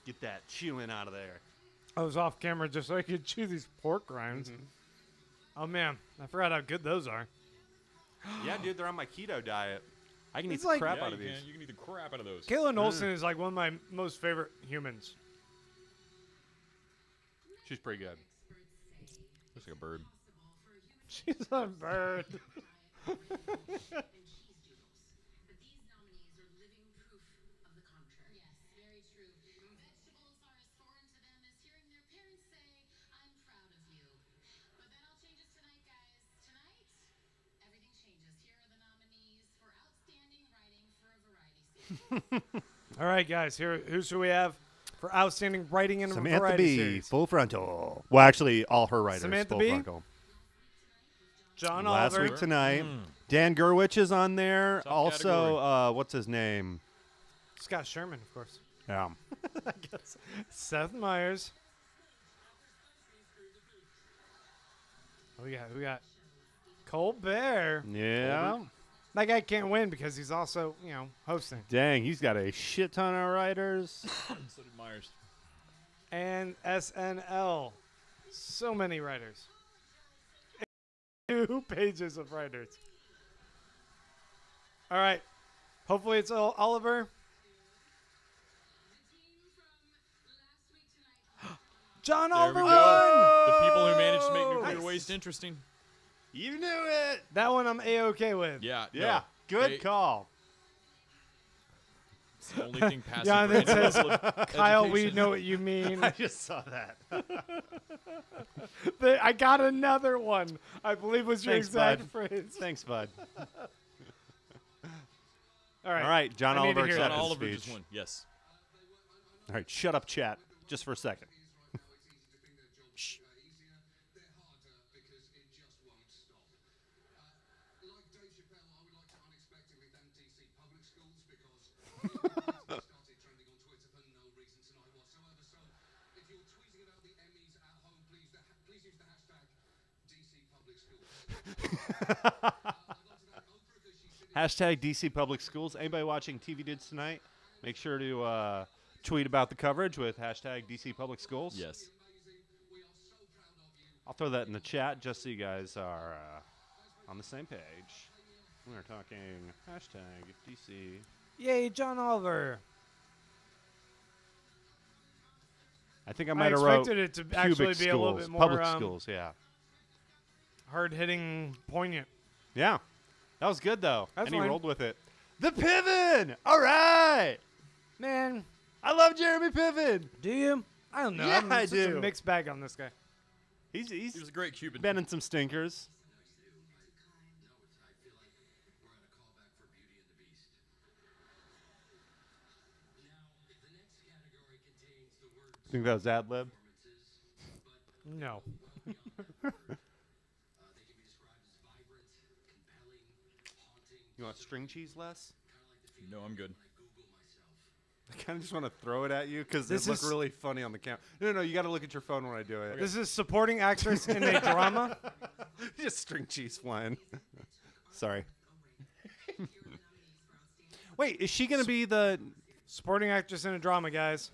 Get that chewing out of there. I was off camera just so I could chew these pork rinds. Oh man, I forgot how good those are. Yeah, dude, they're on my keto diet. I can eat It's the like- crap Yeah, out you of these. can. You can eat the crap out of those. Kaylin Olsen is like one of my most favorite humans. She's pretty good. Looks like a bird. She's a bird. and cheese doodles. But these nominees are living proof of the contrary. Yes, very true. Vegetables are as foreign to them as hearing their parents say, "I'm proud of you." But that all changes tonight, guys. Tonight, everything changes. Here are the nominees for outstanding writing for a variety series. All right, guys. Here, who should we have for outstanding writing in a Samantha variety B, series? full frontal. Well, actually, all her writers. Samantha full B? frontal. John Last Oliver. week tonight, Dan Gerwich is on there. Tough Also, category. what's his name? Scott Sherman, of course. Yeah. Seth Meyers. Oh, we got Colbert. Yeah. That guy can't win because he's also, hosting. Dang, he's got a shit ton of writers. So did Myers. And SNL. So many writers. 2 pages of writers. All right. Hopefully it's Oliver. John There Oliver we won! go. The people who managed to make nuclear Nice. waste interesting. You knew it. That one I'm A-okay with. Yeah. Yeah. No, Good they- call. It's the only thing passing Yeah, for that any says, level of Kyle, we education. know what you mean. I just saw that. I got another one. I believe was your Thanks, exact bud. phrase. Thanks, bud. All right. All right, John I need to Oliver hear John that. acceptance Oliver speech. just won. Yes. All right, shut up, chat, just for a second. Shh. Easier, they're harder because it just won't stop. Like Dave Chappelle, I would like to unexpectedly thank DC Public Schools because started trending on Twitter for no reason tonight whatsoever. So if you're tweeting about the Emmys at home, please use the hashtag DC Public Schools. I'd like to thank Oprah because she finished Hashtag DC Public Schools. Anybody watching TV Dudes tonight? Make sure to tweet about the coverage with hashtag DC Public Schools. Yes. amazing. We are so proud of you. I'll throw that in the chat just so you guys are on the same page. We're talking hashtag DC. Yay, John Oliver. I think I I might have wrote expected it to pubic actually schools, be a little bit more public schools. Yeah, hard-hitting, poignant. yeah, that was good though, That's and he fine. rolled with it. The Piven. All right, Man, I love Jeremy Piven. do you? I don't know. Yeah, I'm I such a do. mixed bag on this guy. He's He was a great Cuban. been in some stinkers. I feel like we're at a callback for Beauty and the Beast. Now, the next category contains the words Think that was ad lib. performances, No. they can be described as vibrant, compelling, haunting, You want string cheese less? No, I'm good. Google myself. I kind of just want to throw it at you because This it looked is- really funny on the camera. No, you got to look at your phone when I do it. This is supporting actress in a drama. Just string cheese flying. Sorry. Wait, is she gonna be the? Supporting actress in a drama, guys.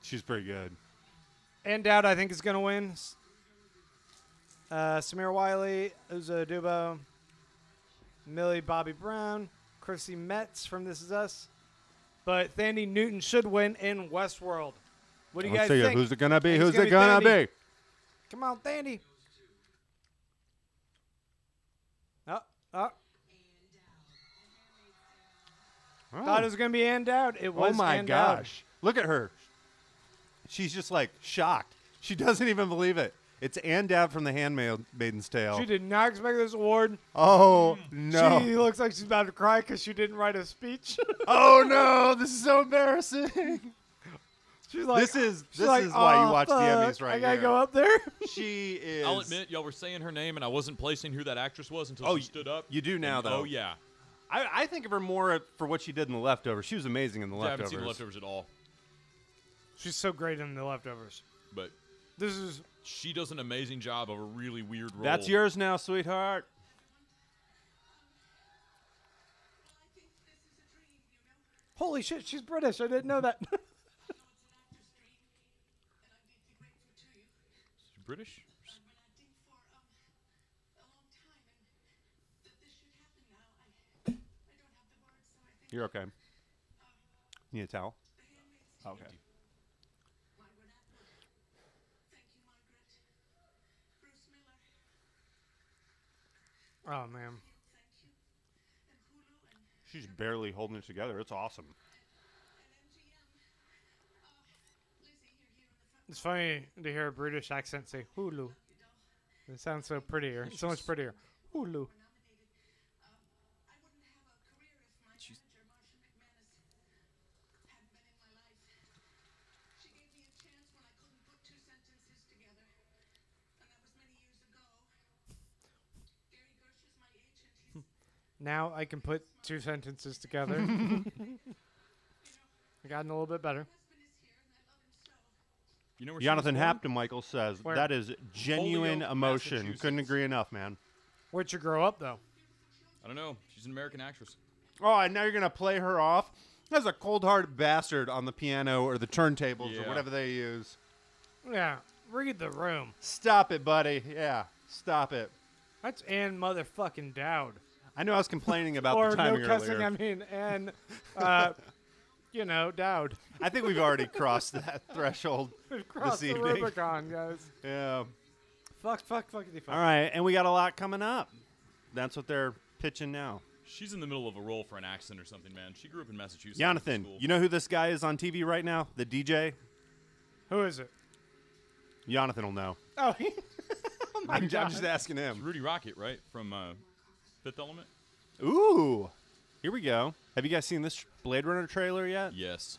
She's pretty good. And Dowd, I think, is going to win. Samir Wiley, Uzo Aduba, Millie Bobby Brown, Chrissy Metz from This Is Us. But Thandie Newton should win in Westworld. What do you guys think? Who's it going to be? I think Who's it's it gonna going be to Thandie. be? Come on, Thandie. Oh. Thought it was going to be Ann Dowd. It was Oh my Ann Dowd. gosh. Look at her. She's just like shocked. She doesn't even believe it. It's Ann Dowd from The Handmaid's Tale. She did not expect this award. Oh, no. She looks like she's about to cry because she didn't write a speech. Oh, no. This is so embarrassing. She's like, This is like, why you "Aw, watch the fuck, Emmys right I gotta here. go up there. She is. I'll admit, y'all were saying her name, and I wasn't placing who that actress was until Oh, she stood up. You do now, And- though. Oh, yeah. I think of her more for what she did in The Leftovers. She was amazing in The I Leftovers. haven't seen the Leftovers at all, She's so great in The Leftovers. but This is she does an amazing job of a really weird role. That's yours now, sweetheart. holy shit. She's British. I didn't know that. She's British? You're okay. You need a towel? Okay. Oh man, She's barely holding it together. It's awesome. it's funny to hear a British accent say Hulu. It sounds so prettier. So much prettier. Hulu. Now I can put two sentences together. I gotten a little bit better. You know where she Jonathan was born? Hampton, Michael says, Where? that is genuine Holyoke, emotion. Massachusetts. Couldn't agree enough, man. Where'd you grow up, though? I don't know. She's an American actress. Oh, and now you're going to play her off as a cold-hearted bastard on the piano or the turntables or Yeah. whatever they use. Yeah, read the room. Stop it, buddy. Yeah, stop it. That's Ann motherfucking Dowd. I know I was complaining about Or the timing no cussing, earlier. I mean Ann, Dowd. I think we've already crossed that threshold Cross this the evening. Rubicon, guys. Yeah. Fuck. All right, and we got a lot coming up. That's what they're pitching now. She's in the middle of a role for an accent or something, man. She grew up in Massachusetts. Jonathan, School. you know who this guy is on TV right now? The DJ? Who is it? Jonathan will know. Oh, I'm just asking It's him. Rudy Rocket, right? From Fifth Element? Ooh. Here we go. Have you guys seen this Blade Runner trailer yet? Yes.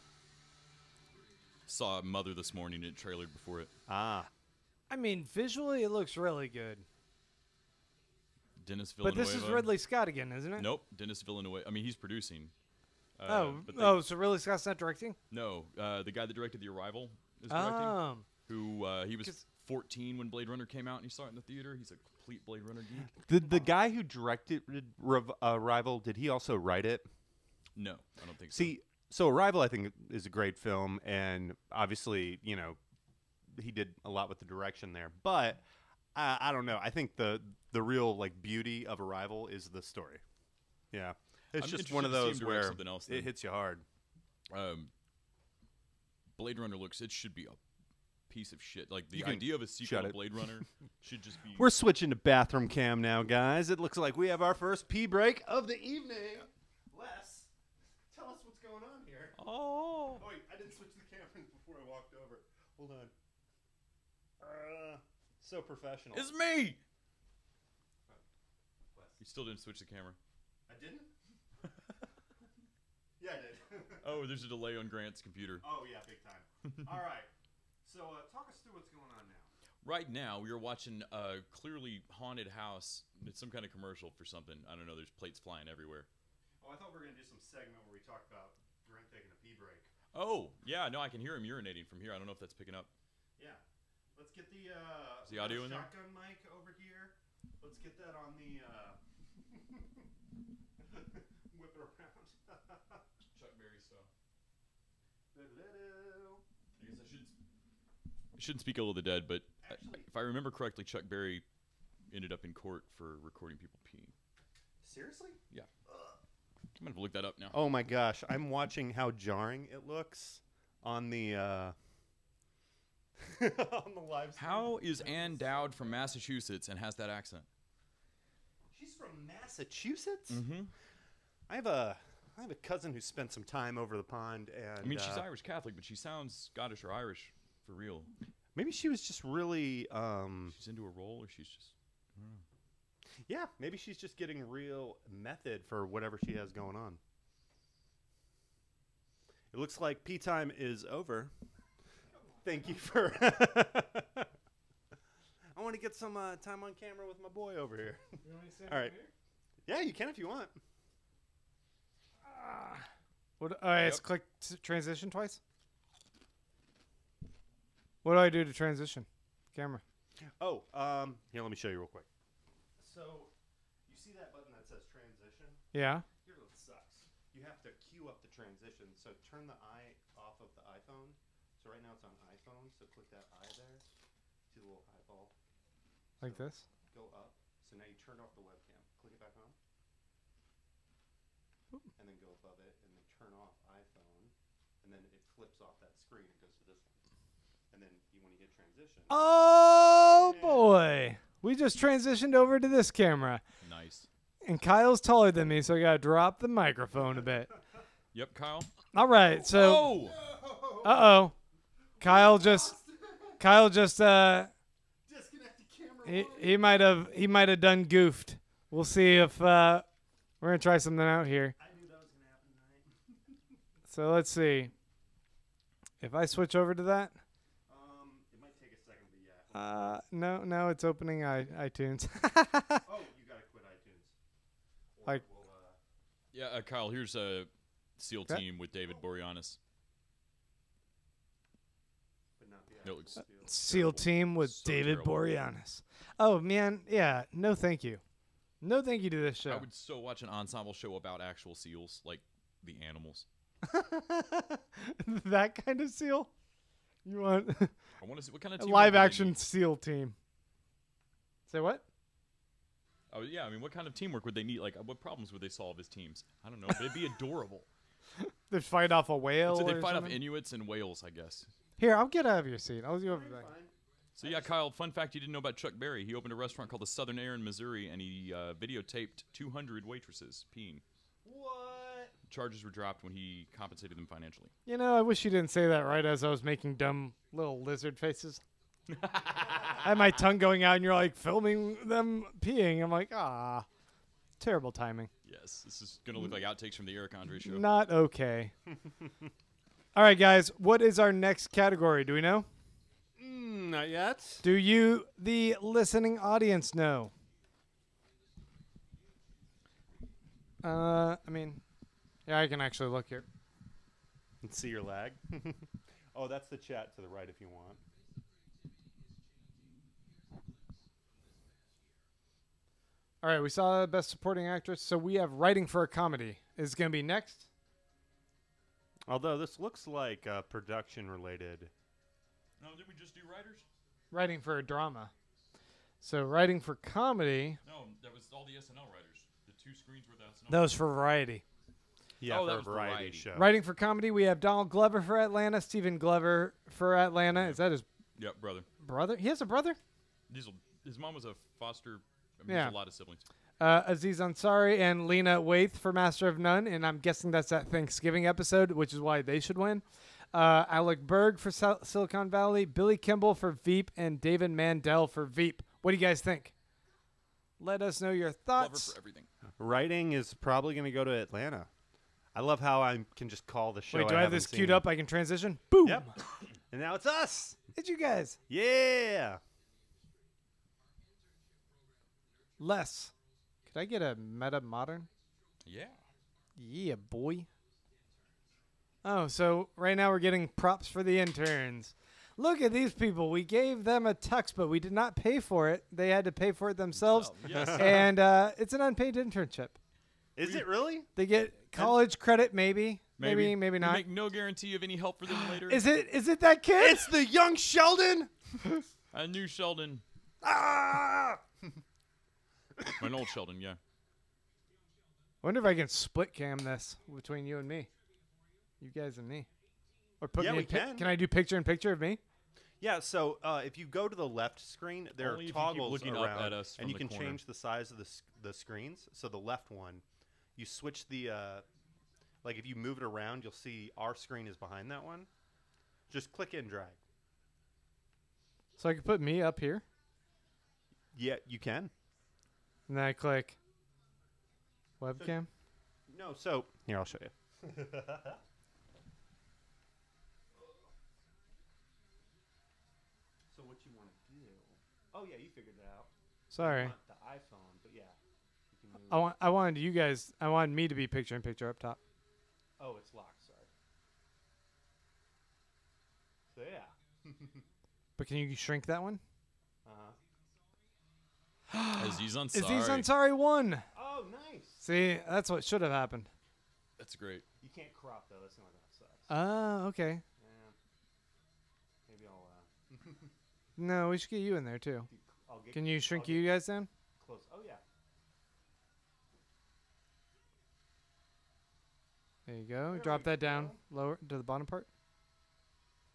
Saw Mother this morning. It trailered before it. Ah. I mean, visually it looks really good. Dennis But Villeneuve. this is Ridley Scott again, isn't it? Nope. Dennis Villeneuve. I mean, he's producing. But they- So Ridley Scott's not directing? No. The guy that directed The Arrival is directing. Oh. Who he was 'Cause- 14 when Blade Runner came out and he saw it in the theater. He's a complete Blade Runner geek. The guy who directed Arrival, did he also write it? No, I don't think so. See, so Arrival, I think, is a great film, and obviously, you know, he did a lot with the direction there. But I don't know. I think the real like beauty of Arrival is the story. Yeah, it's I'm just one of interested to see those him direct where something else it then. hits you hard. Blade Runner looks. It should be a piece of shit. Like the You can idea of a sequel shut to it. Blade Runner should just be. We're switching to bathroom cam now, guys. It looks like we have our first pee break of the evening. Les, tell us what's going on here. Oh. Oh wait, I didn't switch the camera before I walked over. Hold on. So professional. It's me. You still didn't switch the camera. I didn't? Yeah, I did. Oh, there's a delay on Grant's computer. Oh, yeah, big time. All right. So talk us through what's going on now. Right now, we are watching a clearly haunted house. It's some kind of commercial for something. I don't know. There's plates flying everywhere. Oh, I thought we were going to do some segment where we talk about Grant taking a pee break. Oh, yeah. No, I can hear him urinating from here. I don't know if that's picking up. Yeah. Let's get the, Is the audio in there? shotgun mic over here. Let's get that on the whip it around. Chuck Berry style. Hello. I guess I should. shouldn't speak ill of the dead, but if I remember correctly, Chuck Berry ended up in court for recording people peeing. Seriously? Yeah. I'm going to look that up now. Oh my gosh, I'm watching how jarring it looks on the on the live stream. How is Ann Dowd from Massachusetts and has that accent? She's from Massachusetts? Mm-hmm. I have a cousin who spent some time over the pond, and I mean, she's Irish Catholic, but she sounds Scottish or Irish for real. maybe she was just really She's into a role, or she's just... I don't know. yeah, maybe she's just getting real method for whatever she has going on. It looks like pee time is over. Thank you for... I want to get some time on camera with my boy over here. You want me to stand All right. here? Yeah, you can if you want. What? Oh, it's click transition twice. What do I do to transition? Camera. Oh, here, let me show you real quick. So, you see that button that says transition? Yeah. Here's what sucks. You have to queue up the transition. So turn the eye off of the iPhone. So right now it's on iPhone. So click that eye there. See the little eyeball? Like So this. Go up. So now you turn off the webcam. Click it back on. And then go above it. And then turn off iPhone. And then it flips off that screen. It goes to this one. And then when you hit transition. Oh Yeah. boy, we just transitioned over to this camera, Nice. and Kyle's taller than me, so I gotta drop the microphone a bit. Yep, Kyle. All right, so Oh! Kyle just Disconnect the camera. he might have done goofed. We'll see if we're gonna try something out here. I knew that was going to happen tonight. So let's see if I switch over to that. It might take a second, but yeah. No, it's opening iTunes. Oh, you gotta quit iTunes. Or Like- we'll, Yeah, Kyle, here's a SEAL Okay. team with David Boreanaz. but not the It actual looks- seal. SEAL team with So David terrible. Boreanaz. Oh man, yeah. No, thank you. No, thank you to this show. I would so watch an ensemble show about actual seals, like the animals. That kind of seal? You want I want to see what kind of a team live action SEAL team? Say what? Oh yeah, I mean, what kind of teamwork would they need? Like, what problems would they solve as teams? I don't know, but it'd be adorable. They fight off a whale. So or they'd fight off something? Inuits and whales, I guess. Here, I'll get out of your seat. I'll go over there. Fine. So yeah, Kyle, fun fact you didn't know about Chuck Berry. He opened a restaurant called the Southern Air in Missouri, and he videotaped 200 waitresses peeing. What? Charges were dropped when he compensated them financially. You know, I wish you didn't say that right as I was making dumb little lizard faces. I had my tongue going out, and you're like filming them peeing. I'm like, terrible timing. Yes, this is going to look like outtakes from the Eric Andre show. Not okay. All right, guys, what is our next category? Do we know? Not yet. Do you, the listening audience, know? I mean, yeah, I can actually look here. Let's see your lag. Oh, that's the chat to the right if you want. All right, we saw Best Supporting Actress, so we have Writing for a Comedy. Is going to be next. Although this looks like production related. No, did we just do writers? Writing for a Drama. So Writing for Comedy, No, that was all the SNL writers. The two screens were the SNL. that was for Variety. Yeah, Oh, for that a was variety variety. show. Writing for Comedy, we have Donald Glover for Atlanta, Stephen Glover for Atlanta. Is that his Yep, brother. brother? He has a brother? His mom was a foster. I mean, Yeah. there's a lot of siblings. Aziz Ansari and Lena Waithe for Master of None, and I'm guessing that's that Thanksgiving episode, which is why they should win. Alec Berg for Silicon Valley, Billy Kimball for Veep, and David Mandel for Veep. What do you guys think? Let us know your Glover thoughts. for everything. Writing is probably going to go to Atlanta. I love how I can just call the show. Wait, do I have haven't this queued seen. up? I can transition? Boom! Yep. And now it's us. It's you guys. Yeah. Les, could I get a meta modern? Yeah. Yeah, boy. Oh, so right now we're getting props for the interns. Look at these people. We gave them a tux, but we did not pay for it. They had to pay for it themselves. Yes. And it's an unpaid internship. Is it really? They get college credit, maybe. Maybe We not. make no guarantee of any help for them later. Is it that kid? It's the young Sheldon. A new Sheldon. Ah! An old Sheldon, yeah. Wonder if I can split cam this between you and me. You guys and me. Or put Yeah, me we in can. Can I do picture in picture of me? Yeah, so if you go to the left screen, there Only are if you keep toggles looking around, up at us and from you the can corner. change the size of the screens. So the left one, you switch the like if you move it around, you'll see our screen is behind that one. Just click and drag. So I can put me up here, Yeah, you can. and then I click webcam. No, so here I'll show you. So what you want to do? Oh yeah, you figured it out. Sorry. You want the iPhone, but yeah, you can move. I wanted you guys. I wanted me to be picture in picture up top. Oh, it's locked. Sorry. So yeah. But can you shrink that one? Aziz Ansari. Aziz Ansari won. Oh, nice. See, that's what should have happened. That's great. You can't crop though. That's the only thing that sucks. Okay. Yeah. Maybe I'll. No, we should get you in there too. I'll get. Can you I'll shrink get you guys down? close? Oh yeah. There you go. There Drop we that down go. lower to the bottom part.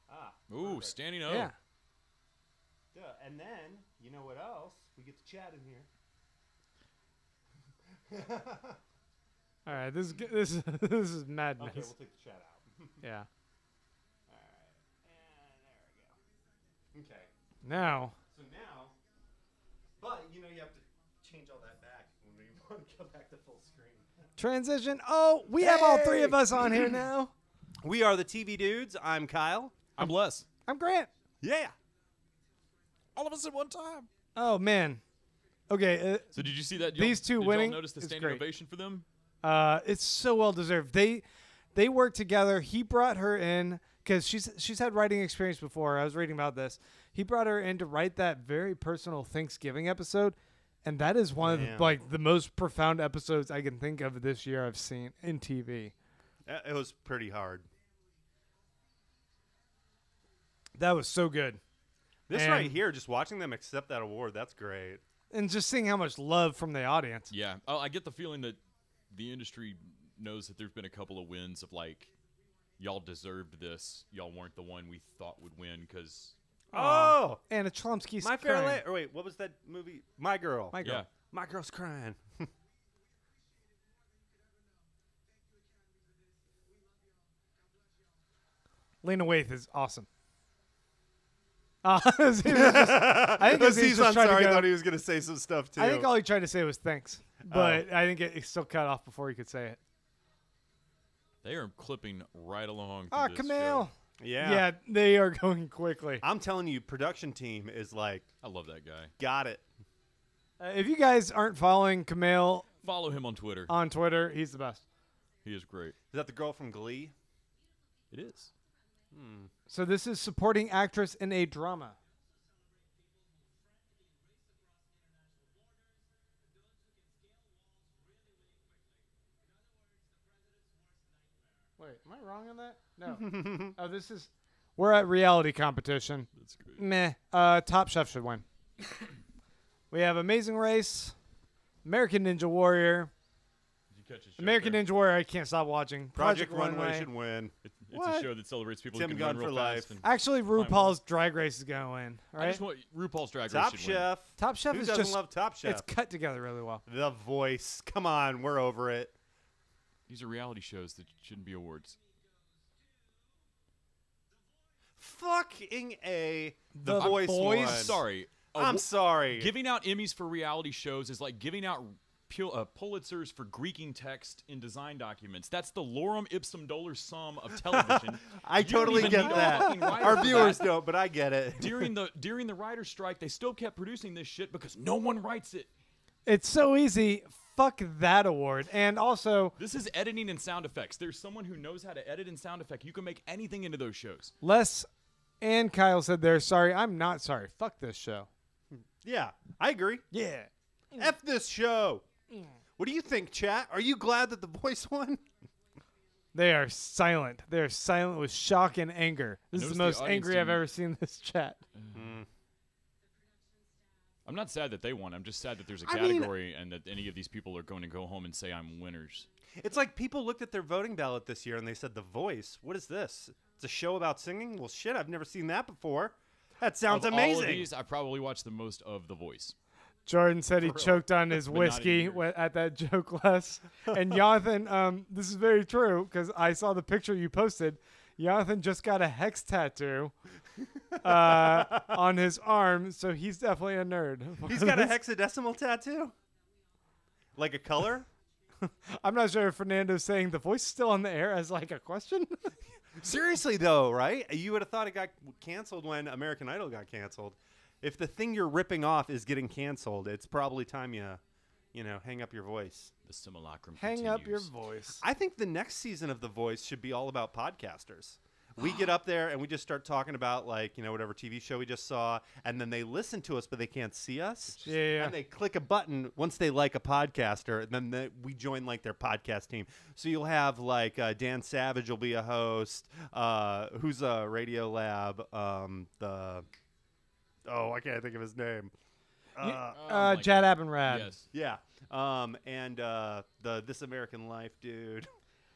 Ah. Ooh, perfect. standing O. Yeah. Duh. And then you know what else? We get to chat in here. All right. This is madness. Okay, we'll take the chat out. Yeah. All right. And there we go. Okay. Now. So now, but you know you have to change all that back when we want to go back to full screen. Transition. Oh, we have all three of us on here now. We are the TV dudes. I'm Kyle. I'm blessed. I'm Grant. Yeah. All of us at one time. Oh man. Okay. So did you see that? These two did winning Y'all notice the is standing great. ovation for them? It's so well deserved. They worked together. He brought her in because she's had writing experience before. I was reading about this. He brought her in to write that very personal Thanksgiving episode, and that is one of the most profound episodes I can think of this year I've seen in TV. It was pretty hard. That was so good. This And- right here, just watching them accept that award, that's great. And just seeing how much love from the audience. Yeah. Oh, I get the feeling that the industry knows that there's been a couple of wins of like, y'all deserved this. Y'all weren't the one we thought would win because. Oh, Anna Chlumsky's My Fair crying. Lady. Or wait, what was that movie? My Girl. My girl. Yeah. My Girl's crying. Lena Waithe is awesome. I think Aziz just tried to Ansari go- thought he was going to say some stuff too. I think all he tried to say was thanks, but I think it still cut off before he could say it. They are clipping right along. Ah, through this Camille. show. Yeah, they are going quickly. I'm telling you, production team is like, I love that guy. got it. If you guys aren't following Camille Follow him on Twitter. on Twitter, he's the best. He is great. Is that the girl from Glee? It is. So this is supporting actress in a drama. Wait, am I wrong on that? No. Oh, this is. We're at reality competition. That's great. Meh. Top Chef should win. We have Amazing Race, American Ninja Warrior, Did you catch his show American there? Ninja Warrior. I can't stop watching. Project Runway should win. It's What? a show that celebrates people Tim who can Gunn run real for fast. life. And Actually, one. RuPaul's Drag Race is gonna win. I Right? just want RuPaul's Drag Race Top should win. Chef. Top Chef Who is doesn't just. love Top Chef? It's cut together really well. The Voice. Come on, we're over it. These are reality shows that shouldn't be awards. Fucking A. The The Voice. Voice? won. Sorry. I'm sorry. Giving out Emmys for reality shows is like giving out Pulitzers for Greeking text in design documents. That's the lorem ipsum dolor sum of television. I You don't totally even get need a that. fucking writer Our for viewers that. don't, but I get it. During the writer's strike, they still kept producing this shit because no one writes it. It's so easy. Fuck that award. And also, This is editing and sound effects. There's someone who knows how to edit and sound effect. You can make anything into those shows. Les and Kyle said they're sorry. I'm not sorry. Fuck this show. Yeah, I agree. Yeah. F this show. What do you think, chat? Are you glad that The Voice won? They are silent. They are silent with shock and anger. This is the noticed most the audience angry I've didn't- ever seen this chat. I'm not sad that they won. I'm just sad that there's a I mean- category and that any of these people are going to go home and say I'm winners. It's like people looked at their voting ballot this year and they said, The Voice, what is this? It's a show about singing? Well, shit, I've never seen that before. That sounds Of amazing. all of these, I probably watched the most of The Voice. Jordan said he For real. choked on his But not whiskey in yours. at that joke less. And Jonathan, this is very true because I saw the picture you posted. Jonathan just got a hex tattoo on his arm, so he's definitely a nerd. He's got a hexadecimal tattoo? Like a color? I'm not sure if Fernando's saying the voice is still on the air as like a question. Seriously, though, right? You would have thought it got canceled when American Idol got canceled. If the thing you're ripping off is getting canceled, it's probably time you know, hang up your voice. The simulacrum Hang up your continues. voice. I think the next season of The Voice should be all about podcasters. We get up there and we just start talking about, like, you know, whatever TV show we just saw, and then they listen to us, but they can't see us. Yeah. And they click a button once they like a podcaster, and then we join, like, their podcast team. So you'll have, like, Dan Savage will be a host. Who's a Radio Lab? I can't think of his name. my Jad God. Abumrad. Yes. Yeah. And the This American Life dude.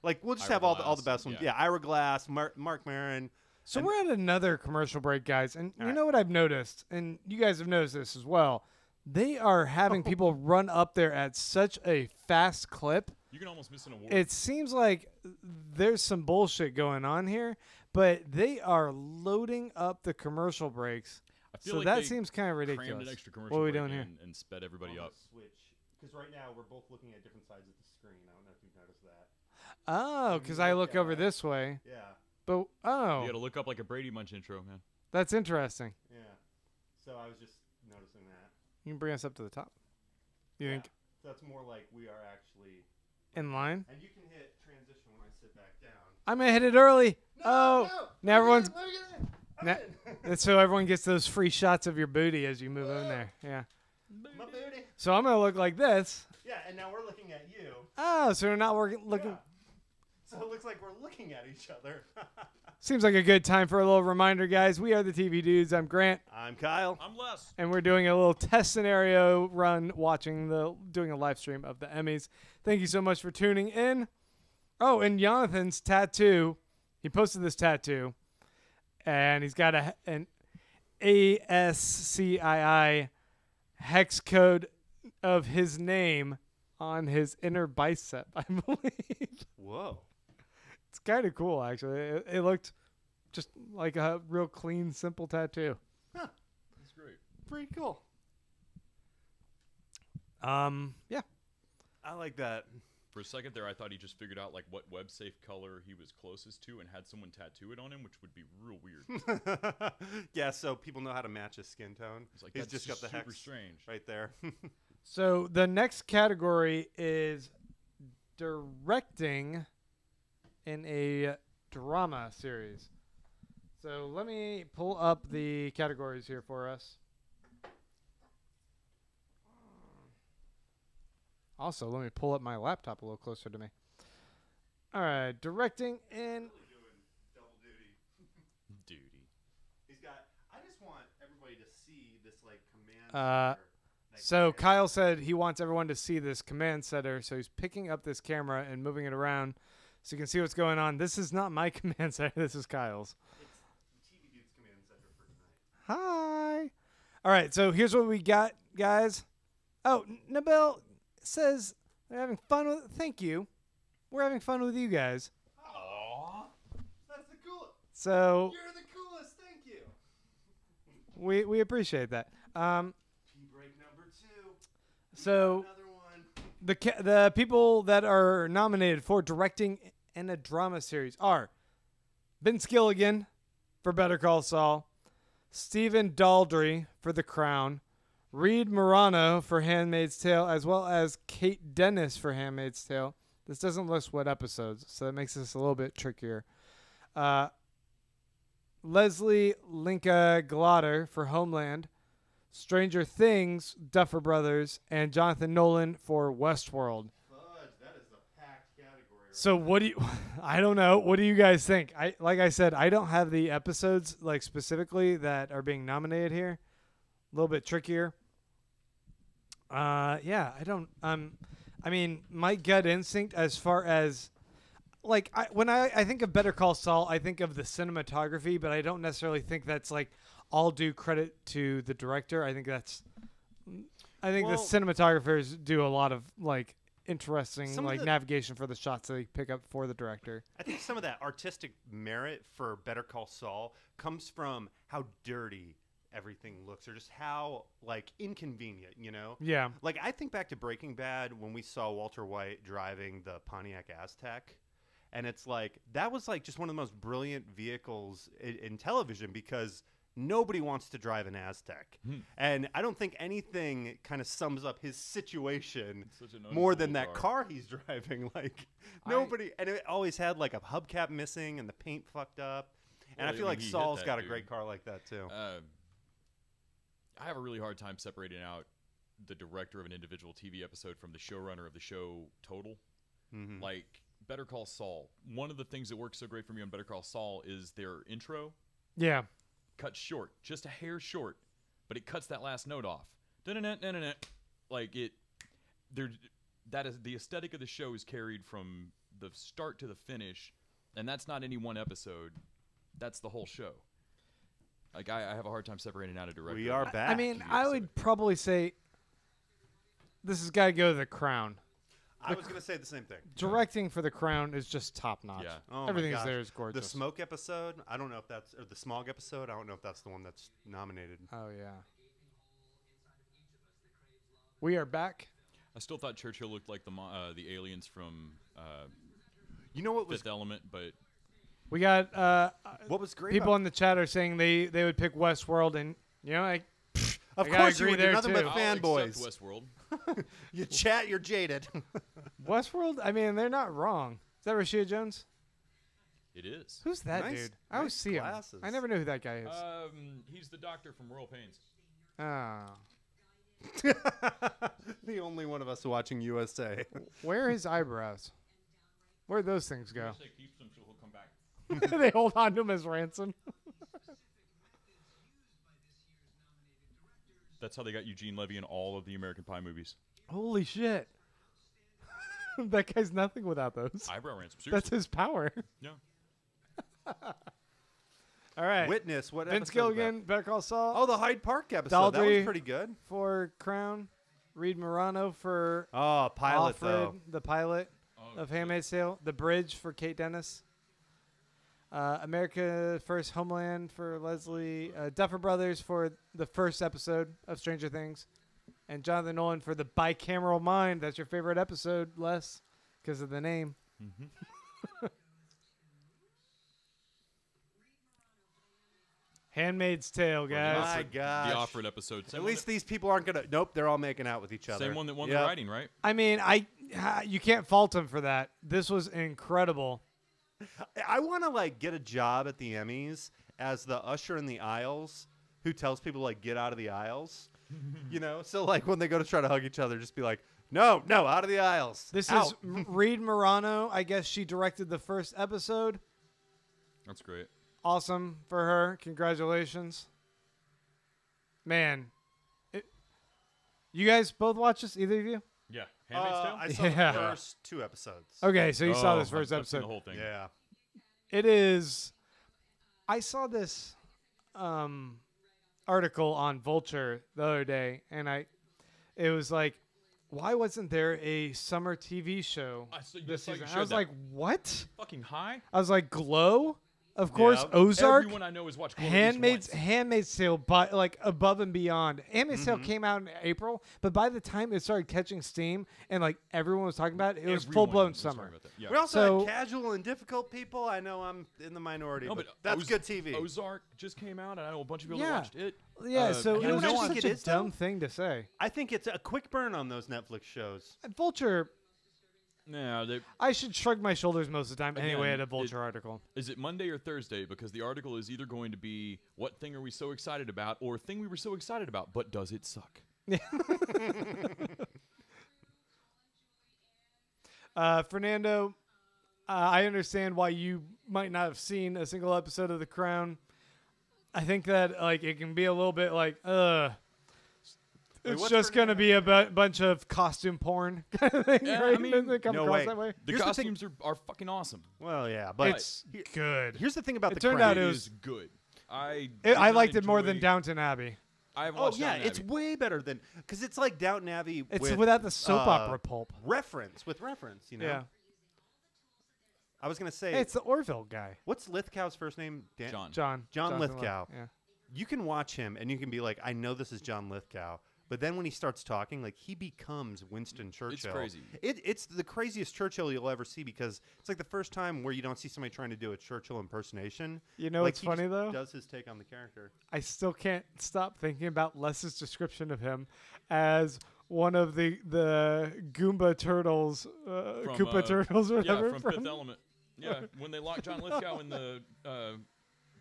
Like, we'll just Ira have all the Glass, best ones. yeah. Yeah, Ira Glass, Mark Maron. So And- we're at another commercial break, guys, and you All right. know what I've noticed, and you guys have noticed this as well. They are having people run up there at such a fast clip. You can almost miss an award. It seems like there's some bullshit going on here, but they are loading up the commercial breaks. I feel So like that they seems kind of crammed ridiculous. an extra commercial What are we break doing here? in and sped everybody up. Switch. Because right now we're both looking at different sides of the screen. I don't know if you've noticed that. Oh, because I look over this way. Yeah. But You oh, got to look up like a Brady Bunch intro, man. that's interesting. Yeah. So I was just noticing that. You can bring us up to the top. You think So that's more like we are actually. in line? And you can hit transition when I sit back down. I'm gonna hit it early. No, now everyone's. Let me get in. I'm Now, in. that's so everyone gets those free shots of your booty as you move in there. Yeah. My booty. So I'm gonna look like this. Yeah, and now we're looking at you. Oh, so we're not looking. Yeah. So it looks like we're looking at each other. Seems like a good time for a little reminder, guys. We are the TV Dudes. I'm Grant, I'm Kyle. I'm Les. and we're doing a little test scenario run, doing a live stream of the Emmys. Thank you so much for tuning in. Oh, and Jonathan's tattoo. He posted this tattoo, and he's got an ASCII hex code of his name on his inner bicep, I believe. Whoa. It's kind of cool, actually. It looked just like a real clean, simple tattoo. That's great. Pretty cool. Yeah. I like that. For a second there, I thought he just figured out like what web-safe color he was closest to and had someone tattoo it on him, which would be real weird. Yeah, so people know how to match his skin tone. It's like, He's that's just got the super hex strange. right there. So the next category is directing in a drama series. So let me pull up the categories here for us. Also, let me pull up my laptop a little closer to me. All right, directing in. doing double duty. Duty. He's got. I just want everybody to see this like command. Uh, center that So can- Kyle said he wants everyone to see this command center, so he's picking up this camera and moving it around so you can see what's going on. This is not my command center. This is Kyle's. It's TV Dude's command center for tonight. Hi. All right, so here's what we got, guys. Oh, Nabil says they're having fun with. Thank you. We're having fun with you guys. Aww. That's the coolest. So You're the coolest. Thank you. we appreciate that. Tea break number 2. We So got another one. the people that are nominated for directing in a drama series are Ben Skilligan for Better Call Saul, Stephen Daldry for The Crown, Reed Morano for Handmaid's Tale, as well as Kate Dennis for Handmaid's Tale. This doesn't list what episodes, so that makes this a little bit trickier. Leslie Linka Glotter for Homeland, Stranger Things, Duffer Brothers, and Jonathan Nolan for Westworld. Fudge, that is a packed category So what do you? I don't know. What do you guys think? Like I said, I don't have the episodes like specifically that are being nominated here. A little bit trickier. Yeah, I don't. I mean, my gut instinct as far as like when I think of Better Call Saul, I think of the cinematography, but I don't necessarily think that's like all due credit to the director. I think the cinematographers do a lot of like interesting like navigation for the shots they pick up for the director. I think some of that artistic merit for Better Call Saul comes from how dirty everything looks, or just how like inconvenient, you know? Yeah. Like I think back to Breaking Bad when we saw Walter White driving the Pontiac Aztek, and it's like that was like just one of the most brilliant vehicles in television because nobody wants to drive an Aztec. And I don't think anything kind of sums up his situation more than that car he's driving. Like nobody, and it always had like a hubcap missing and the paint fucked up. And I feel like Saul's got a great car like that too. I have a really hard time separating out the director of an individual TV episode from the showrunner of the show total. Mm-hmm. Like Better Call Saul. One of the things that works so great for me on Better Call Saul is their intro. Yeah. Cut short, just a hair short, but it cuts that last note off. Da-da-da-da-da-da. Like it, that is the aesthetic of the show is carried from the start to the finish, and that's not any one episode. That's the whole show. Like I have a hard time separating out a director. We are back. I mean, I would probably say this has got to go to The Crown. I was going to say the same thing. Directing for The Crown is just top notch. Yeah. Oh Everything's there is gorgeous. The Smoke episode, I don't know if that's, or the Smog episode, I don't know if that's the one that's nominated. Oh, yeah. We are back. I still thought Churchill looked like the aliens from You know what was Fifth Element, but We got what was great? people in the chat are saying they would pick Westworld, and you know, of I gotta course you agree would. there, You're nothing but too. I'll fanboys. accept Westworld. You chat, you're jaded. Westworld. I mean, they're not wrong. Is that Rashida Jones? It is. Who's that Nice- dude? I always nice see glasses. him. I never knew who that guy is. He's the doctor from Royal Pains. Oh. The only one of us watching USA. Where are his eyebrows? Where'd those things go? Say keeps him so he'll come back. They hold on to him as ransom. That's how they got Eugene Levy in all of the American Pie movies. Holy shit. That guy's nothing without those. Eyebrow ransom. Seriously. That's his power. Yeah. All right. Witness, what Vince episode was that? Gilligan, Better Call Saul. Oh, the Hyde Park episode. That Daldry. was pretty good. For Crown. Reed Morano for Oh, pilot Alfred, though. the pilot of Handmaid's Tale. The Bridge for Kate Dennis. America First Homeland for Leslie. Duffer Brothers for the first episode of Stranger Things. And Jonathan Nolan for the Bicameral Mind. That's your favorite episode, Les, because of the name. Mm-hmm. Handmaid's Tale, guys. My gosh. The Alfred episode. At least these people aren't going to... Nope, they're all making out with each other. Same one that won Yep. the writing, right? I mean, you can't fault him for that. This was incredible. I want to, like, get a job at the Emmys as the usher in the aisles who tells people, like, get out of the aisles. You know? So, like, when they go to try to hug each other, just be like, no, out of the aisles. This Out. is Reed Morano. I guess she directed the first episode. That's great. Awesome for her. Congratulations. Man. You guys both watch this? Either of you? Yeah. Handmaid's Tale? I saw Yeah. the first 2 episodes. Okay, so you saw this I've first seen episode. the whole thing. Yeah. It is. I saw this article on Vulture the other day, and it was like, why wasn't there a summer TV show this season? I was like, what? Fucking high? I was like, Glow? Of course, Yep. Ozark. Everyone I know has watched Glow at least once. Handmaid's Tale, but like above and beyond. Handmaid's Tale came out in April, but by the time it started catching steam and like everyone was talking about it, it was Everyone full blown was talking summer. about that. Yeah. We also So- had casual and difficult people. I know I'm in the minority, No, but but that's good TV. Ozark just came out, and I know a bunch of people Yeah. that watched it. Yeah, so you it know was what I just think such it a is, though? dumb thing to say. I think it's a quick burn on those Netflix shows. Vulture, No, I should shrug my shoulders most of the time anyway Again, at a Vulture article. is it Monday or Thursday? Because the article is either going to be what thing are we so excited about, or thing we were so excited about, but does it suck? Fernando, I understand why you might not have seen a single episode of The Crown. I think that like it can be a little bit like, it's what's just her going to name? be a bunch of costume porn kind of thing. Yeah, right? I mean, Doesn't it come no across way. that way? The Here's the thing- costumes are fucking awesome. Well, yeah, but It's good. here's the thing about It the turned Crown. out It it is was- good. I I did liked not it more than enjoy- Downton Abbey. I have Oh watched yeah, Downton it's Abbey. way better than because it's like Downton Abbey. It's with, without the soap opera pulp. reference. You know. Yeah. I was gonna say, Hey, it's the Orville guy. what's Lithgow's first name? John. John John Jonathan Lithgow. Yeah. You can watch him and you can be like, I know this is John Lithgow. But then when he starts talking, like he becomes Winston Churchill. crazy. It's the craziest Churchill you'll ever see because it's like the first time where you don't see somebody trying to do a Churchill impersonation. You know like what's he funny just though? Does his take on the character. I still can't stop thinking about Les's description of him as one of the Goomba turtles, Koopa turtles, or Yeah, whatever. from Fifth Element. Yeah, when they locked John Lithgow in the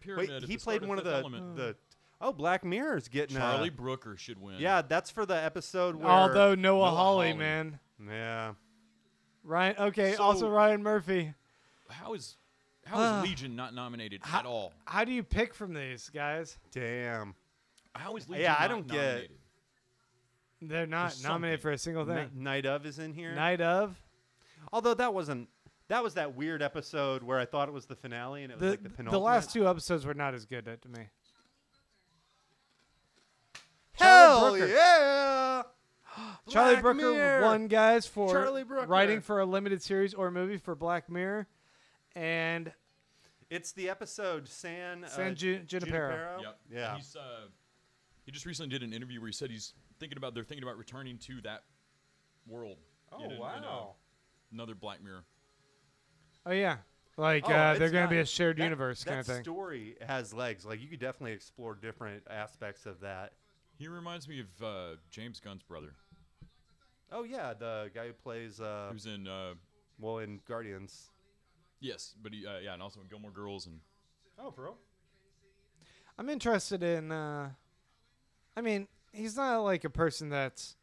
pyramid. Wait, at he the start played one of Fifth the Element. Black Mirror's getting Charlie Brooker should win. Yeah, that's for the episode where. Although Noah Noah Hawley, Hawley. man, Yeah. Ryan. Okay, So- also Ryan Murphy. How is Legion not nominated How- at all? How do you pick from these guys? Damn. How is Legion Yeah, I not don't get- nominated? They're not For nominated something. for a single thing. Night of is in here. Night of Although that wasn't. That was that weird episode where I thought it was the finale and it was like the penultimate. the last two episodes were not as good to me. Hell Charlie Brooker. yeah! Charlie Black Brooker Mirror. won, guys, for Charlie Brooker. writing for a limited series or movie for Black Mirror, and It's the episode San Junipero. Junipero. Yep. Yeah. He's he just recently did an interview where he said they're thinking about returning to that world. Oh, in wow. another Black Mirror. Oh yeah, like Oh, they're it's going to be not- a shared that- universe kind of That thing. story has legs. Like you could definitely explore different aspects of that. He reminds me of James Gunn's brother, Oh yeah, the guy who plays who's in in Guardians. yes, but he and also in Gilmore Girls and Oh, bro. I'm interested in. I mean, he's not like a person that's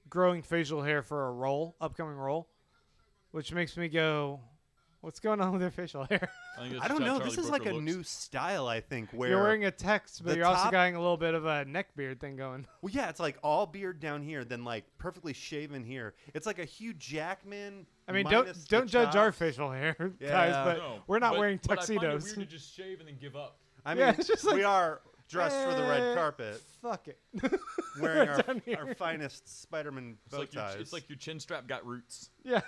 growing facial hair for a upcoming role, which makes me go, "What's going on with their facial hair?" I think that's I don't just how know. This Charlie is like Brooker a looks. new style, I think. Where You're wearing a text, but the you're also top- got a little bit of a neck beard thing going. well, yeah, it's like all beard down here, then like perfectly shaven here. It's like a Hugh Jackman. I mean, minus the don't judge our chops. facial hair, Yeah. guys, but No, we're not but- wearing but I find tuxedos. it weird to just shave and then give up. I mean, Yeah, it's just we like, are dressed for the Eh, red carpet, Fuck it. wearing down our here. finest Spider-Man It's bow like, ties. it's like your chin strap got roots. Yeah.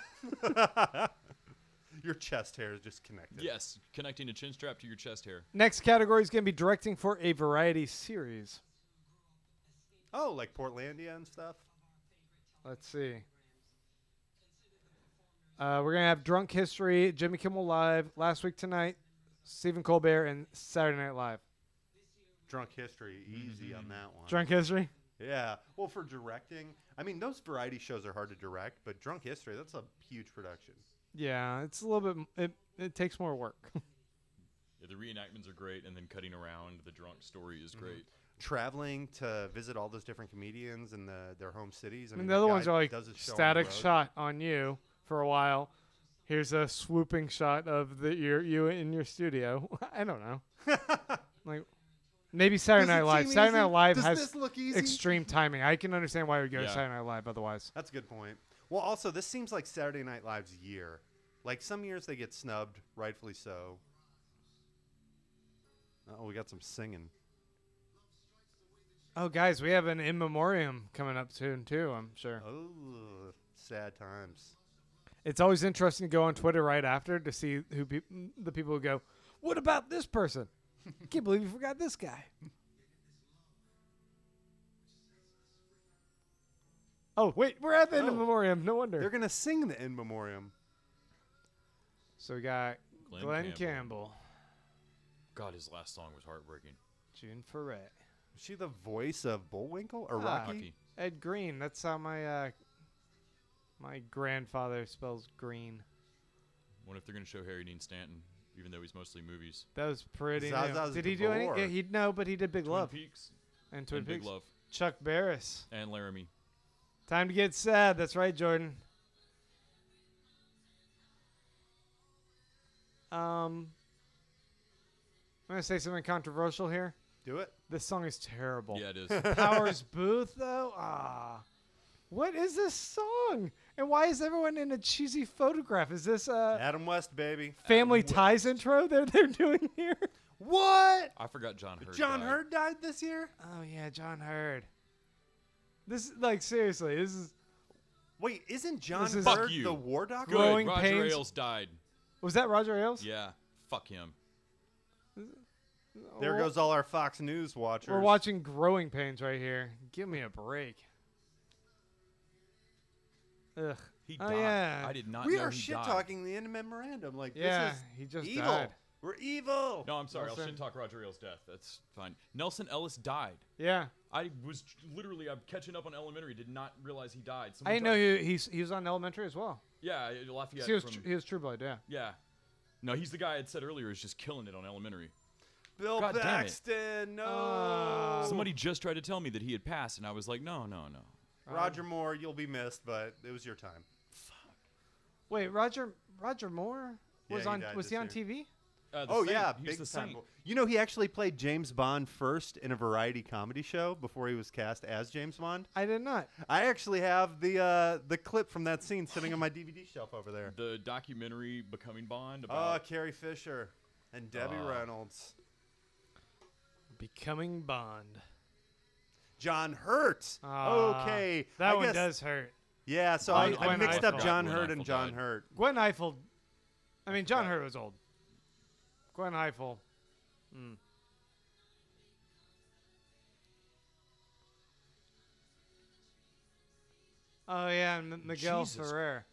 Your chest hair is just connected. Yes, connecting a chin strap to your chest hair. Next category is going to be directing for a variety series. Oh, like Portlandia and stuff. Let's see. We're going to have Drunk History, Jimmy Kimmel Live, Last Week Tonight, Stephen Colbert, and Saturday Night Live. Drunk History, easy on that one. Drunk History? Yeah. Well, for directing, I mean, those variety shows are hard to direct, but Drunk History, that's a huge production. Yeah, it's a little bit. It takes more work. Yeah, the reenactments are great, and then cutting around the drunk story is great. Traveling to visit all those different comedians in their home cities. I mean, the other guy ones are like does his show on the static road. shot on you for a while. Here's a swooping shot of you in your studio. I don't know. Like maybe Saturday Does it Night Live. seem Saturday Night easy? Live Does has this look easy? extreme timing. I can understand why we go to Yeah. Saturday Night Live otherwise. That's a good point. Well, also, this seems like Saturday Night Live's year. Like some years they get snubbed, rightfully so. Oh, we got some singing. Oh, guys, we have an in memoriam coming up soon too. I'm sure. Oh, sad times. It's always interesting to go on Twitter right after to see the people who go, "What about this person? Can't believe you forgot this guy." Oh wait, we're at the in Oh. memoriam. No wonder. They're gonna sing the in memoriam. So we got Glenn Glenn Campbell. Campbell, God, his last song was heartbreaking. June Foray, Is she the voice of Bullwinkle or Ah. Rocky? Rocky. Ed Green. That's how my my grandfather spells green. What if they're going to show Harry Dean Stanton, even though he's mostly movies? That was pretty. Zaza's Did he do any? Gabor. Yeah, he no, but he did Big Twin Love Peaks and Twin and Peaks. Big Love Chuck Barris. and Laramie. Time to get sad. That's right, Jordan. I'm gonna say something controversial here. Do it. This song is terrible. Yeah, it is. Powers Booth though. What is this song? And why is everyone in a cheesy photograph? Is this Adam West, baby. Family Ties intro they're doing here? What? I forgot John Hurt. John died. Hurt died this year? Oh yeah, John Hurt. This like seriously, this is Wait, isn't John This is- Hurt Fuck you. the war doctor? Good. Growing Roger Pains. Ailes died. was that Roger Ailes? Yeah. Fuck him. There goes all our Fox News watchers. We're watching Growing Pains right here. Give me a break. Ugh. He Oh, died. yeah. I did not We know are he shit died. talking the end memorandum. Like, Yeah, this is he just evil. died. We're evil. No, I'm sorry. I'll Nelson. shit talk Roger Ailes' death. That's fine. Nelson Ellis died. Yeah. I was literally, I'm catching up on Elementary. Did not realize he died. I Someone didn't know tried- he was on Elementary as well. Yeah, Lafayette. He was from, he was True Blood, yeah. yeah. No, he's the guy I had said earlier is just killing it on Elementary. Bill God damn it. Paxton, no. Somebody just tried to tell me that he had passed, and I was like, no. Roger Moore, you'll be missed, but it was your time. Wait, Roger Moore was Yeah, he on died was this he on year. TV? The Oh Saint. yeah, He was big the time. Saint. You know, he actually played James Bond first in a variety comedy show before he was cast as James Bond. I did not. I actually have the clip from that scene sitting on my DVD shelf over there. The documentary Becoming Bond Oh, about Carrie Fisher and Debbie Reynolds. Becoming Bond. John Hurt. Ah, Okay, That I one guess- does hurt. Yeah, so Gwen I mixed up Ifill. John Gwen Hurt and Ifill John died. Hurt. Gwen Ifill. I mean, John Hurt was old. Gwen Ifill. Oh yeah, and Miguel Jesus. Ferrer.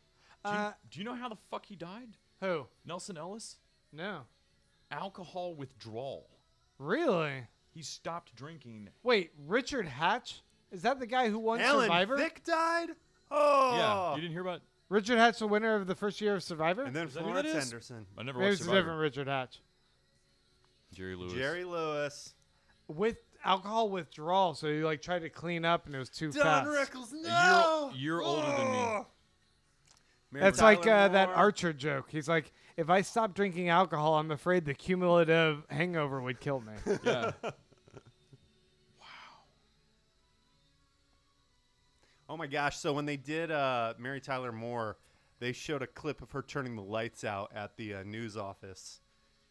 do you know how the fuck he died? Who? Nelson Ellis? No. Alcohol withdrawal. Really? He stopped drinking. Wait, Richard Hatch? Is that the guy who won Alan Survivor? Thicke died. Oh, Yeah, you didn't hear about? Richard Hatch, the winner of the first year of Survivor? And then Is that who that Florence is? Henderson, I never Maybe watched it's a different Survivor. Richard Hatch. Jerry Lewis. Jerry Lewis, With alcohol withdrawal, so he like tried to clean up and it was too Don fast. Rickles. A No, year older than me. Oh. Mary That's Tyler like that Moore. Archer joke. He's like, if I stop drinking alcohol, I'm afraid the cumulative hangover would kill me. Yeah. Oh my gosh! So when they did Mary Tyler Moore, they showed a clip of her turning the lights out at the news office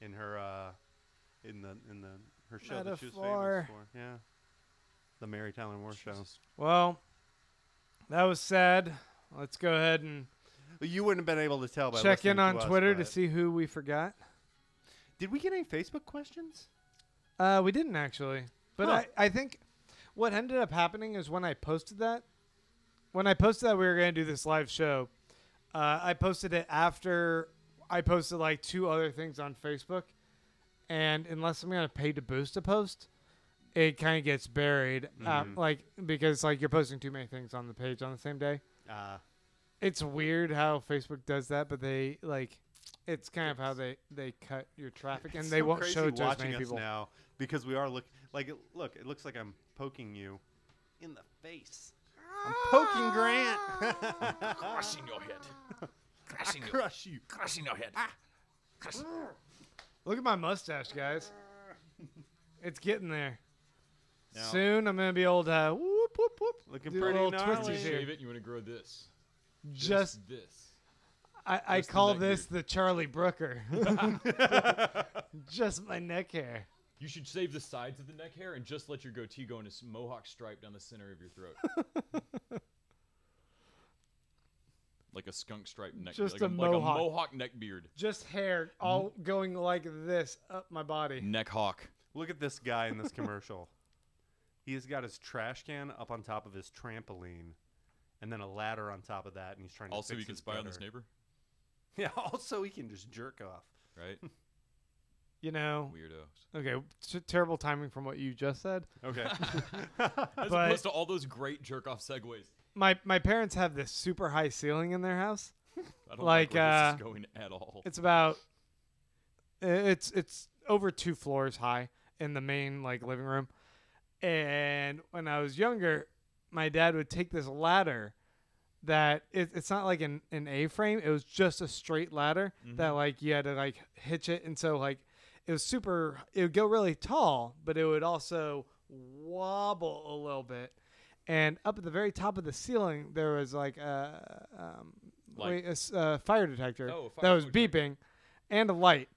in her in her show that she was Metaphor. famous for. Yeah, the Mary Tyler Moore show. Well, that was sad. Let's go ahead and You wouldn't have been able to tell by check in listening on to us, Twitter to but- see who we forgot. Did we get any Facebook questions? We didn't actually, but Huh. I think what ended up happening is when I posted that we were going to do this live show. I posted it after I posted like 2 other things on Facebook, and unless I'm going to pay to boost a post, it kind of gets buried. Like because like you're posting too many things on the page on the same day. It's weird how Facebook does that, but they like. It's kind of how they cut your traffic, and It's they so won't crazy show it to as watching many us people. now because we are look. It looks like I'm poking you in the face. I'm poking Grant. Crushing your head. Crushing your, Crush you. crushing your head. Look at my mustache, guys. It's getting there. Now- Soon I'm gonna be able to whoop whoop whoop. Looking do pretty little gnarly. twisties You here. shave it, you want to grow this. Just this. I just the call neck this beard. the Charlie Brooker. Just my neck hair. You should save the sides of the neck hair and just let your goatee go in a mohawk stripe down the center of your throat. Like a skunk stripe neck Just like a like mohawk. a mohawk neck beard. Just hair all going like this up my body. Neck hawk. Look at this guy in this commercial. He has got his trash can up on top of his trampoline, and then a ladder on top of that, and he's trying to Also, fix you can his spy on this gutter. neighbor, Yeah. Also, he can just jerk off. right? You know. Weirdo. Okay. Terrible timing from what you just said. Okay. As But- opposed to all those great jerk off segues. My parents have this super high ceiling in their house. I don't Like, like where this is going at all. It's about it's over 2 floors high in the main like living room. And when I was younger, my dad would take this ladder that it's not like an A-frame. It was just a straight ladder that like you had to like hitch it, and so like it was super. It would go really tall, but it would also wobble a little bit. And up at the very top of the ceiling, there was like a fire detector that was beeping, and a light.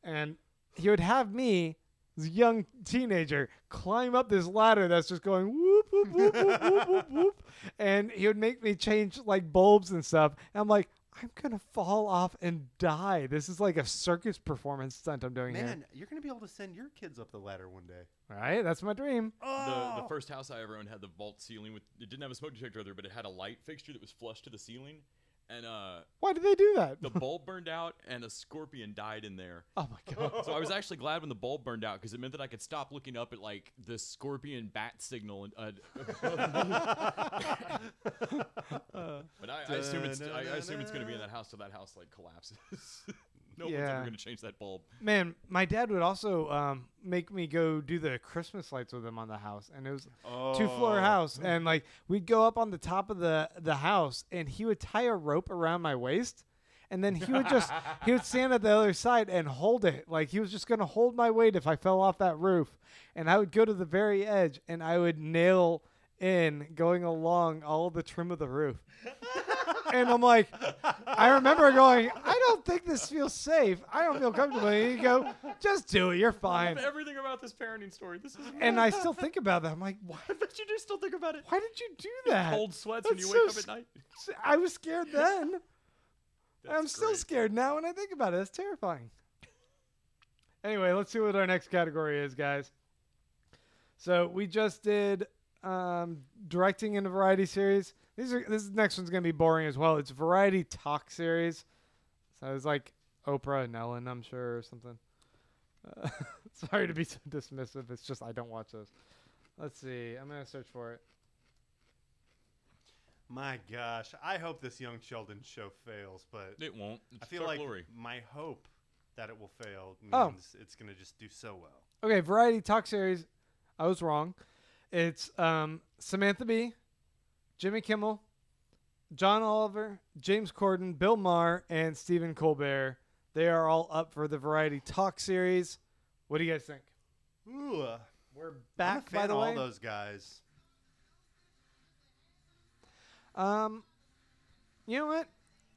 And he would have me, this young teenager, climb up this ladder that's just going whoop whoop whoop whoop whoop whoop whoop, and he would make me change like bulbs and stuff. And I'm like, I'm gonna fall off and die. This is like a circus performance stunt I'm doing here. Man, you're gonna be able to send your kids up the ladder one day. All right, that's my dream. The first house I ever owned had the vault ceiling with. It didn't have a smoke detector either, but it had a light fixture that was flush to the ceiling. And why did they do that? the bulb burned out and a scorpion died in there. Oh my god! So I was actually glad when the bulb burned out because it meant that I could stop looking up at like the scorpion bat signal. But I assume it's going to be in that house till that house like collapses. No one's ever going to change that bulb. Man, my dad would also make me go do the Christmas lights with him on the house, and it was a 2-floor house, and like we'd go up on the top of the house, and he would tie a rope around my waist, and then he would stand at the other side and hold it, like he was just going to hold my weight if I fell off that roof, and I would go to the very edge, and I would nail in going along all the trim of the roof. And I'm like, I remember going, I don't think this feels safe. I don't feel comfortable. And you go, just do it. You're fine. I love everything about this parenting story. This is and I still think about that. I'm like, why? I bet you do still think about it. Why did you do that? Cold sweats That's when you wake so up at night. I was scared then. I'm still great. scared now when I think about it. It's terrifying. Anyway, let's see what our next category is, guys. So we just did directing in a variety series. This next one's going to be boring as well. It's variety talk series. So it's like Oprah and Ellen, I'm sure, or something. Sorry to be so dismissive. It's just I don't watch those. Let's see. I'm going to search for it. My gosh. I hope this Young Sheldon show fails, but It won't. It's I feel Chuck like Lorre. my hope that it will fail means it's going to just do so well. Okay, variety talk series. I was wrong. It's Samantha Bee, Jimmy Kimmel, John Oliver, James Corden, Bill Maher, and Stephen Colbert. They are all up for the variety talk series. What do you guys think? Ooh, We're I'm a back, fan by the of way. all those guys. You know what?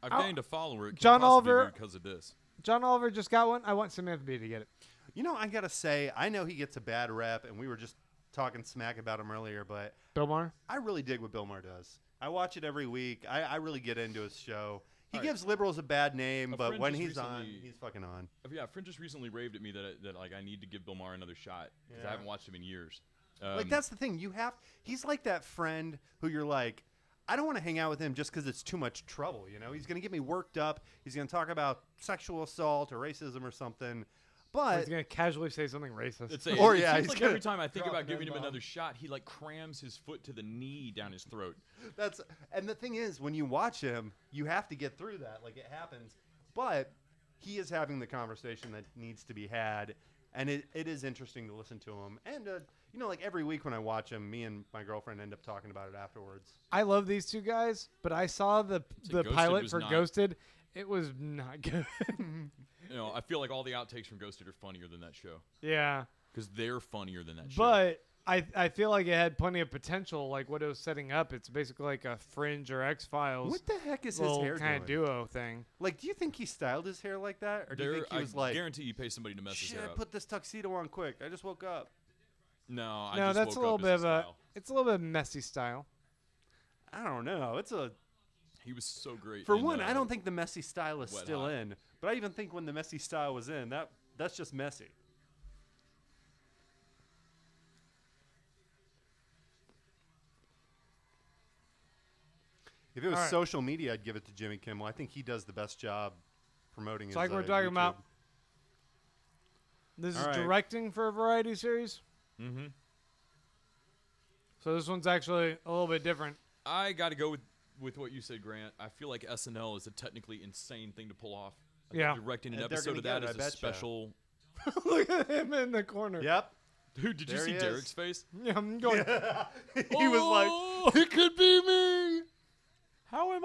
I've gained a follower. It can't John possibly be Oliver- because of this. John Oliver just got one. I want Samantha Bee to get it. You know, I got to say, I know he gets a bad rep, and we were just talking smack about him earlier, but Bill Maher? I really dig what Bill Maher does. I watch it every week. I really get into his show. He All right. gives liberals a bad name, A but friend when just he's on, recently- he's fucking on. Yeah, a friend just recently raved at me that like I need to give Bill Maher another shot because Yeah. I haven't watched him in years. Like, that's the thing. He's like that friend who you're like, I don't want to hang out with him just because it's too much trouble. You know, he's going to get me worked up. He's going to talk about sexual assault or racism or something. Or But he's going to casually say something racist. It Or, seems yeah, he's like gonna every time I think drop about an giving him N-bomb. another shot, he like crams his foot to the knee down his throat. and the thing is, when you watch him, you have to get through that. Like, it happens. But he is having the conversation that needs to be had. And it is interesting to listen to him. And, you know, like every week when I watch him, me and my girlfriend end up talking about it afterwards. I love these two guys, but I saw the Ghosted pilot was for not- Ghosted. It was not good. You know, I feel like all the outtakes from Ghosted are funnier than that show Yeah. because they're funnier than that show. But I feel like it had plenty of potential, like what it was setting up. It's basically like a Fringe or X-Files What the heck is his little hair kind doing? of duo thing. Like, do you think he styled his hair like that? Or do you think he was I like, guarantee you pay somebody to mess his shit, hair up. put this tuxedo on quick. I just woke up. No, I No, just that's a woke little up bit as of his a style. it's a little bit messy style. I don't know. He was so great. For in, one, I don't think the messy style is Wet still Hot. in. But I even think when the messy style was in, that's just messy. If it was All right. social media, I'd give it to Jimmy Kimmel. I think he does the best job promoting It's his like we're talking YouTube. about. This is All right. directing for a variety series. Mm-hmm. So this one's actually a little bit different. I got to go with what you said, Grant. I feel like SNL is a technically insane thing to pull off. I think Yeah. directing an And they're episode gonna of that get it, is I a betcha. special. Look at him in the corner. Yep. Dude, did you There see he is. Derek's face? Yeah, I'm going. He was like, Oh, it could be me. How am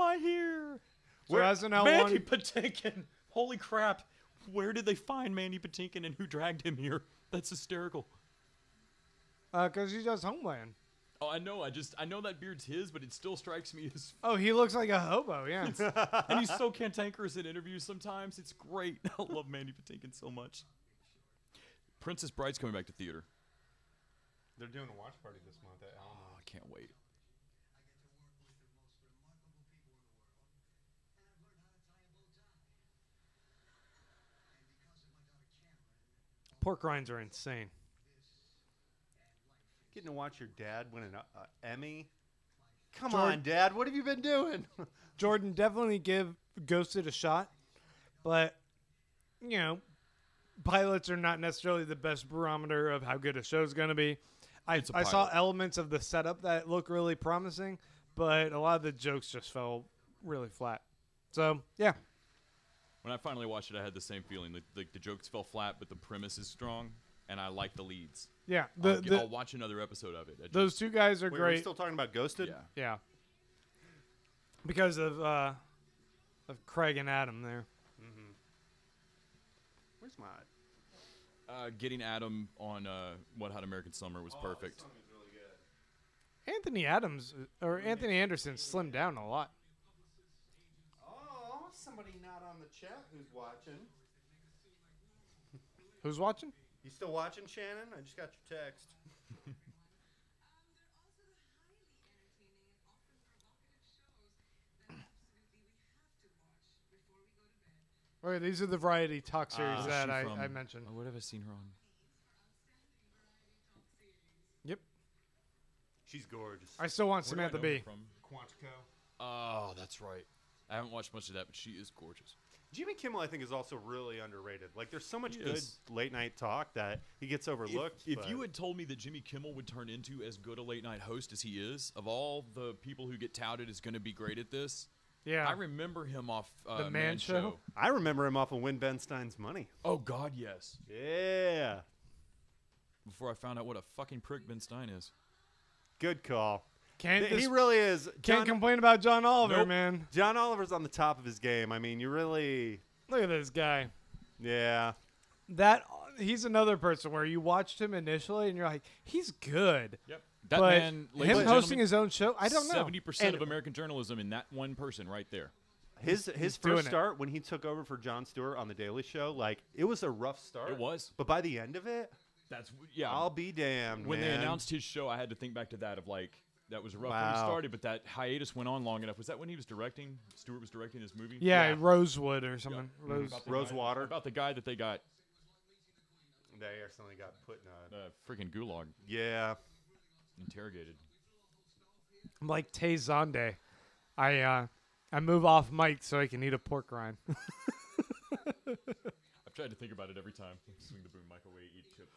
So SNL Mandy won. Patinkin. Holy crap. Where did they find Mandy Patinkin and who dragged him here? That's hysterical. Because he does Homeland. Oh, I know. I know that beard's his, but it still strikes me as. Oh, he looks like a hobo. Yeah. And he's so cantankerous in interviews sometimes. It's great. I love Mandy Patinkin so much. Princess Bride's coming back to theater. They're doing a watch party this month at Alamo. Oh, I can't wait. Pork rinds are insane. Getting to watch your dad win an Emmy. Come Jordan- on, Dad. What have you been doing? Jordan, definitely give Ghosted a shot, but you know, pilots are not necessarily the best barometer of how good a show's going to be. I It's a saw pilot. elements of the setup that look really promising, but a lot of the jokes just fell really flat. So yeah, When I finally watched it, I had the same feeling. The jokes fell flat, but the premise is strong, and I like the leads. yeah. I'll watch another episode of it. Those two guys are Wait, great. we're still talking about Ghosted? Yeah. Yeah, because of Craig and Adam there. Where's my... Getting Adam on What Hot American Summer was perfect. Anthony Anthony Anderson slimmed down a lot. Oh, somebody not on the chat who's watching. Who's watching? You still watching, Shannon? I just got your text. Okay, these are the variety talk series that She I from- mentioned. Oh, what have I seen her on? Yep. She's gorgeous. I still want Where do I Samantha know her Bee. from? Quantico. Oh, that's right. I haven't watched much of that, but she is gorgeous. Jimmy Kimmel, I think, is also really underrated. Like, there's so much He good is. late night talk that he gets overlooked. If but- you had told me that Jimmy Kimmel would turn into as good a late night host as he is, of all the people who get touted as going to be great at this, Yeah. I remember him off The Man Show? I remember him off of Win Ben Stein's Money. Oh God, yes. Yeah. Before I found out what a fucking prick Ben Stein is. Good call. Can't He this- really is. Can't complain about John Oliver, Nope. man. John Oliver's on the top of his game. I mean, you really... Look at this guy. Yeah. He's another person where you watched him initially and you're like, he's good. Yep. That But man, ladies him and hosting gentlemen, his own show, I don't know. 70% And- of American journalism in that one person right there. His doing first it. start when he took over for Jon Stewart on The Daily Show, like, it was a rough start. It was. But by the end of it, That's yeah. I'll be damned, when they man. announced his show, I had to think back to that of like that was rough when he Wow. started, but that hiatus went on long enough. Was that when he was directing? Stewart was directing his movie. Yeah, Rosewood or something. Yeah. Rose. About the Rosewater. guy, about the guy that they got They accidentally got put in a... freaking gulag Yeah. interrogated. I'm like Tay Zonde. I move off mic so I can eat a pork rind. I've tried to think about it every time. Swing the boom, microwave, eat chip.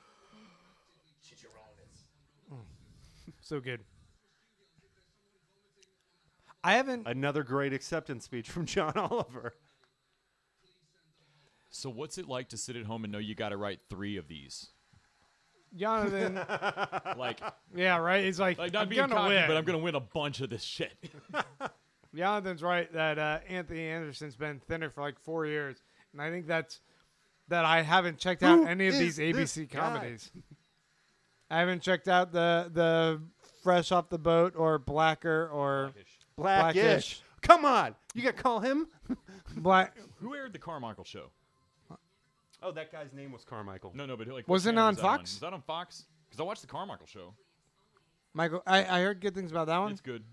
So good. I haven't. Another great acceptance speech from John Oliver. So what's it like to sit at home and know you got to write 3 of these? Jonathan. Like Yeah, right. He's like, not I'm being gonna cocky, win. but I'm gonna win a bunch of this shit. Jonathan's right that Anthony Anderson's been thinner for like 4 years, and I think that I haven't checked out Who any of is these this ABC guy? comedies. I haven't checked out the Fresh Off the Boat or Blacker or Blackish. Blackish. Come on. You got to call him? Black. Who aired the Carmichael show? Oh, that guy's name was Carmichael. No, but like Was what it channel on that Fox? Was that on Fox? Because I watched the Carmichael show. Michael, I heard good things about that one. It's good.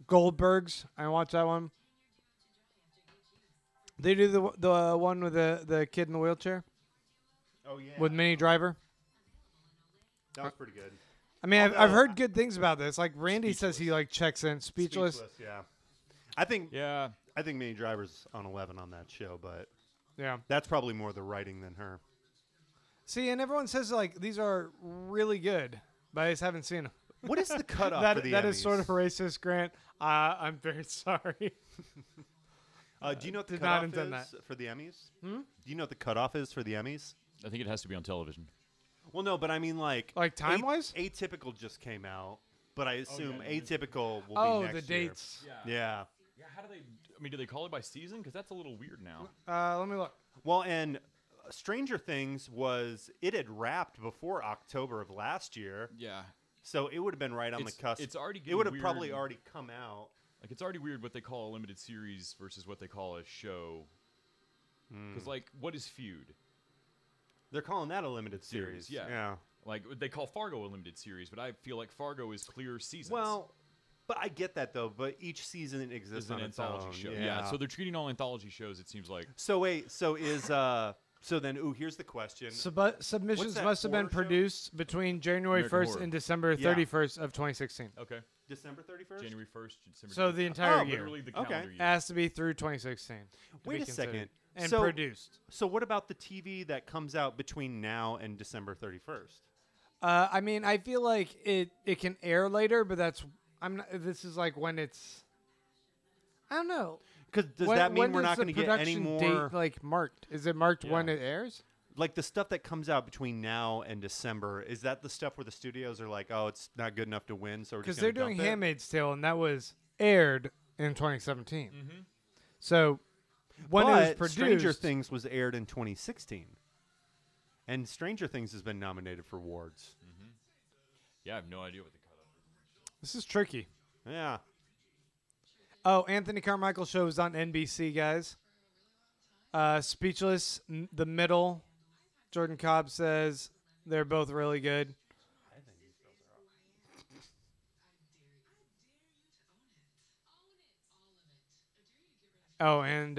Goldberg's. I watched that one. They do the one with the kid in the wheelchair Oh, yeah. with Minnie Driver. That was pretty good. I mean, I've Although- heard good things about this. Like Randy says, he like checks in speechless. Yeah. I think Yeah. Minnie Driver's on 11 on that show, but Yeah. that's probably more the writing than her. See, and everyone says like these are really good, but I just haven't seen them. What is the cutoff That for the that Emmys? is sort of racist, Grant. I'm very sorry. Do you know what the Did not cutoff intend is for the Emmys? Do you know what the cutoff is for the Emmys? I think it has to be on television. Well, no, but I mean like Like time-wise? Atypical just came out. but I assume yeah, Atypical will Oh, be next the year. dates. Yeah. Yeah, how do they... I mean, do they call it by season? Because that's a little weird now. Let me look. Well, and Stranger Things it had wrapped before October of last year, Yeah. so it would have been right on the cusp. It's already It getting would have weird. probably already come out. Like, it's already weird what they call a limited series versus what they call a show. Because, like, what is Feud? They're calling that a limited Series, series. yeah. Like, they call Fargo a limited series, but I feel like Fargo is clear seasons. Well, but I get that though. But each season exists It's an on its anthology own. show. Yeah. So they're treating all anthology shows, it seems like. So wait. So is so then? Ooh, here's the question. Submissions that must have been horror show? produced between January American 1st Horror. and December Yeah. 31st of 2016. Okay. December 31st. January 1st, December So the 31st. entire Oh, year. Literally the Okay. calendar year. Has to be through 2016. to Wait be a considered. second. And So- produced. So what about the TV that comes out between now and December 31st? I mean, I feel like it can air later, but this is like when it's. I don't know. Because does When- that mean when we're does not the going to get any production more? date, like marked? Is it marked when Yeah. it airs? Like the stuff that comes out between now and December, is that the stuff where the studios are like, oh, it's not good enough to win, so we're Because just they're gonna doing dump it? Handmaid's Tale, and that was aired in 2017. Mm-hmm. So when it was But produced, Stranger Things was aired in 2016, and Stranger Things has been nominated for awards. Yeah, I have no idea what the cutoff is. this is tricky. Yeah. Oh, Anthony Carmichael show is on NBC, guys. Speechless, The Middle. Jordan Cobb says they're both really good. Oh, and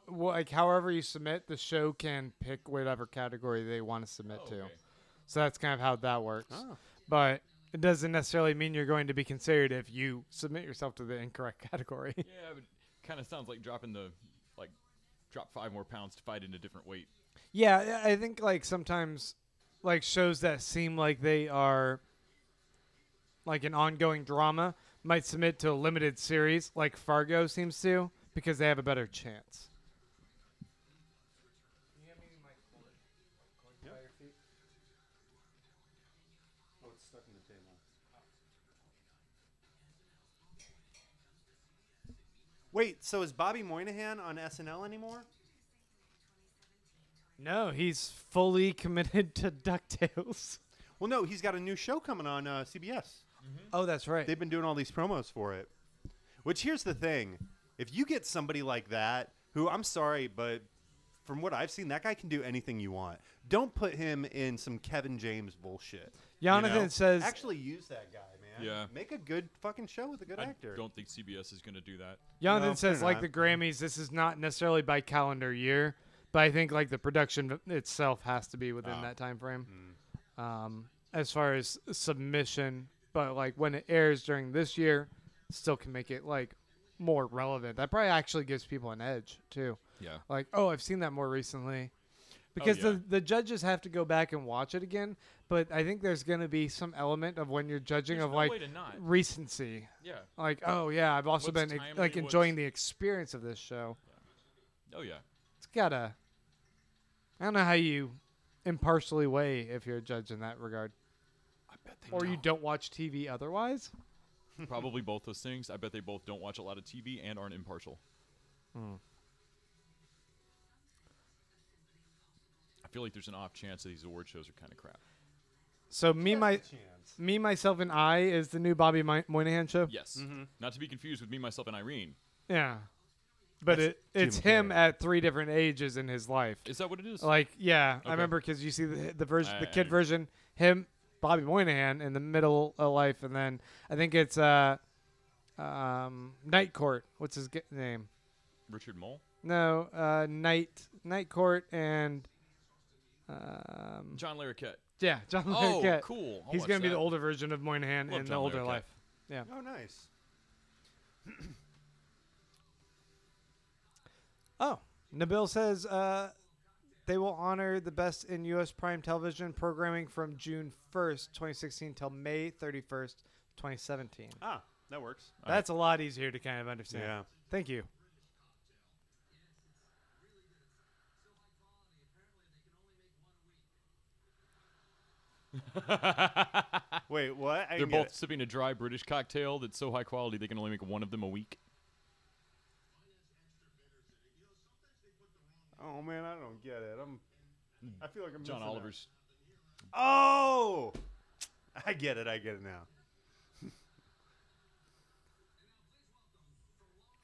like however you submit, the show can pick whatever category they want to submit Oh, to. okay. So that's kind of how that works. Oh. But it doesn't necessarily mean you're going to be considered if you submit yourself to the incorrect category. Yeah, but kind of sounds like dropping drop 5 more pounds to fight in a different weight. Yeah, I think like sometimes like shows that seem like they are like an ongoing drama might submit to a limited series like Fargo seems to because they have a better chance. Oh, it's stuck in the table. Wait, so is Bobby Moynihan on SNL anymore? No, he's fully committed to DuckTales. Well, no, he's got a new show coming on CBS. Oh, that's right. They've been doing all these promos for it. Which, here's the thing. If you get somebody like that, who, I'm sorry, but from what I've seen, that guy can do anything you want. Don't put him in some Kevin James bullshit. Jonathan says Actually use that guy, man. Yeah. Make a good fucking show with a good actor. I don't think CBS is going to do that. Jonathan No, says they're like not. the Grammys, this is not necessarily by calendar year, but I think like the production itself has to be within that time frame. As far as submission, but like when it airs during this year, still can make it like more relevant. That probably actually gives people an edge too. Yeah. Like, oh, I've seen that more recently. Because yeah. the judges have to go back and watch it again, but I think there's going to be some element of when you're judging There's of no like way to not. recency. Yeah. Like, oh yeah, I've also What's been timely, like what's- enjoying the experience of this show. Oh, yeah. It's gotta. I don't know how you impartially weigh if you're a judge in that regard, I bet they or you don't watch TV otherwise. Probably both those things. I bet they both don't watch a lot of TV and aren't impartial. I feel like there's an off chance that these award shows are kind of crap. So me, myself, and I is the new Bobby Moynihan show. Yes. Not to be confused with Me, Myself, and Irene. Yeah, but That's it's Jim him Carrey. at 3 different ages in his life. Is that what it is? Like, yeah, I Okay. remember because you see the version, the kid I- version, him, Bobby Moynihan in the middle of life, and then I think it's Night Court. What's his name? Richard Mole? No, Night Court and John Larroquette. yeah, John Oh, Larroquette. cool. I'll He's watch gonna be the that. older version of Moynihan Love in the John older Larroquette. life. Yeah. Oh, nice. Oh, Nabil says they will honor the best in U.S. prime television programming from June 1st, 2016 till May 31st, 2017. Ah, that works. That's a lot easier to kind of understand. Yeah. Thank you. Wait, what? I They're didn't get both it. sipping a dry British cocktail that's so high quality they can only make one of them a week. Oh man, I don't get it. I feel like I'm John missing out. Oliver's. Oh, I get it. I get it now.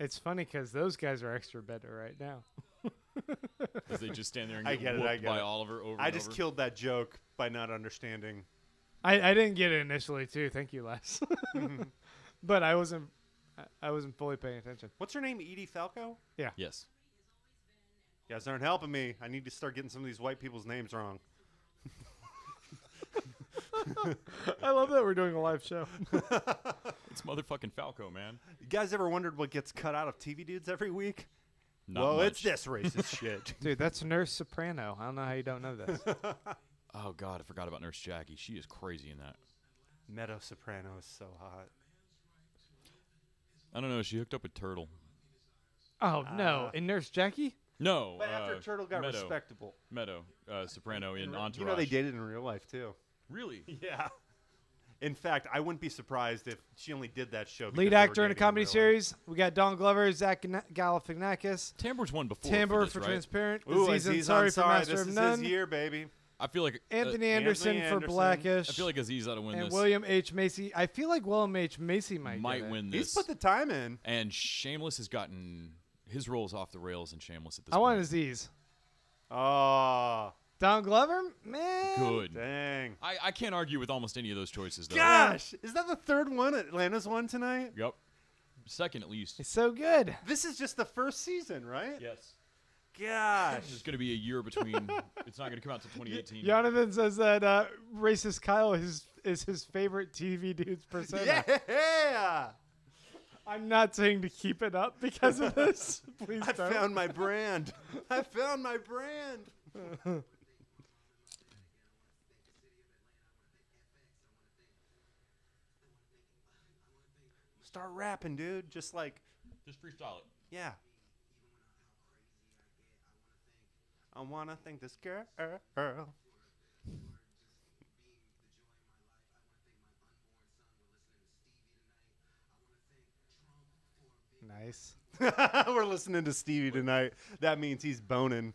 It's funny because those guys are extra better right now. As they just stand there and I get get it, whooped I get by it. Oliver over I and just over. killed that joke by not understanding. I didn't get it initially too. Thank you, Les. But I wasn't fully paying attention. What's her name? Edie Falco? Yes. You guys aren't helping me. I need to start getting some of these white people's names wrong. I love that we're doing a live show. It's motherfucking Falco, man. You guys ever wondered what gets cut out of TV dudes every week? Not well, much. it's this racist shit. Dude, that's Nurse Soprano. I don't know how you don't know this. Oh, God, I forgot about Nurse Jackie. She is crazy in that. Meadow Soprano is so hot. I don't know. She hooked up with Turtle. Oh, no. And Nurse Jackie? No. But after Turtle got Meadow. respectable. Meadow Soprano in Entourage. You know they dated in real life, too. Really? Yeah. In fact, I wouldn't be surprised if she only did that show. because Lead they were actor in a dating comedy real life. series. We got Don Glover, Zach Galifianakis, Tambor's won before. Timbre for, for this, right? Transparent, Ooh, Aziz Aziz Ansari for Ansari. Master This of is None, his year, baby. I feel like Anthony Anderson for Anderson. Blackish, I feel like Aziz ought to win and this. William H. Macy. I feel like William H. Macy might get it. win He's this. put the time in. And Shameless has gotten his roles off the rails in Shameless at this I point. want Aziz. Oh, Don Glover? Man. Good. dang. I can't argue with almost any of those choices, though. Gosh, is that the third one Atlanta's won tonight? Yep. Second, at least. It's so good. This is just the first season, right? Yes. Gosh. There's going to be a year between. It's not going to come out until 2018. Jonathan says that Racist Kyle is his favorite TV dude's persona. Yeah. I'm not saying to keep it up because of this. Please I don't. found my brand. I found my brand. Start rapping, dude. Just like, Just freestyle it. yeah. I want to thank this girl. Nice. We're listening to Stevie tonight. That means he's boning.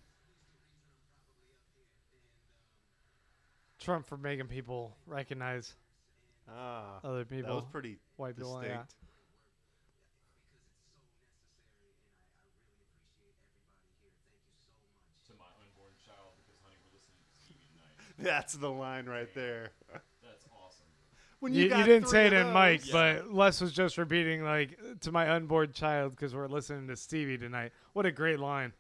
Trump for making people recognize Ah, other people. that was pretty white people, yeah. distinct. To my unborn child, because honey, we're listening to Stevie tonight. That's the line right there. That's awesome. When You got didn't three say it of in mic, those- but Les was just repeating like to my unborn child because we're listening to Stevie tonight. What a great line.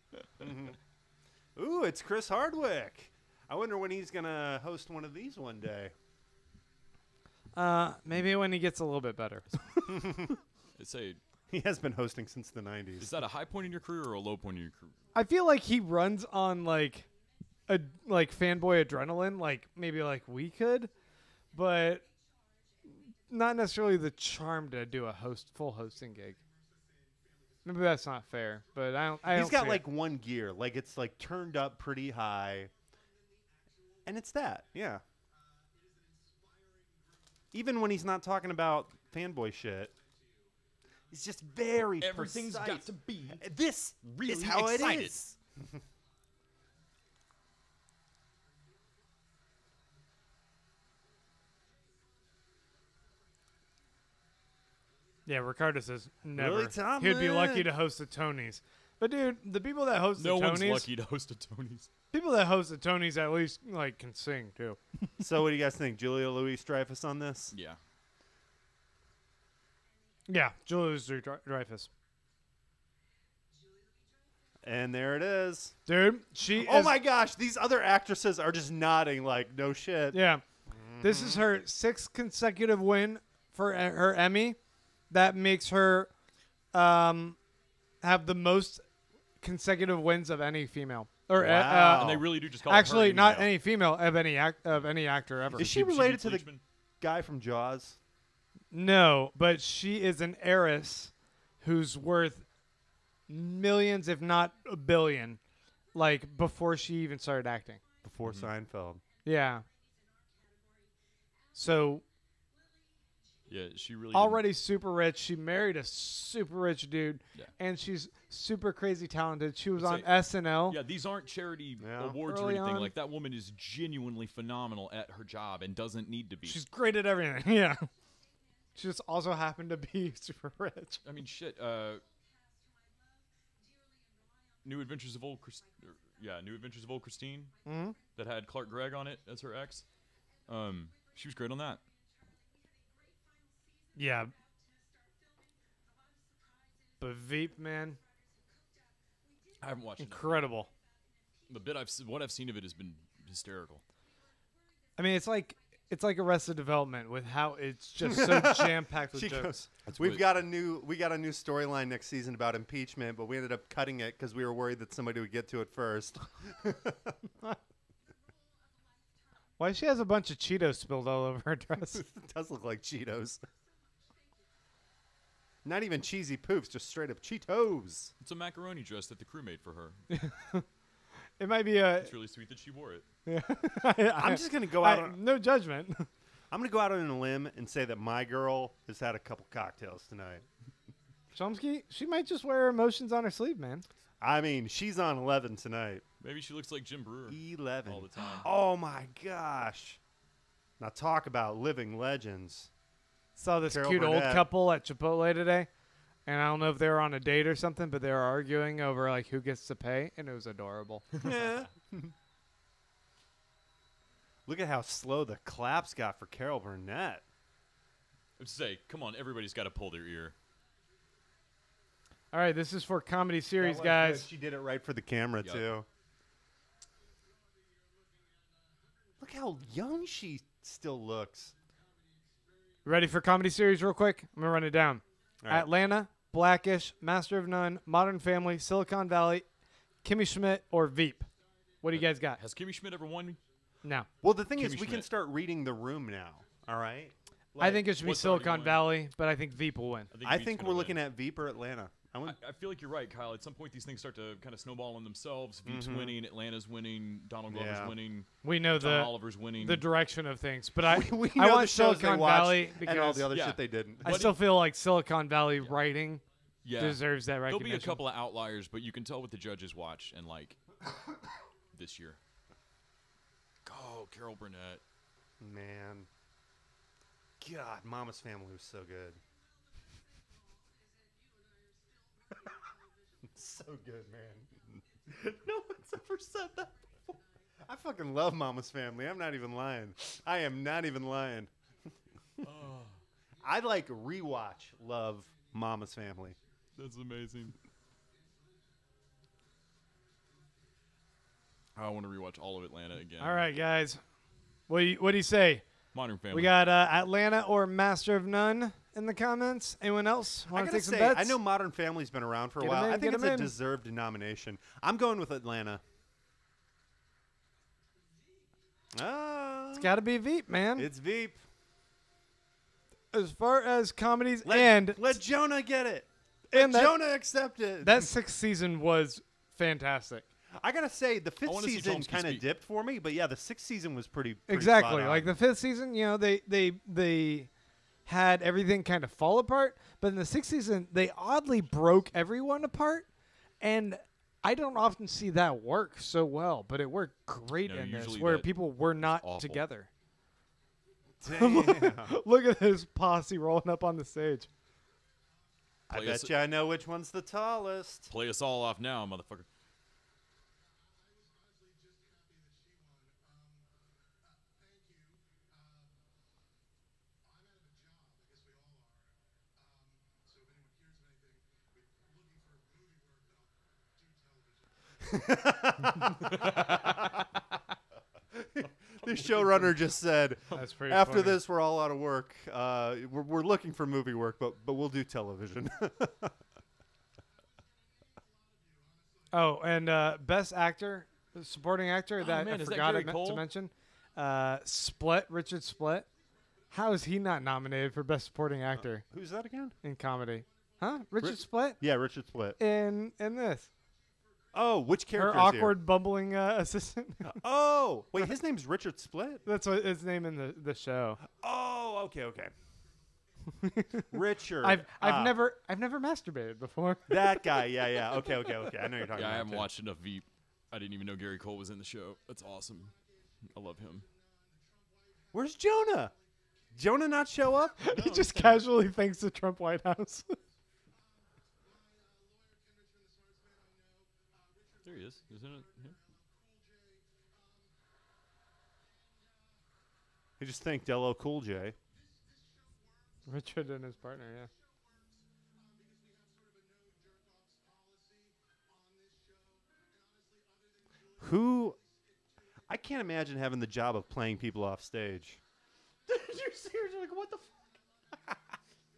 Ooh, it's Chris Hardwick. I wonder when he's gonna host one of these one day. Maybe when he gets a little bit better. It's a. He has been hosting since the Is 90s. that a high point in your career or a low point in your career? I feel like he runs on like a fanboy adrenaline, like maybe like we could, but not necessarily the charm to do a full hosting gig. Maybe that's not fair, but I don't. He's got see like it. one gear, like it's like turned up pretty high, and it's that, yeah. Even when he's not talking about fanboy shit, he's just very Everything's precise. got to be This really is how excited. it is. Yeah, Ricardo says never. Lily Tomlin. He'd be lucky to host the Tonys. But dude, the people that host No the one's Tonys, lucky to host a Tony's. people that host the Tonys at least like can sing too. So what do you guys think? Julia Louis-Dreyfus on this? Yeah. Yeah, Julia Dreyfus. And there it is. Dude, she Oh is, my gosh, these other actresses are just nodding like no shit. Yeah. This is her 6th consecutive win for her Emmy. That makes her have the most consecutive wins of any female. Or Wow. And they really do just call it actually her not email. any female of any actor ever. Is she She related beats to the Leachman? guy from Jaws? No, but she is an heiress who's worth millions, if not a billion, like before she even started acting. Before Seinfeld. Yeah. So Yeah, she really already super rich. She married a super rich dude, Yeah. and she's super crazy talented. She was I'd on say- SNL. Yeah, these aren't charity Yeah. awards Early or anything. on. Like, that woman is genuinely phenomenal at her job and doesn't need to be. She's great at everything. Yeah. She just also happened to be super rich. I mean, shit. New Adventures of Old New Adventures of Old Christine Mm-hmm. that had Clark Gregg on it as her ex. She was great on that. Yeah. But Veep, man, I haven't watched it. incredible. The bit what I've seen of it has been hysterical. I mean, it's like Arrested Development with how it's just so jam packed with She jokes. goes, That's we what- got a new storyline next season about impeachment, but we ended up cutting it because we were worried that somebody would get to it first. Why she has a bunch of Cheetos spilled all over her dress? It does look like Cheetos. Not even cheesy poofs, just straight up Cheetos. It's a macaroni dress that the crew made for her. It might be a. It's really sweet that she wore it. I'm just gonna go out. On, no judgment. I'm gonna go out on a limb and say that my girl has had a couple cocktails tonight. Chomsky, she might just wear her emotions on her sleeve, man. I mean, she's on 11 tonight. Maybe she looks like Jim Brewer 11 all the time. Oh my gosh! Now talk about living legends. Saw this Carol cute old Burnett. couple at Chipotle today, and I don't know if they were on a date or something, but they were arguing over like who gets to pay, and it was adorable. Yeah. Look at how slow the claps got for Carol Burnett. I'd say, come on, everybody's got to pull their ear. All right, this is for comedy series, That was guys. good. She did it right for the camera Yep. too. Look how young she still looks. Ready for comedy series real quick? I'm going to run it down. All right. Atlanta, Blackish, Master of None, Modern Family, Silicon Valley, Kimmy Schmidt, or Veep. What do you guys got? Has Kimmy Schmidt ever won? No. Well, the thing is, Kimmy we can Schmidt. start reading the room now. All right. I think it should be what's already Silicon won? Valley, but I think Veep will win. I Veep's think gonna we're win. looking at Veep or Atlanta. I feel like you're right, Kyle. At some point, these things start to kind of snowball on themselves. Veep's winning, Atlanta's winning, Donald Glover's Yeah. winning, We know Tom the Oliver's winning. the direction of things, but I we I know want the shows they Silicon watched Valley and all because the other Yeah. shit they didn't. I What still feel like Silicon Valley writing yeah, deserves that there'll recognition. be a couple of outliers, but you can tell what the judges watch and like this year. Oh, Carol Burnett. Man. God, Mama's Family was so good. So good, man. No one's ever said that before. I fucking love Mama's Family. I'm not even lying. I am not even lying. I like rewatch love Mama's Family. That's amazing. I want to rewatch all of Atlanta again. All right, guys. What do you say? Modern Family. We got Atlanta or Master of None in the comments. Anyone else I want to gotta take some say, bets? I know Modern Family's been around for a Get 'em while. in, I think get it's 'em a in. deserved nomination. I'm going with Atlanta. It's got to be Veep, man. It's Veep. As far as comedies and Let Jonah get it. and Let that, Jonah accept it. that sixth season was fantastic. I gotta say, the fifth wanna see season Chomsky kind of speak. dipped for me, but yeah, the sixth season was pretty Exactly. spot Like on. the fifth season, you know, they had everything kind of fall apart, but in the sixth season, they oddly broke everyone apart, and I don't often see that work so well, but it worked great No, in this, usually where that people were not awful. together. Damn. Look at this posse rolling up on the stage. I Play us- bet you I know which one's the tallest. Play us all off now, motherfucker. The showrunner just said, That's pretty after funny. this, we're all out of work. We're looking for movie work, but we'll do television. Oh, and best actor, supporting actor that man, I is that forgot Gary to Cole? mention. Richard Split. How is he not nominated for best supporting actor Who's that again? in comedy? Huh? Richard Ri- Split Yeah, Richard Split. in this. Oh, which character? Her awkward, bumbling assistant. Oh, wait, his name's Richard Split. That's what his name in the show. Oh, okay. Richard. I've never masturbated before. That guy. Yeah. Okay. I know you're talking about. Yeah, I haven't too. watched enough Veep. I didn't even know Gary Cole was in the show. That's awesome. I love him. Where's Jonah? Jonah not show up? He just casually thanks the Trump White House. There he is. Isn't it? Yeah. He just thanked LL Cool J. Richard and his partner, yeah. Who? I can't imagine having the job of playing people off stage. You're seriously like, what the fuck?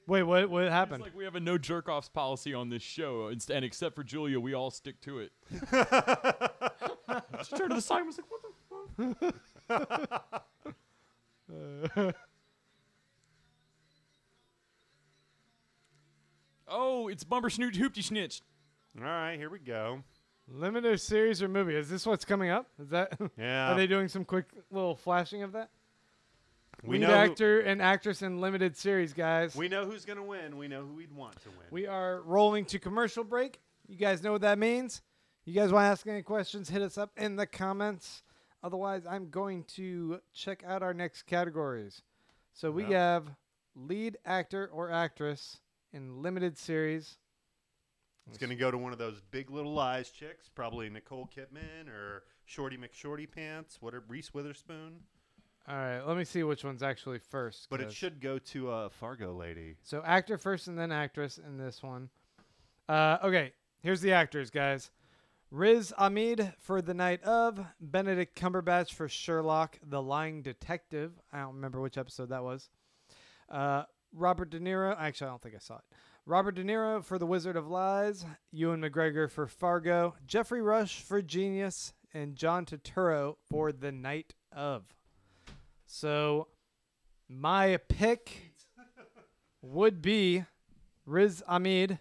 Wait, what happened? It's like we have a no jerk offs policy on this show, and except for Julia, we all stick to it. She turned to the side and was like, "What the fuck?" Oh, it's Bumper Snoot Hoopty Snitch. All right, here we go. Limited series or movie? Is this what's coming up? Is that? Yeah. Are they doing some quick little flashing of that? We Lead know actor and actress in limited series, guys. We know who's going to win. We know who we'd want to win. We are rolling to commercial break. You guys know what that means? You guys want to ask any questions, hit us up in the comments. Otherwise, I'm going to check out our next categories. So we have lead actor or actress in limited series. It's going to go to one of those Big Little Lies chicks, probably Nicole Kidman or Shorty McShorty Pants, Reese Witherspoon. All right, let me see which one's actually first. But it should go to a Fargo lady. So actor first and then actress in this one. Okay, here's the actors, guys. Riz Ahmed for The Night Of. Benedict Cumberbatch for Sherlock, The Lying Detective. I don't remember which episode that was. Robert De Niro. Actually, I don't think I saw it. Robert De Niro for The Wizard of Lies. Ewan McGregor for Fargo. Jeffrey Rush for Genius. And John Turturro for The Night Of. So, my pick would be Riz Ahmed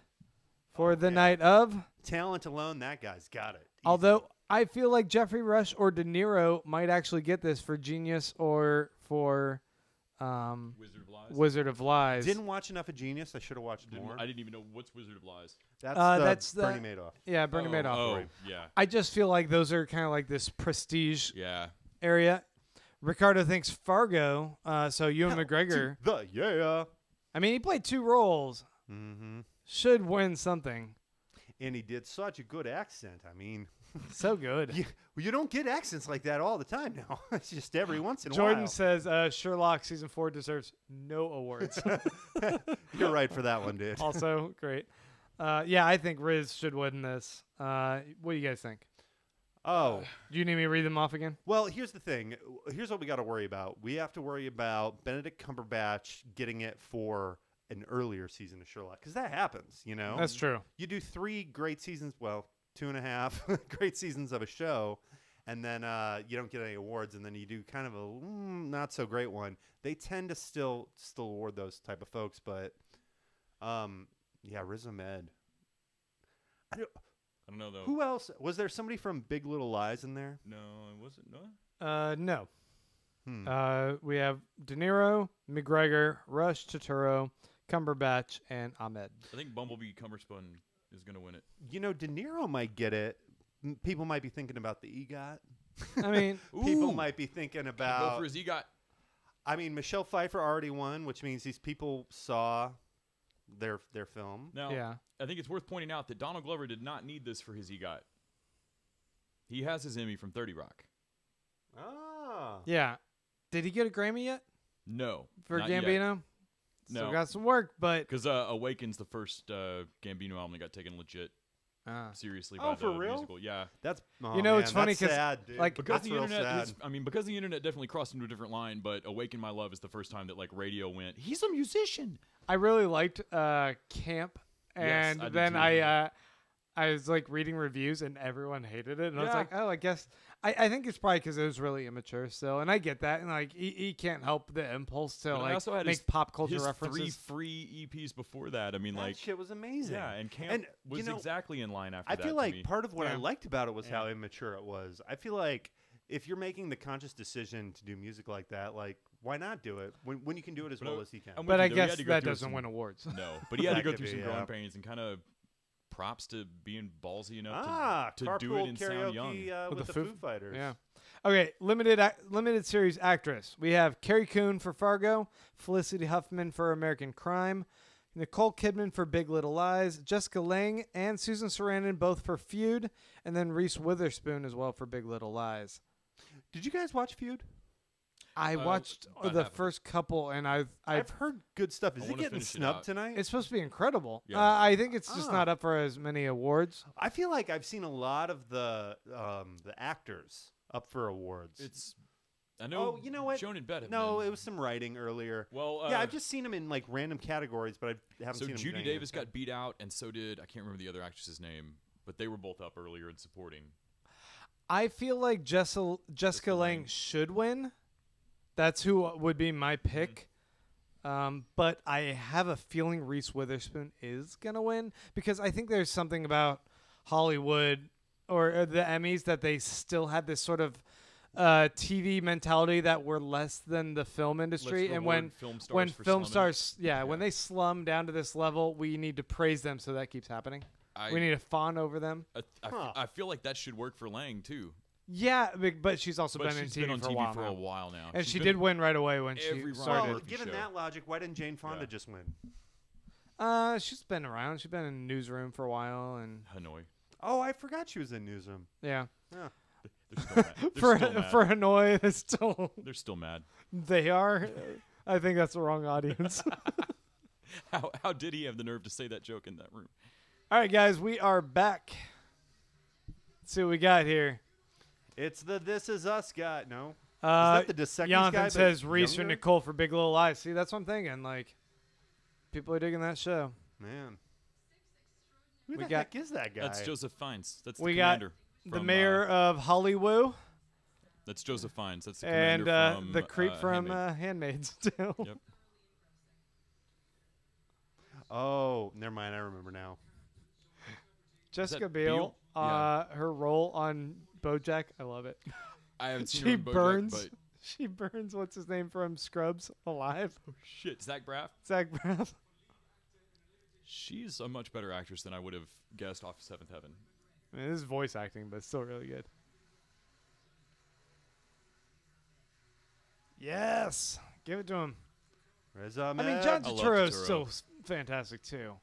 for The Night Of. Talent alone, that guy's got it. Easy. Although, I feel like Jeffrey Rush or De Niro might actually get this for Genius or for Wizard of Lies. Didn't watch enough of Genius. I should have watched more. I didn't even know what's Wizard of Lies. That's Bernie Madoff. Yeah, Bernie Madoff. Oh, yeah. I just feel like those are kind of like this prestige area. Ricardo thinks Fargo, so Ewan McGregor. I mean, he played 2 roles. Mm-hmm. Should win something. And he did such a good accent. I mean, so good. You don't get accents like that all the time now. It's just every once in a Jordan while. says Sherlock season 4 deserves no awards. You're right for that one, dude. Also great. Yeah, I think Riz should win this. What do you guys think? Oh. Do you need me to read them off again? Well, here's the thing. Here's what we got to worry about. We have to worry about Benedict Cumberbatch getting it for an earlier season of Sherlock, because that happens, you know? That's true. You do 3 great seasons, well, 2.5 great seasons of a show, and then you don't get any awards, and then you do kind of a not so great one. They tend to still award those type of folks, but yeah, Riz Ahmed. I don't know, though. Who else? Was there somebody from Big Little Lies in there? No, it wasn't. No? No. We have De Niro, McGregor, Rush, Turturro, Cumberbatch, and Ahmed. I think Bumblebee Cumberspun is going to win it. You know, De Niro might get it. People might be thinking about the EGOT. I mean, people might be thinking about. Go for his EGOT. I mean, Michelle Pfeiffer already won, which means these people saw their film. Now, I think it's worth pointing out that Donald Glover did not need this for his EGOT. He has his Emmy from 30 Rock. Ah. Yeah. Did he get a Grammy yet? No. For not Gambino? Yet. Still No. got some work, but... Because Awaken's the first Gambino album that got taken legit seriously by for the real? musical. Yeah. That's you know, it's funny because like because that's the internet sad. because the internet definitely crossed into a different line, but Awaken My Love is the first time that like radio went, he's a musician. I really liked Camp, and I did then too. I was like reading reviews and everyone hated it, and I was like, oh, I guess I think it's probably because it was really immature still, and I get that, and like he can't help the impulse to But I like also had make his- pop culture his references. 3 free EPs before that. I mean, That like, shit was amazing. yeah, and Camp And, was you know, exactly in line after I that. feel to like me. part of what I Yeah. liked about it was Yeah. how immature it was. I feel like if you're making the conscious decision to do music like that, like why not do it when you can do it as But well as he can? I'm with But you, I though. He had guess to go that through doesn't some- win awards. No, but he had to That go could through be, some yeah. growing pains and kind of props to being ballsy enough to do carpool it and sound young. karaoke with With the the Foo Fighters. Yeah. Okay, limited series actress. We have Carrie Coon for Fargo, Felicity Huffman for American Crime, Nicole Kidman for Big Little Lies, Jessica Lange and Susan Sarandon both for Feud, and then Reese Witherspoon as well for Big Little Lies. Did you guys watch Feud? I watched about the half of it. first couple, and I've I've heard good stuff. Is I it wanna getting finish it snubbed out. tonight? it's supposed to be incredible. Yeah. I think it's just Ah. not up for as many awards. I feel like I've seen a lot of the actors up for awards. It's I know. Oh, you know what? Joan and Bet have No, been- it was some writing earlier. Well, Yeah, I've just seen them in like random categories, but I haven't so seen them. Judy doing Davis anything. got beat out, and so did I can't remember the other actress's name, but they were both up earlier in supporting. I feel like Jessica Lange Lange. should win. That's who would be my Mm-hmm. pick. But I have a feeling Reese Witherspoon is going to win because I think there's something about Hollywood or the Emmys that they still have this sort of TV mentality that we're less than the film industry. And when film stars when for film slumming. stars, when they slum down to this level, we need to praise them so that keeps happening. We need to fawn over them. I feel like that should work for Lang too. Yeah, but she's also But been in she's TV been on for TV a while for now. a while now, And She's she been did win right away when every she Ryan started. Well, Murphy given show. that logic, why didn't Jane Fonda Yeah. just win? She's been around. She's been in Newsroom for a while, and Hanoi. Oh, I forgot she was in Newsroom. yeah. Yeah. They're still mad. They're For still mad. for Hanoi, it's still They're still mad. they are. I think that's the wrong audience. How did he have the nerve to say that joke in that room? All right, guys, we are back. Let's see what we got here. It's the This Is Us guy. No. Uh, Is that the Deseckis Jonathan guy, but says Reese or younger? Nicole for Big Little Lies. See, that's what I'm thinking. Like, people are digging that show. Man. Who We the got- heck is that guy? That's Joseph Fiennes. That's We the got commander. The from, mayor of Hollywood that's Joseph Fiennes. That's the and commander from the creep from Handmaid. Handmaid's Tale. Yep. Oh, never mind. I remember now. Jessica that Biel, Biel? Yeah. her role on BoJack, I love it. I haven't seen She her in BoJack, burns. but She burns what's his name from Scrubs alive. shit, Zach Braff. Zach Braff. She's a much better actress than I would have guessed off Seventh Heaven. I mean, this is voice acting, but it's still really good. Yes, give it to him. Riz I mean, Ahmed. John I love Turturro is Turturro. still fantastic too.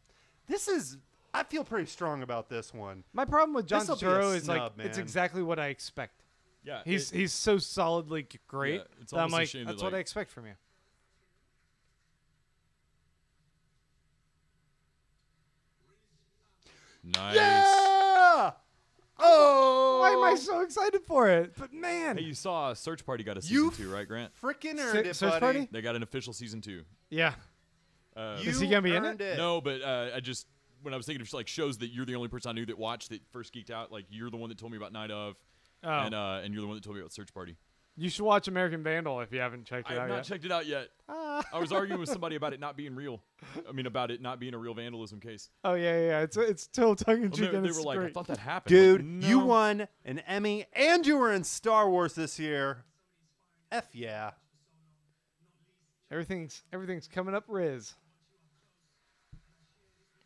This is. I feel pretty strong about this one. My problem with John This'll be a Turturro is like snub, it's man. exactly what I expect. Yeah, He's so solidly great Yeah, it's that I'm almost a like, shame that, that's what I like- expect from you. nice. Yeah. Oh. Why am I so excited for it? But man, Hey, you saw Search Party got a season You 2, right, Grant? Freaking Se- earned it, Search buddy. Party? They got an official season 2. yeah. You Is he gonna be in earned it? No, but I just when I was thinking of like shows that you're the only person I knew that watched that first geeked out, like you're the one that told me about Night of, Oh, and you're the one that told me about Search Party. you should watch American Vandal if you haven't checked I it have out not yet. checked it out yet. Ah. I was arguing with somebody about it not being real. I mean, about it not being a real vandalism case. Oh yeah. It's still tongue in Well, cheek. they and were it's like, I great. thought that happened. Dude, Like, you no. won an Emmy and you were in Star Wars this year. F yeah. Everything's coming up, Riz.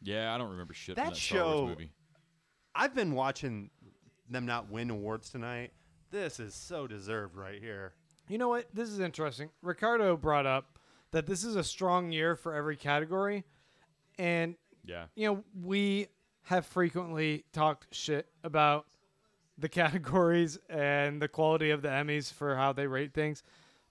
Yeah, I don't remember shit That from that Star Wars show- movie. I've been watching them not win awards tonight. This is so deserved right here. You know what? This is interesting. Ricardo brought up that this is a strong year for every category, and Yeah. you know we have frequently talked shit about the categories and the quality of the Emmys for how they rate things,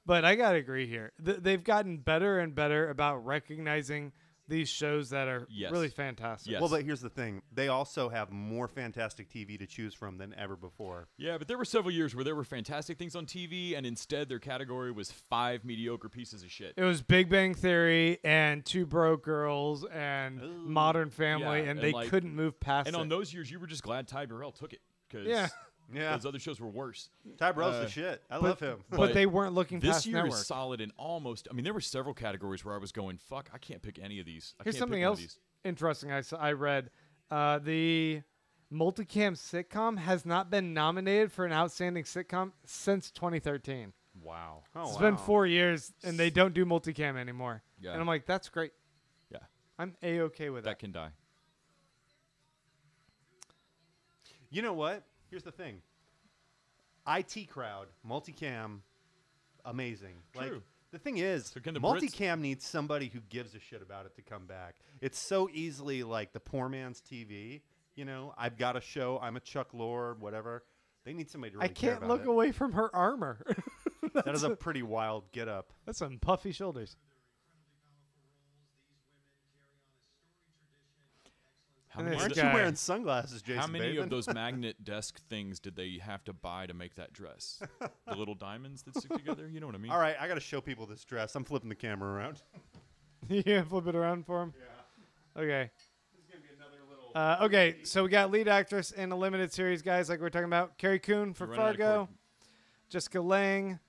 but I gotta agree here. They've gotten better and better about recognizing these shows that are Yes. really fantastic. Yes. Well, but here's the thing. They also have more fantastic TV to choose from than ever before. Yeah, but there were several years where there were fantastic things on TV, and instead their category was 5 mediocre pieces of shit. It was Big Bang Theory and Two Broke Girls and Modern Family, Yeah, and and they like- couldn't move past And it. on those years, you were just glad Ty Burrell took it. Cause Yeah. Yeah. Those other shows were worse. Ty Burrell's the shit. I love him. But they weren't looking This past year network. is solid in almost. I mean, there were several categories where I was going, "Fuck, I can't pick any of these." Here's can't something pick one of else these. interesting I read. The multicam sitcom has not been nominated for an outstanding sitcom since 2013. Wow. Oh, It's wow. been 4 years, and they don't do multicam anymore. Yeah. And I'm like, that's great. Yeah. I'm A-okay with That that. can die. You know what? Here's the thing. IT crowd, multicam, amazing. Like, True. the thing is, So can the Brits- multicam needs somebody who gives a shit about it to come back. It's so easily like the poor man's TV. You know, I've got a show. I'm a Chuck Lorre, whatever. They need somebody to really I can't care look about away from her armor. it. That is a pretty wild get up. That's some puffy shoulders. How And many, this of Aren't the- guy- you wearing sunglasses, Jason? how many Bateman? of those magnet desk things did they have to buy to make that dress? The little diamonds that stick together? You know what I mean? All right, I got to show people this dress. I'm flipping the camera around. You can flip it around for him? Yeah. Okay. This is going to be another little... Okay, so we got lead actress in a limited series, guys, like we are talking about. Carrie Coon for You're running out of Fargo. cord. Jessica Lange.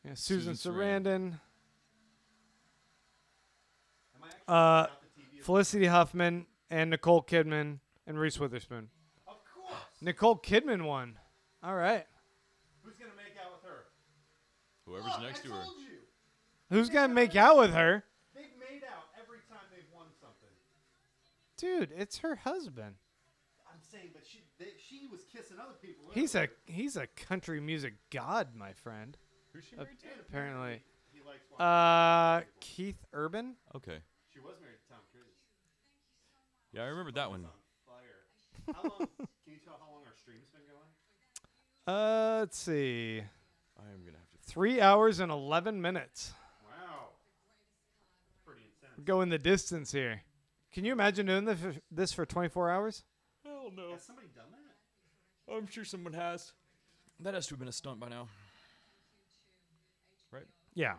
Yeah, Susan Susan Sarandon. Am I actually Uh, not the TV? Felicity Huffman and Nicole Kidman and Reese Witherspoon. Of course. Nicole Kidman won. All right. Who's going to make out with her? Whoever's next to her. told you. Who's going to make out with her? They've made out every time they've won something. Dude, it's her husband. I'm saying, but she was kissing other people. He's a country music god, my friend. Who's she married to? Apparently. He likes watching Keith Urban? Okay. She was married to Tom Cruise. Yeah, I remember that one. On fire. How long? Can you tell how long our stream's been going? Let's see. I am going to have to. 3 hours and 11 minutes. Wow. Pretty intense. Going the distance here. Can you imagine doing this for 24 hours? Hell no. Has somebody done that? I'm sure someone has. That has to have been a stunt by now. Right? Yeah.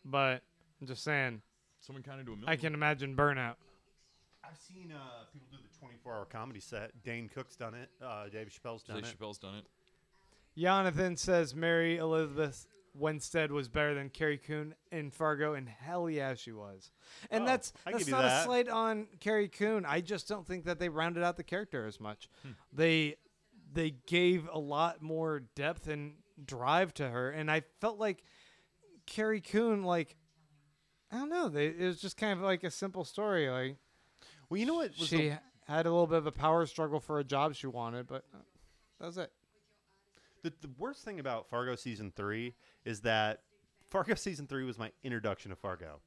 But I'm just saying, Someone kind of do a million. I can imagine burnout. I've seen people do the 24-hour comedy set. Dane Cook's done it. Dave Chappelle's done Dave it. Chappelle's done it. Jonathan says Mary Elizabeth Winstead was better than Carrie Coon in Fargo, and hell yeah, she was. And Oh, that's I give you not that. a slight on Carrie Coon. I just don't think that they rounded out the character as much. They gave a lot more depth and drive to her, and I felt like Carrie Coon, like, I don't know, it was just kind of like a simple story. Like, Well, you know what? Was she the, had a little bit of a power struggle for a job she wanted, but that was it. the worst thing about Fargo season 3 is that Fargo season 3 was my introduction to Fargo.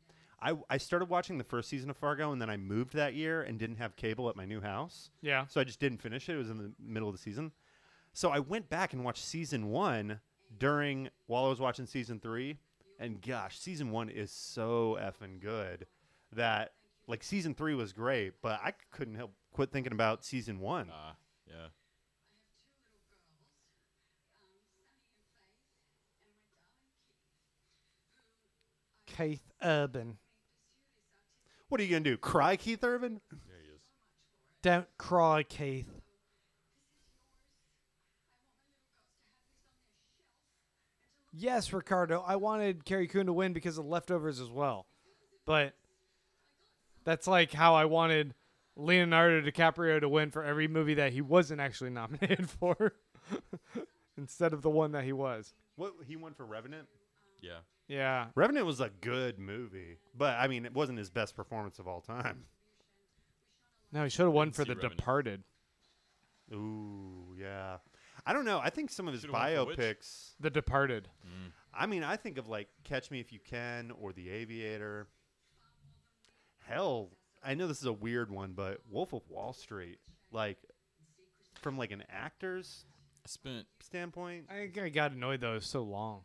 I started watching the first season of Fargo, and then I moved that year and didn't have cable at my new house. Yeah. So I just didn't finish it. It was in the middle of the season. So I went back and watched season 1 while I was watching season 3. And gosh, season 1 is so effing good that, like, season 3 was great, but I couldn't help quit thinking about season 1. Yeah. Keith Urban. What are you going to do? Cry, Keith Urban? There he is. Don't cry, Keith. Yes, Ricardo, I wanted Carrie Coon to win because of Leftovers as well. But that's like how I wanted Leonardo DiCaprio to win for every movie that he wasn't actually nominated for instead of the one that he was. What, he won for Revenant? Yeah. Yeah. Revenant was a good movie, but, I mean, it wasn't his best performance of all time. No, he should have won Didn't for see The Revenant. Departed. Ooh, yeah. I don't know. I think some of his Should've won for which? biopics... The Departed. I mean, I think of, like, Catch Me If You Can or The Aviator. Hell, I know this is a weird one, but Wolf of Wall Street, like, from, like, an actor's I spent standpoint, I think I got annoyed though. It was so long.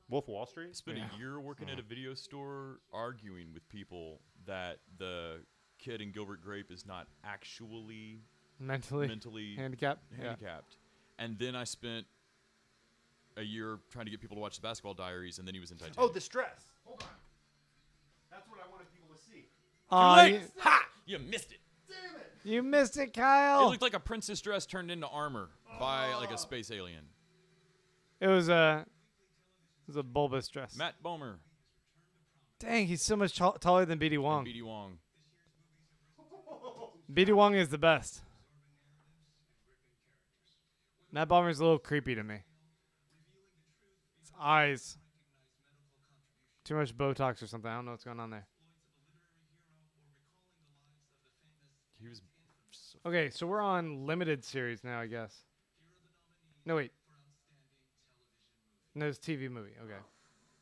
Wolf of Wall Street? spent a year working at a video store arguing with people that the kid in Gilbert Grape is not actually Mentally handicapped. Yeah. handicapped. And then I spent a year trying to get people to watch the Basketball Diaries, and then he was in Titanic. Oh, Distress. Hold on. That's what I wanted people to see. Aw, you, Ha! You missed it. Damn it. You missed it, It Kyle. looked like a princess dress turned into armor by like a space alien. It was a bulbous dress. Matt Bomer Dang, he's so much taller than BD and Wong. BD Wong. BD Wong is the best. Matt Bomer's a little creepy to me. His eyes. Too much Botox or something. I don't know what's going on there. He was so Okay, so we're on limited series now, I guess. No, wait. No, it's TV movie. Okay.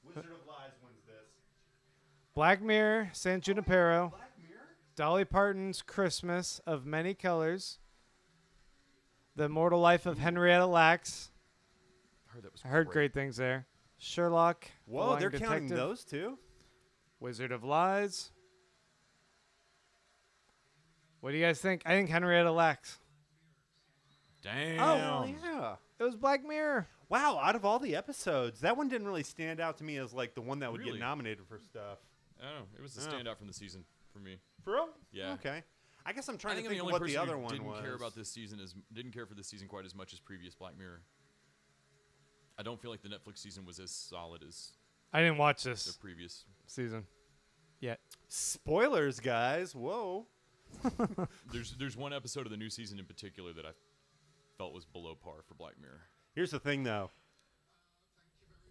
Wizard of Lies wins this. Black Mirror, San Junipero, Black Mirror? Dolly Parton's Christmas of Many Colors, The Immortal Life of Henrietta Lacks. heard that was I heard great things there. Sherlock. The Whoa, Lying they're counting Detective, those too? Wizard of Lies. What do you guys think? I think Henrietta Lacks. Damn. Oh, well, yeah. It was Black Mirror. Wow, out of all the episodes, that one didn't really stand out to me as like the one that would Really? get nominated for stuff. I don't know. It was the Yeah. standout from the season for me. For real? Yeah. Okay. I guess I'm I trying think to I'm the think of only what person the other who one didn't was. care about this season didn't care for this season quite as much as previous Black Mirror. I don't feel like the Netflix season was as solid as I didn't watch the this previous. season yet. Spoilers, guys. Whoa. There's one episode of the new season in particular that I felt was below par for Black Mirror. Here's the thing, though.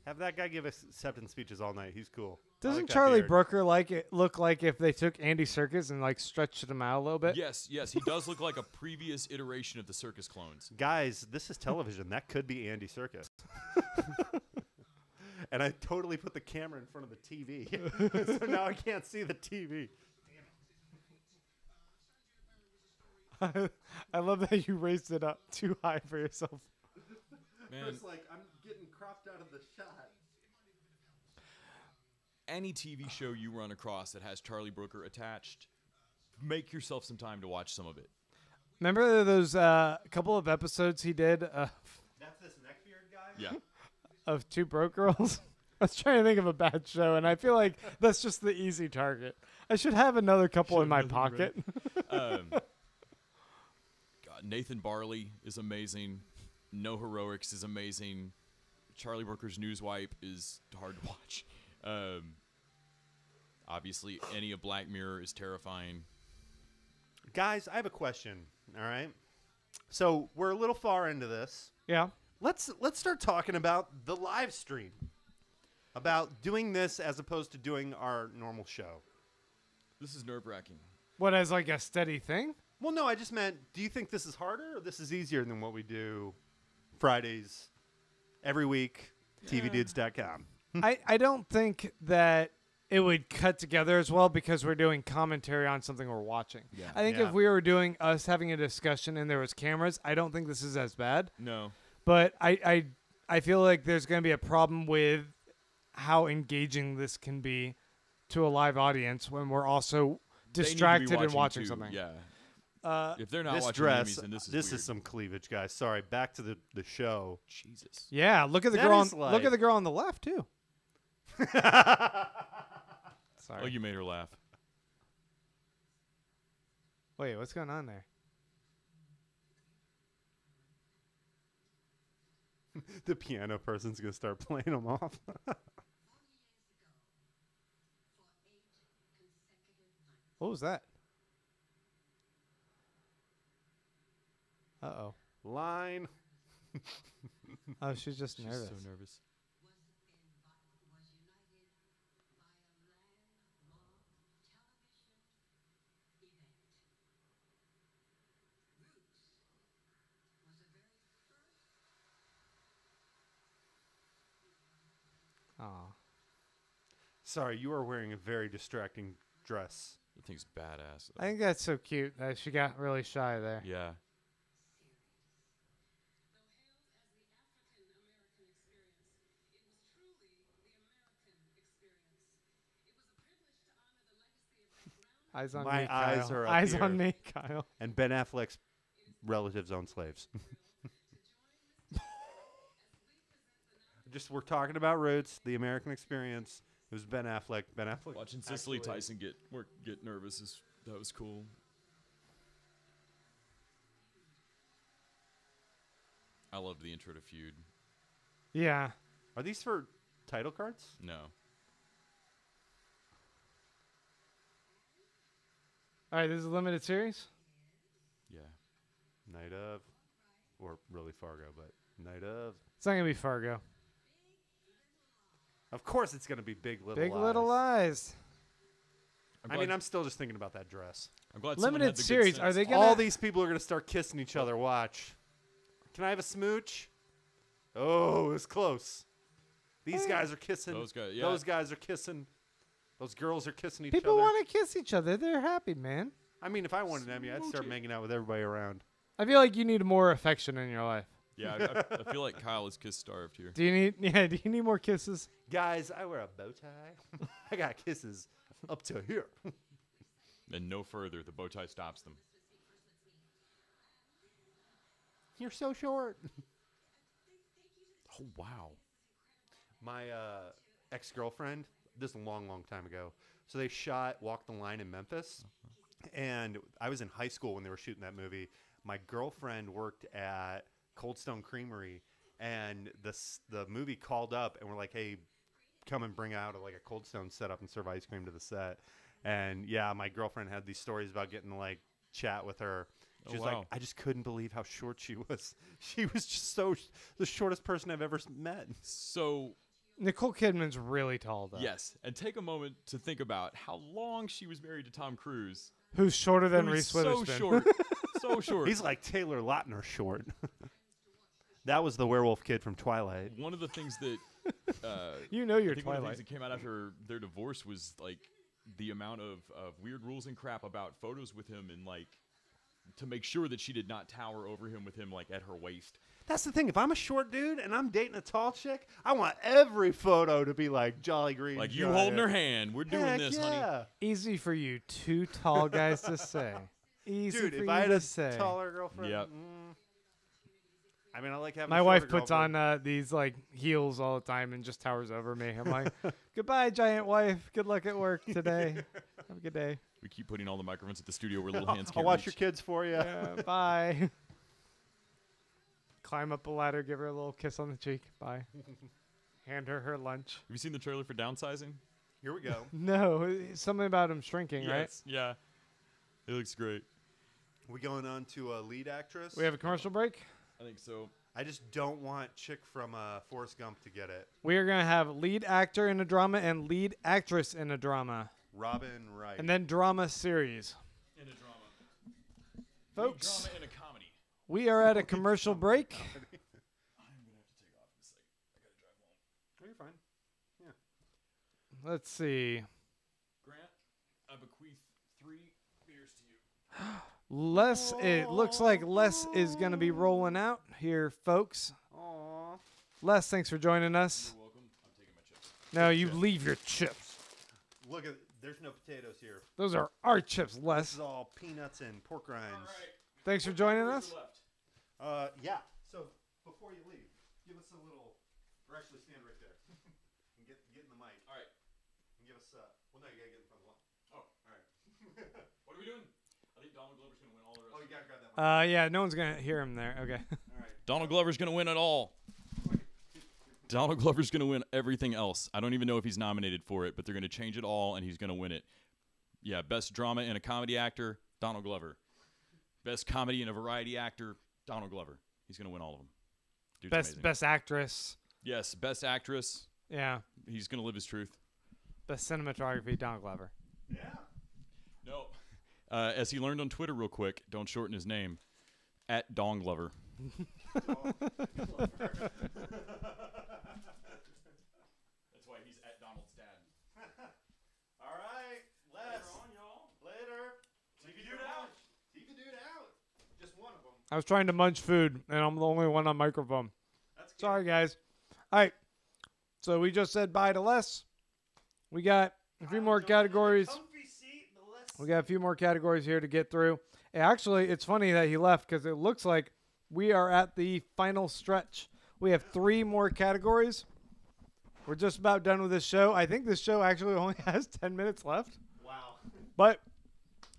Have that guy give us acceptance speeches all night. He's cool. I Doesn't like that Charlie beard. Brooker look like if they took Andy Serkis and like stretched him out a little bit? Yes, he does look like a previous iteration of the circus clones. Guys, this is television. That could be Andy Serkis. And I totally put the camera in front of the TV. So now I can't see the TV. I love that you raised it up too high for yourself. Man, It's like I'm getting cropped out of the shot. any TV show you run across that has Charlie Brooker attached, make yourself some time to watch some of it. Remember those couple of episodes he did That's this neckbeard guy? Yeah. of Two Broke Girls? I was trying to think of a bad show, and I feel like that's just the easy target. I should have another couple in my pocket. God, Nathan Barley is amazing. No Heroics is amazing. Charlie Brooker's Newswipe is hard to watch. Obviously, any of Black Mirror is terrifying. Guys, I have a question. All right. So we're a little far into this. Yeah. Let's start talking about the live stream. About doing this as opposed to doing our normal show. This is nerve-wracking. What, as like a steady thing? Well, no, I just meant, do you think this is harder or this is easier than what we do Fridays every week, tvdudes.com? I don't think that it would cut together as well because we're doing commentary on something we're watching. Yeah. I think Yeah. if we were doing us having a discussion and there was cameras, I don't think this is as bad. No. But I feel like there's going to be a problem with how engaging this can be to a live audience when we're also They need to be distracted and watching too, something. Yeah. If they're not This watching dress, Emmys, then this is this weird. is some cleavage, guys. Sorry, back to the show. Jesus. Yeah, look at the That girl. is Look like- at the girl on the left too. Sorry. Oh, you made her laugh. Wait, what's going on there? The piano person's going to start playing them off. What was that? Uh-oh. Line. Oh, she's just She's nervous. so nervous. Aw. Sorry, you are wearing a very distracting dress. The thing's badass. I think that's so cute that she got really shy there. Yeah. Eyes on My me, eyes Kyle. are up Eyes on here. me, Kyle. And Ben Affleck's relatives own slaves. Just we're talking about roots, the American experience. It was Ben Affleck. Ben Affleck. Watching Cicely actually- Tyson get nervous that was cool. I loved the intro to Feud. Yeah. Are these for title cards? No. All right, this is a limited series. Yeah. Night of, or really Fargo, but Night of. It's not gonna be Fargo. Of course, it's gonna be Big Little Big Lies. Little Lies. I mean, I'm still just thinking about that dress. I'm glad someone had Limited the good series. Are sense. they gonna? All these people are gonna start kissing each other. Watch. Can I have a smooch? Oh, it's close. These guys are kissing. Those guys, yeah. Those guys are kissing. Those girls are kissing each People other. want to kiss each other. They're happy, man. I mean, if I wanted an Emmy, I'd start Smoochie. making out with everybody around. I feel like you need more affection in your life. Yeah, I feel like Kyle is kiss starved here. Do you need? Yeah. Do you need more kisses? Guys, I wear a bow tie. I got kisses up to here. And no further. The bow tie stops them. You're so short. Oh, wow. My ex-girlfriend, this is a long, long time ago. So they shot Walk the Line in Memphis. And I was in high school when they were shooting that movie. My girlfriend worked at Cold Stone Creamery. And the movie called up and we're like, hey, come and bring out like a Cold Stone setup and serve ice cream to the set. And yeah, my girlfriend had these stories about getting to like chat with her. She was wow. like, I just couldn't believe how short she was. She was just the shortest person I've ever met. So, Nicole Kidman's really tall, though. yes. And take a moment to think about how long she was married to Tom Cruise. Who's shorter than Who is Reese so Witherspoon? short. So short. He's like Taylor Lautner short. That was the werewolf kid from Twilight. One of the things that You know I you're think one of the Twilight. things that came out after their divorce was like the amount of weird rules and crap about photos with him, and like to make sure that she did not tower over him with him like at her waist. That's the thing. If I'm a short dude and I'm dating a tall chick, I want every photo to be like Jolly Green. Like you Giant. holding her hand. We're doing Heck this, yeah. honey. Easy for you two tall guys to say. Easy Dude, for if you I had to a say. taller girlfriend, Yep. I mean, I like having. My a wife shorter puts girlfriend. on these like heels all the time and just towers over me. I'm like, goodbye, giant wife. Good luck at work today. Have a good day. We keep putting all the microphones at the studio where little hands I'll can't watch your reach. kids for you. Yeah, bye. Climb up a ladder, give her a little kiss on the cheek. Bye. Hand her lunch. Have you seen the trailer for Downsizing? Here we go. No, something about him shrinking, right? Yes. Yeah. It looks great. We going on to a lead actress. We have a commercial break. I think so. I just don't want chick from Forrest Gump to get it. We are going to have lead actor in a drama and lead actress in a drama. Robin Wright. And then drama series. In a drama. Folks, Drama in a comedy. we are at a commercial break. I'm going to have to take off in a second. I got to drive home. Oh, you're fine. Let's see. Grant, I bequeath 3 beers to you. Les, it looks like Les is going to be rolling out here, folks. Aww. Les, thanks for joining us. You're welcome. I'm taking my chips. No, you leave your chips. Look at. There's no potatoes here. Those are our chips, This Les. is all peanuts and pork rinds. All right. Thanks for joining us. Left. Yeah. So before you leave, give us a little. Or actually, stand right there. And get in the mic. All right. And give us. Well, no, you gotta get in front of the line. Oh, All right. what are we doing? I think Donald Glover's going to win all the rest. Oh, you gotta grab that one. Yeah, no one's going to hear him there. Okay. All right. Donald Glover's going to win it all. Donald Glover's going to win everything else. I don't even know if he's nominated for it, but they're going to change it all, and he's going to win it. Yeah, best drama and a comedy actor, Donald Glover. Best comedy and a variety actor, Donald Glover. He's going to win all of them. Dude's amazing. Best actress. Yes, best actress. Yeah. He's going to live his truth. Best cinematography, Donald Glover. Yeah. No. As he learned on Twitter real quick, don't shorten his name, at Dong Glover. That's why he's at Donald's dad. All right. Later on, y'all. Later. Take a dude out. Take a dude out. Just one of them. I was trying to munch food, and I'm the only one on microphone. That's good. Sorry, guys. All right. So we just said bye to Les. We got a few more categories. Comfy seat, the less. We got a few more categories here to get through. And actually, it's funny that he left because it looks like we are at the final stretch. We have 3 more categories. We're just about done with this show. I think this show actually only has 10 minutes left. Wow. But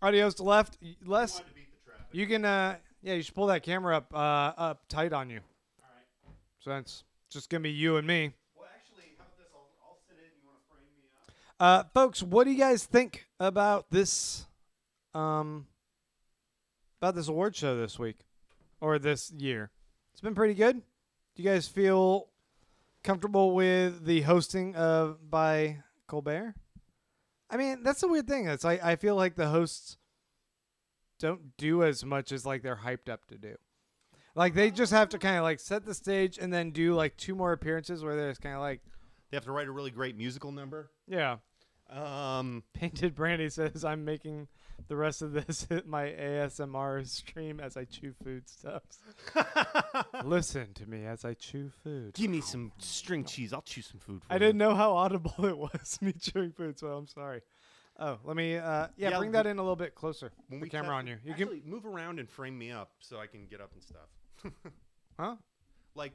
adios to Les. Wanted to beat the traffic. You can, yeah, you should pull that camera up tight on you. All So that's just going to be you and me. Well, actually, how about this? I'll sit in. You want to frame me up? Folks, what do you guys think about this award show this week or this year? It's been pretty good. Do you guys feel comfortable with the hosting by Colbert? I mean, that's the weird thing. It's like I feel like the hosts don't do as much as like they're hyped up to do. Like they just have to kind of like set the stage and then do like 2 more appearances where there's kind of like They have to write a really great musical number. yeah. Um, Painted Brandy says I'm making the rest of this my ASMR stream as I chew foodstuffs. Listen to me as I chew food. Give me some string cheese. I'll chew some food for I you. didn't know how audible it was me chewing food, so I'm sorry. Oh, let me bring that in a little bit closer. When The we camera cut- on you. You actually, move around and frame me up so I can get up and stuff. huh? Like,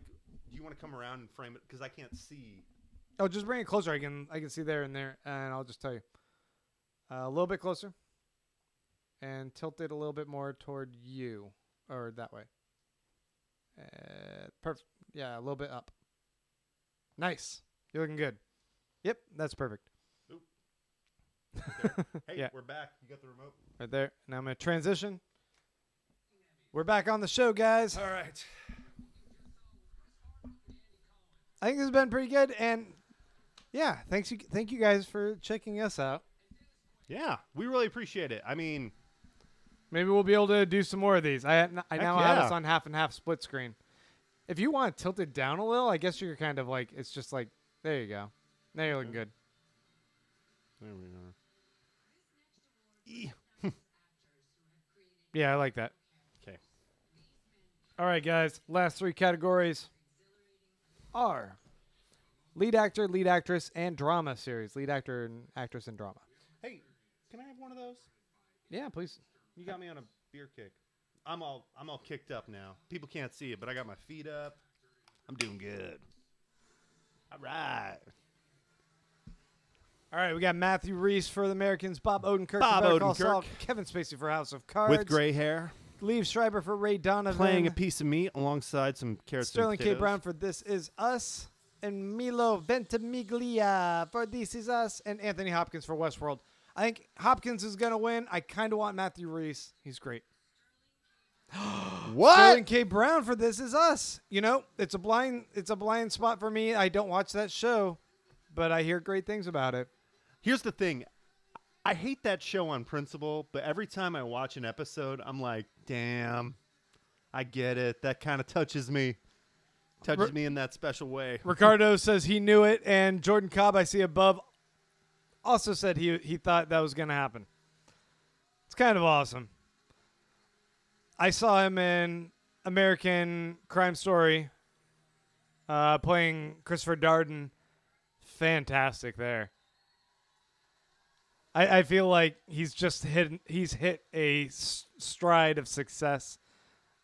do you want to come around and frame it? Because I can't see. Oh, just bring it closer. I can see there and there, and I'll just tell you. A little bit closer. And tilt it a little bit more toward you, or that way. Perfect. Yeah, a little bit up. Nice. You're looking good. Yep, that's perfect. Okay. Hey, Yeah. we're back. You got the remote? Right there. Now I'm going to transition. We're back on the show, guys. All right. I think this has been pretty good, and yeah, thank you guys for checking us out. Yeah, we really appreciate it. I mean, Maybe we'll be able to do some more of these. I now have yeah. us on half and half split screen. If you want to tilt it down a little, I guess you're kind of like it's just like there you go. Now you're looking good. there we are. Yeah, I like that. Okay. All right, guys. Last 3 categories are lead actor, lead actress, and drama series. Lead actor and actress in drama. Hey, can I have one of those? Yeah, please. You got me on a beer kick. I'm all kicked up now. People can't see it, but I got my feet up. I'm doing good. All right. All right, we got Matthew Reese for the Americans, Bob Odenkirk Bob for Better Call Odenkirk. Saul, Kevin Spacey for House of Cards, With gray hair, Liev Schreiber for Ray Donovan, playing a piece of meat alongside some carrots Sterling and K. potatoes. Brown for This Is Us, and Milo Ventimiglia for This Is Us, and Anthony Hopkins for Westworld. I think Hopkins is going to win. I kind of want Matthew Reese. He's great. What? Sterling K. Brown for This Is Us. You know, it's a blind spot for me. I don't watch that show, but I hear great things about it. Here's the thing. I hate that show on principle, but every time I watch an episode, I'm like, damn, I get it. That kind of touches me. Touches me in that special way. Ricardo says he knew it, and Jordan Cobb, I see above, also said he thought that was going to happen. It's kind of awesome. I saw him in American Crime Story playing Christopher Darden. Fantastic there. I feel like he's hit a stride of success,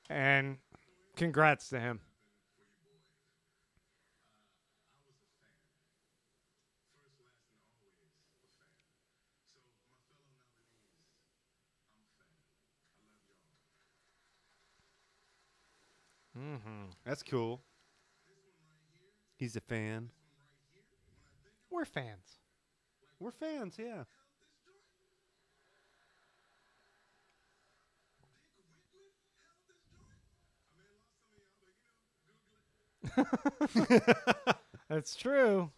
and congrats to him. That's cool. He's a fan. We're fans. We're fans, yeah. That's true.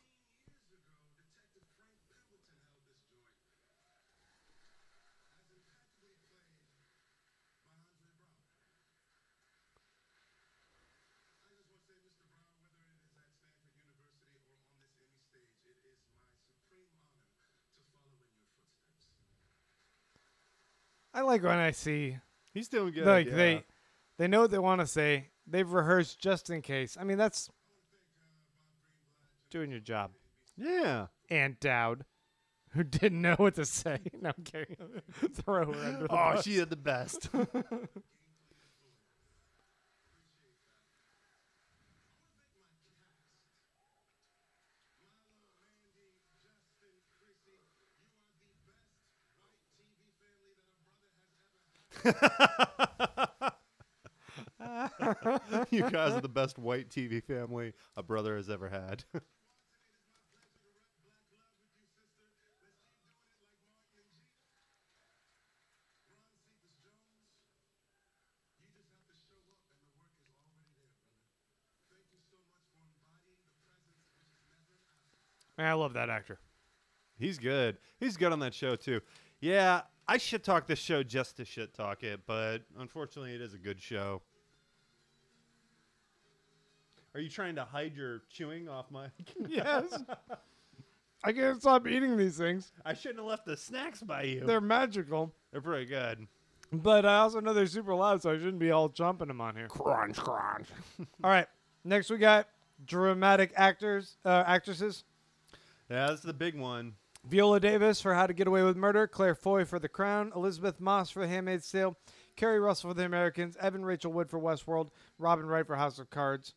I like when I see He's doing good. like yeah. they know what they want to say. They've rehearsed just in case. I mean, that's doing your job. Yeah. Aunt Dowd, who didn't know what to say. No, I'm kidding. Throw her under the Oh, bus. she did the best. You guys are the best white TV family a brother has ever had. Man, I love that actor. He's good. He's good on that show, too. Yeah, I shit talk this show just to shit talk it, but unfortunately, it is a good show. Are you trying to hide your chewing off my... Yes. I can't stop eating these things. I shouldn't have left the snacks by you. They're magical. They're pretty good. But I also know they're super loud, so I shouldn't be all jumping them on here. Crunch, crunch. All right. Next, we got dramatic actresses. Yeah, that's the big one. Viola Davis for How to Get Away with Murder, Claire Foy for The Crown, Elizabeth Moss for The Handmaid's Tale, Kerry Russell for The Americans, Evan Rachel Wood for Westworld, Robin Wright for House of Cards.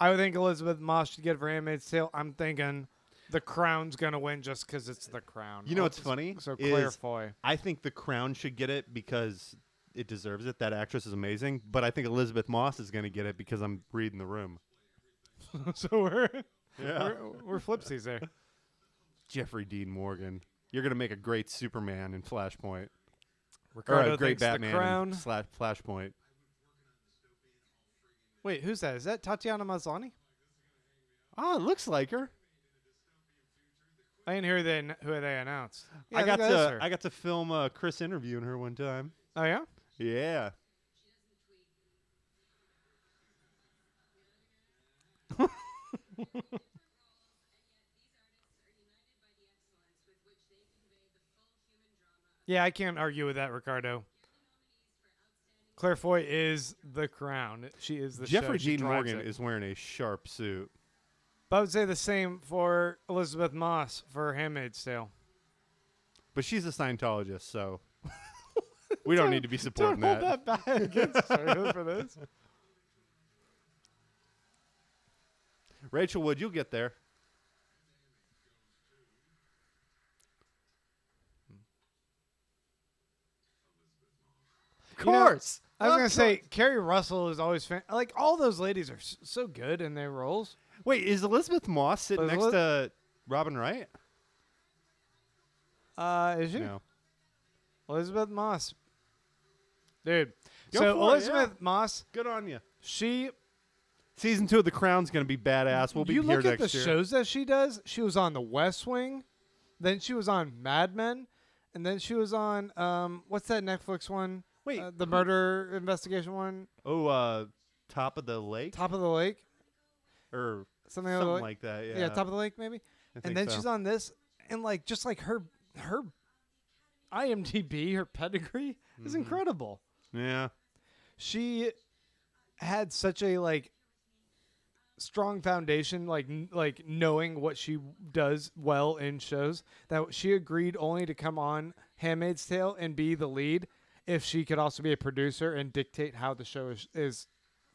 I would think Elizabeth Moss should get it for Handmaid's Tale. I'm thinking The Crown's going to win just because it's The Crown. You know what's funny? So Claire is Foy. I think The Crown should get it because it deserves it. That actress is amazing. But I think Elizabeth Moss is going to get it because I'm reading the room. So we're Yeah. we're flipsies there. Jeffrey Dean Morgan. You're going to make a great Superman in Flashpoint. Ricardo or a great thinks The Batman Crown. in Flashpoint. Wait, who's that? Is that Tatiana Maslany? Oh, it looks like her. I didn't hear who they announced. Yeah, I got think that is her. to film Chris interviewing her one time. Oh, yeah? Yeah. Yeah, I can't argue with that, Ricardo. Claire Foy is The Crown. She is the Jeffrey show. She Dean drives Morgan it. is wearing a sharp suit. But I would say the same for Elizabeth Moss for Handmaid's Tale. But she's a Scientologist, so we don't need to be supporting Don't hold that back against her for this. Rachel Wood, you'll get there. Of You know, course. I was going to say, Kerry Russell is always like, all those ladies are so good in their roles. Wait, is Elizabeth Moss sitting But next to Robin Wright? Is she? No. Elizabeth Moss. Dude. Go So for it, Elizabeth yeah. Moss, Good on you. she... Season 2 of The Crown's going to be badass. We'll be you here look at next the year. shows that she does. She was on The West Wing. Then she was on Mad Men. And then she was on, what's that Netflix one? Wait. The murder investigation one? Oh, Top of the Lake? Top of the Lake? Or Something, something like that, yeah. Yeah, Top of the Lake, maybe. I think And then so. she's on this, and like just like her IMDb, her pedigree is Mm-hmm. incredible. Yeah. She had such a like strong foundation, like knowing what she does well in shows, that she agreed only to come on Handmaid's Tale and be the lead if she could also be a producer and dictate how the show is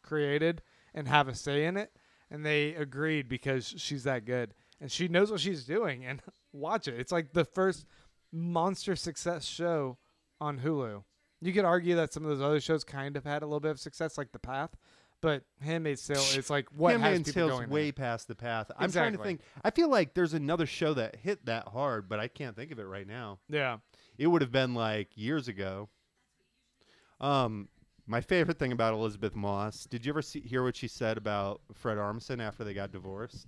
created and have a say in it. And they agreed because she's that good. And she knows what she's doing. And watch it. It's like the first monster success show on Hulu. You could argue that some of those other shows kind of had a little bit of success, like The Path. But Handmaid's Tale is like what has Handmaid's people Tale's going way there. past The Path. I'm trying to Exactly. think. I feel like there's another show that hit that hard, but I can't think of it right now. Yeah. It would have been like years ago. My favorite thing about Elizabeth Moss, did you ever hear what she said about Fred Armisen after they got divorced?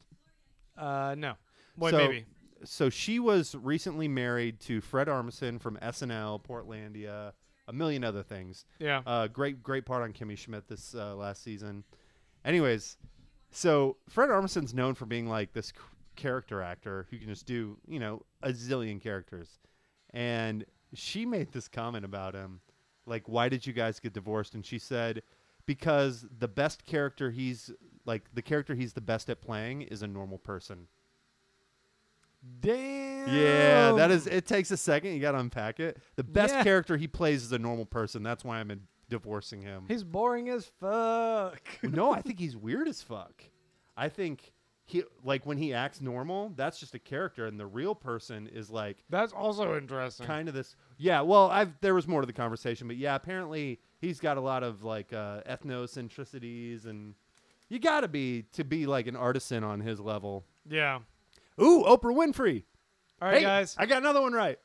No. Boy, So- maybe. So she was recently married to Fred Armisen from SNL, Portlandia, a million other things. Yeah. Great part on Kimmy Schmidt this last season. Anyways, so Fred Armisen's known for being like this character actor who can just do, a zillion characters. And she made this comment about him, like, why did you guys get divorced? And she said, because the best character the character he's the best at playing is a normal person. Damn. Yeah, it takes a second. You got to unpack it. The best Yeah. character he plays is a normal person. That's why I'm divorcing him. He's boring as fuck. No, I think he's weird as fuck. I think when he acts normal, that's just a character, and the real person is like That's also interesting. kind of this. Yeah, well, there was more to the conversation, but yeah, apparently he's got a lot of like ethnocentricities, and you got to be like an artisan on his level. Yeah. Ooh, Oprah Winfrey. All right, Hey, guys. I got another one right.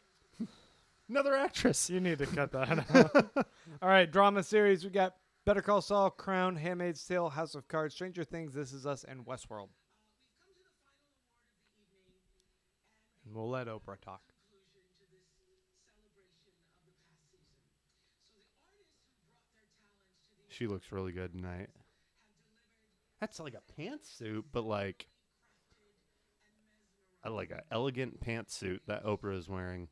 Another actress. You need to cut that out. All right, drama series. We got Better Call Saul, Crown, Handmaid's Tale, House of Cards, Stranger Things, This Is Us, and Westworld. And we'll let Oprah talk. She looks really good tonight. That's like a pantsuit, but like an elegant pantsuit that Oprah is wearing.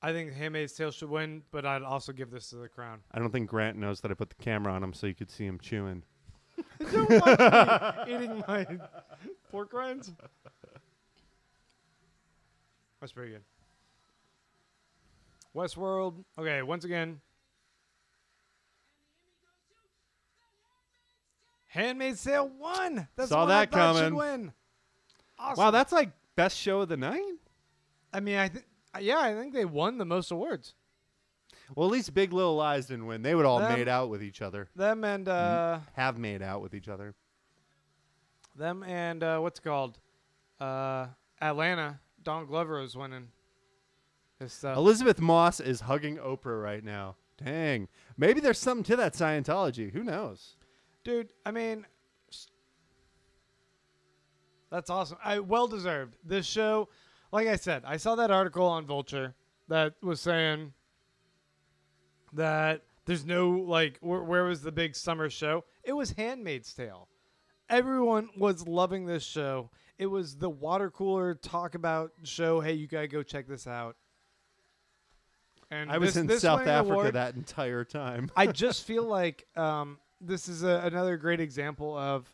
I think Handmaid's Tale should win, but I'd also give this to The Crown. I don't think Grant knows that I put the camera on him so you could see him chewing. Don't watch me eating my pork rinds. That's pretty good. Westworld. Okay, once again. Handmaid's Tale won. That's Saw one that I thought should coming. win. Awesome. Wow, that's like best show of the night? I mean, I think they won the most awards. Well, at least Big Little Lies didn't win. They would all Them- made out with each other. Them and Have made out with each other. what's it called? Atlanta. Don Glover was winning his stuff. Elizabeth Moss is hugging Oprah right now. Dang. Maybe there's something to that Scientology. Who knows? Dude, I mean, that's awesome. Well deserved. This show, like I said, I saw that article on Vulture that was saying that there's no, like, where was the big summer show? It was Handmaid's Tale. Everyone was loving this show. It was the water cooler talk about show. Hey, you gotta go check this out. And I was in this South winning Africa award, that entire time. I just feel like this is another great example of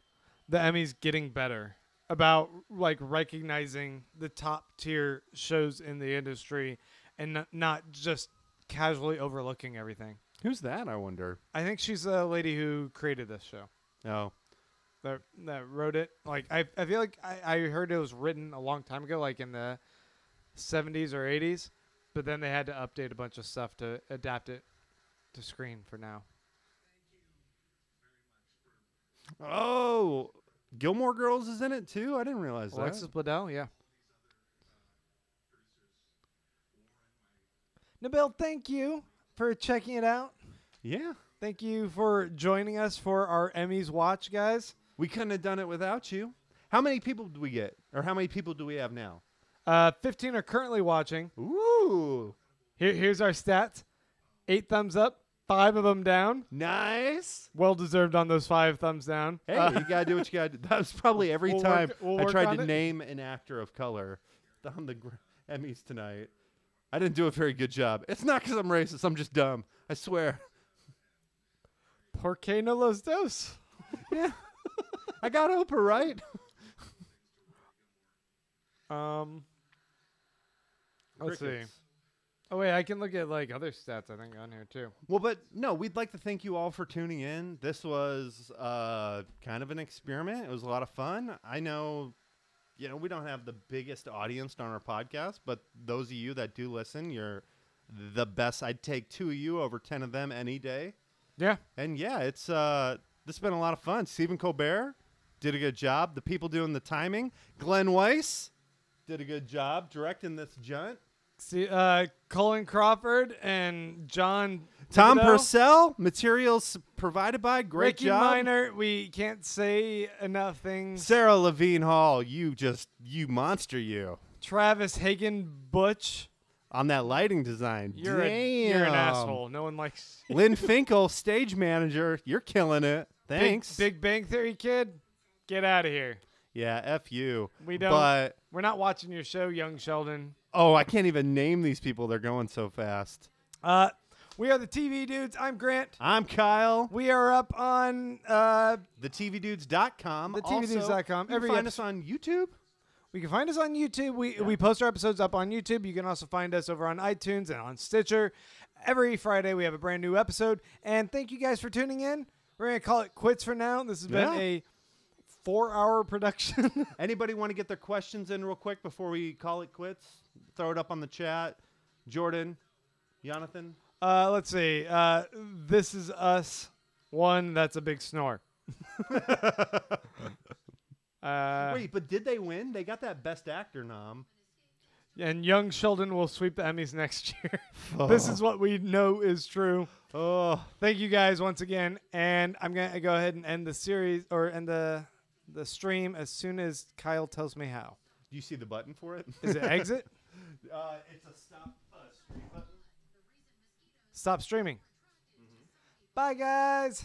the Emmys getting better about like recognizing the top tier shows in the industry and not just casually overlooking everything. Who's that, I wonder? I think she's the lady who created this show. Oh. That wrote it. Like I feel like I heard it was written a long time ago, like in the 70s or 80s, but then they had to update a bunch of stuff to adapt it to screen for now. Oh, Gilmore Girls is in it too? I didn't realize Alexis that. Bledel, yeah. Nabil, thank you for checking it out. Yeah. Thank you for joining us for our Emmys watch, guys. We couldn't have done it without you. How many people do we get? Or how many people do we have now? 15 are currently watching. Ooh. Here's our stats. 8 thumbs up, 5 of them down. Nice. Well deserved on those 5 thumbs down. Hey, you got to do what you got to do. That was probably every We'll time we'll I work tried on to it. name an actor of color on the Emmys tonight. I didn't do a very good job. It's not because I'm racist. I'm just dumb. I swear. Por qué no los dos? Yeah. I got Oprah right. Let's see. Crickets. Oh, wait, I can look at like other stats, I think, on here too. Well, but no, we'd like to thank you all for tuning in. This was kind of an experiment. It was a lot of fun. I know, we don't have the biggest audience on our podcast, but those of you that do listen, you're the best. I'd take 2 of you over 10 of them any day. Yeah. And yeah, this has been a lot of fun. Stephen Colbert did a good job. The people doing the timing. Glenn Weiss did a good job directing this junt. See, Colin Crawford and John Tom Thibodeau. Purcell, materials provided by. Great Ricky job. Minor, we can't say enough things. Sarah Levine Hall, you monster, you. Travis Hagen Butch, On that lighting design. you're an asshole. No one likes Lynn Finkel, stage manager, you're killing it. Thanks. Big Bang Theory kid. Get out of here. Yeah, F you. We don't. But, We're not watching your show, young Sheldon. I can't even name these people. They're going so fast. We are the TV Dudes. I'm Grant. I'm Kyle. We are up on TheTVDudes.com. TheTVDudes.com. You can find us on YouTube. We can find us on YouTube. We post our episodes up on YouTube. You can also find us over on iTunes and on Stitcher. Every Friday we have a brand new episode. And thank you guys for tuning in. we're gonna call it quits for now. This has been a 4-hour production. Anybody want to get their questions in real quick before we call it quits? Throw it up on the chat. Jordan, Jonathan. Let's see. This is us. One, that's a big snore. Wait, but did they win? They got that Best Actor nom. And Young Sheldon will sweep the Emmys next year. This is what we know is true. Oh, thank you guys once again. And I'm going to go ahead and end the series or end the stream as soon as Kyle tells me how. Do you see the button for it? Is it exit? It's a stop stream button. Stop streaming. Bye, guys.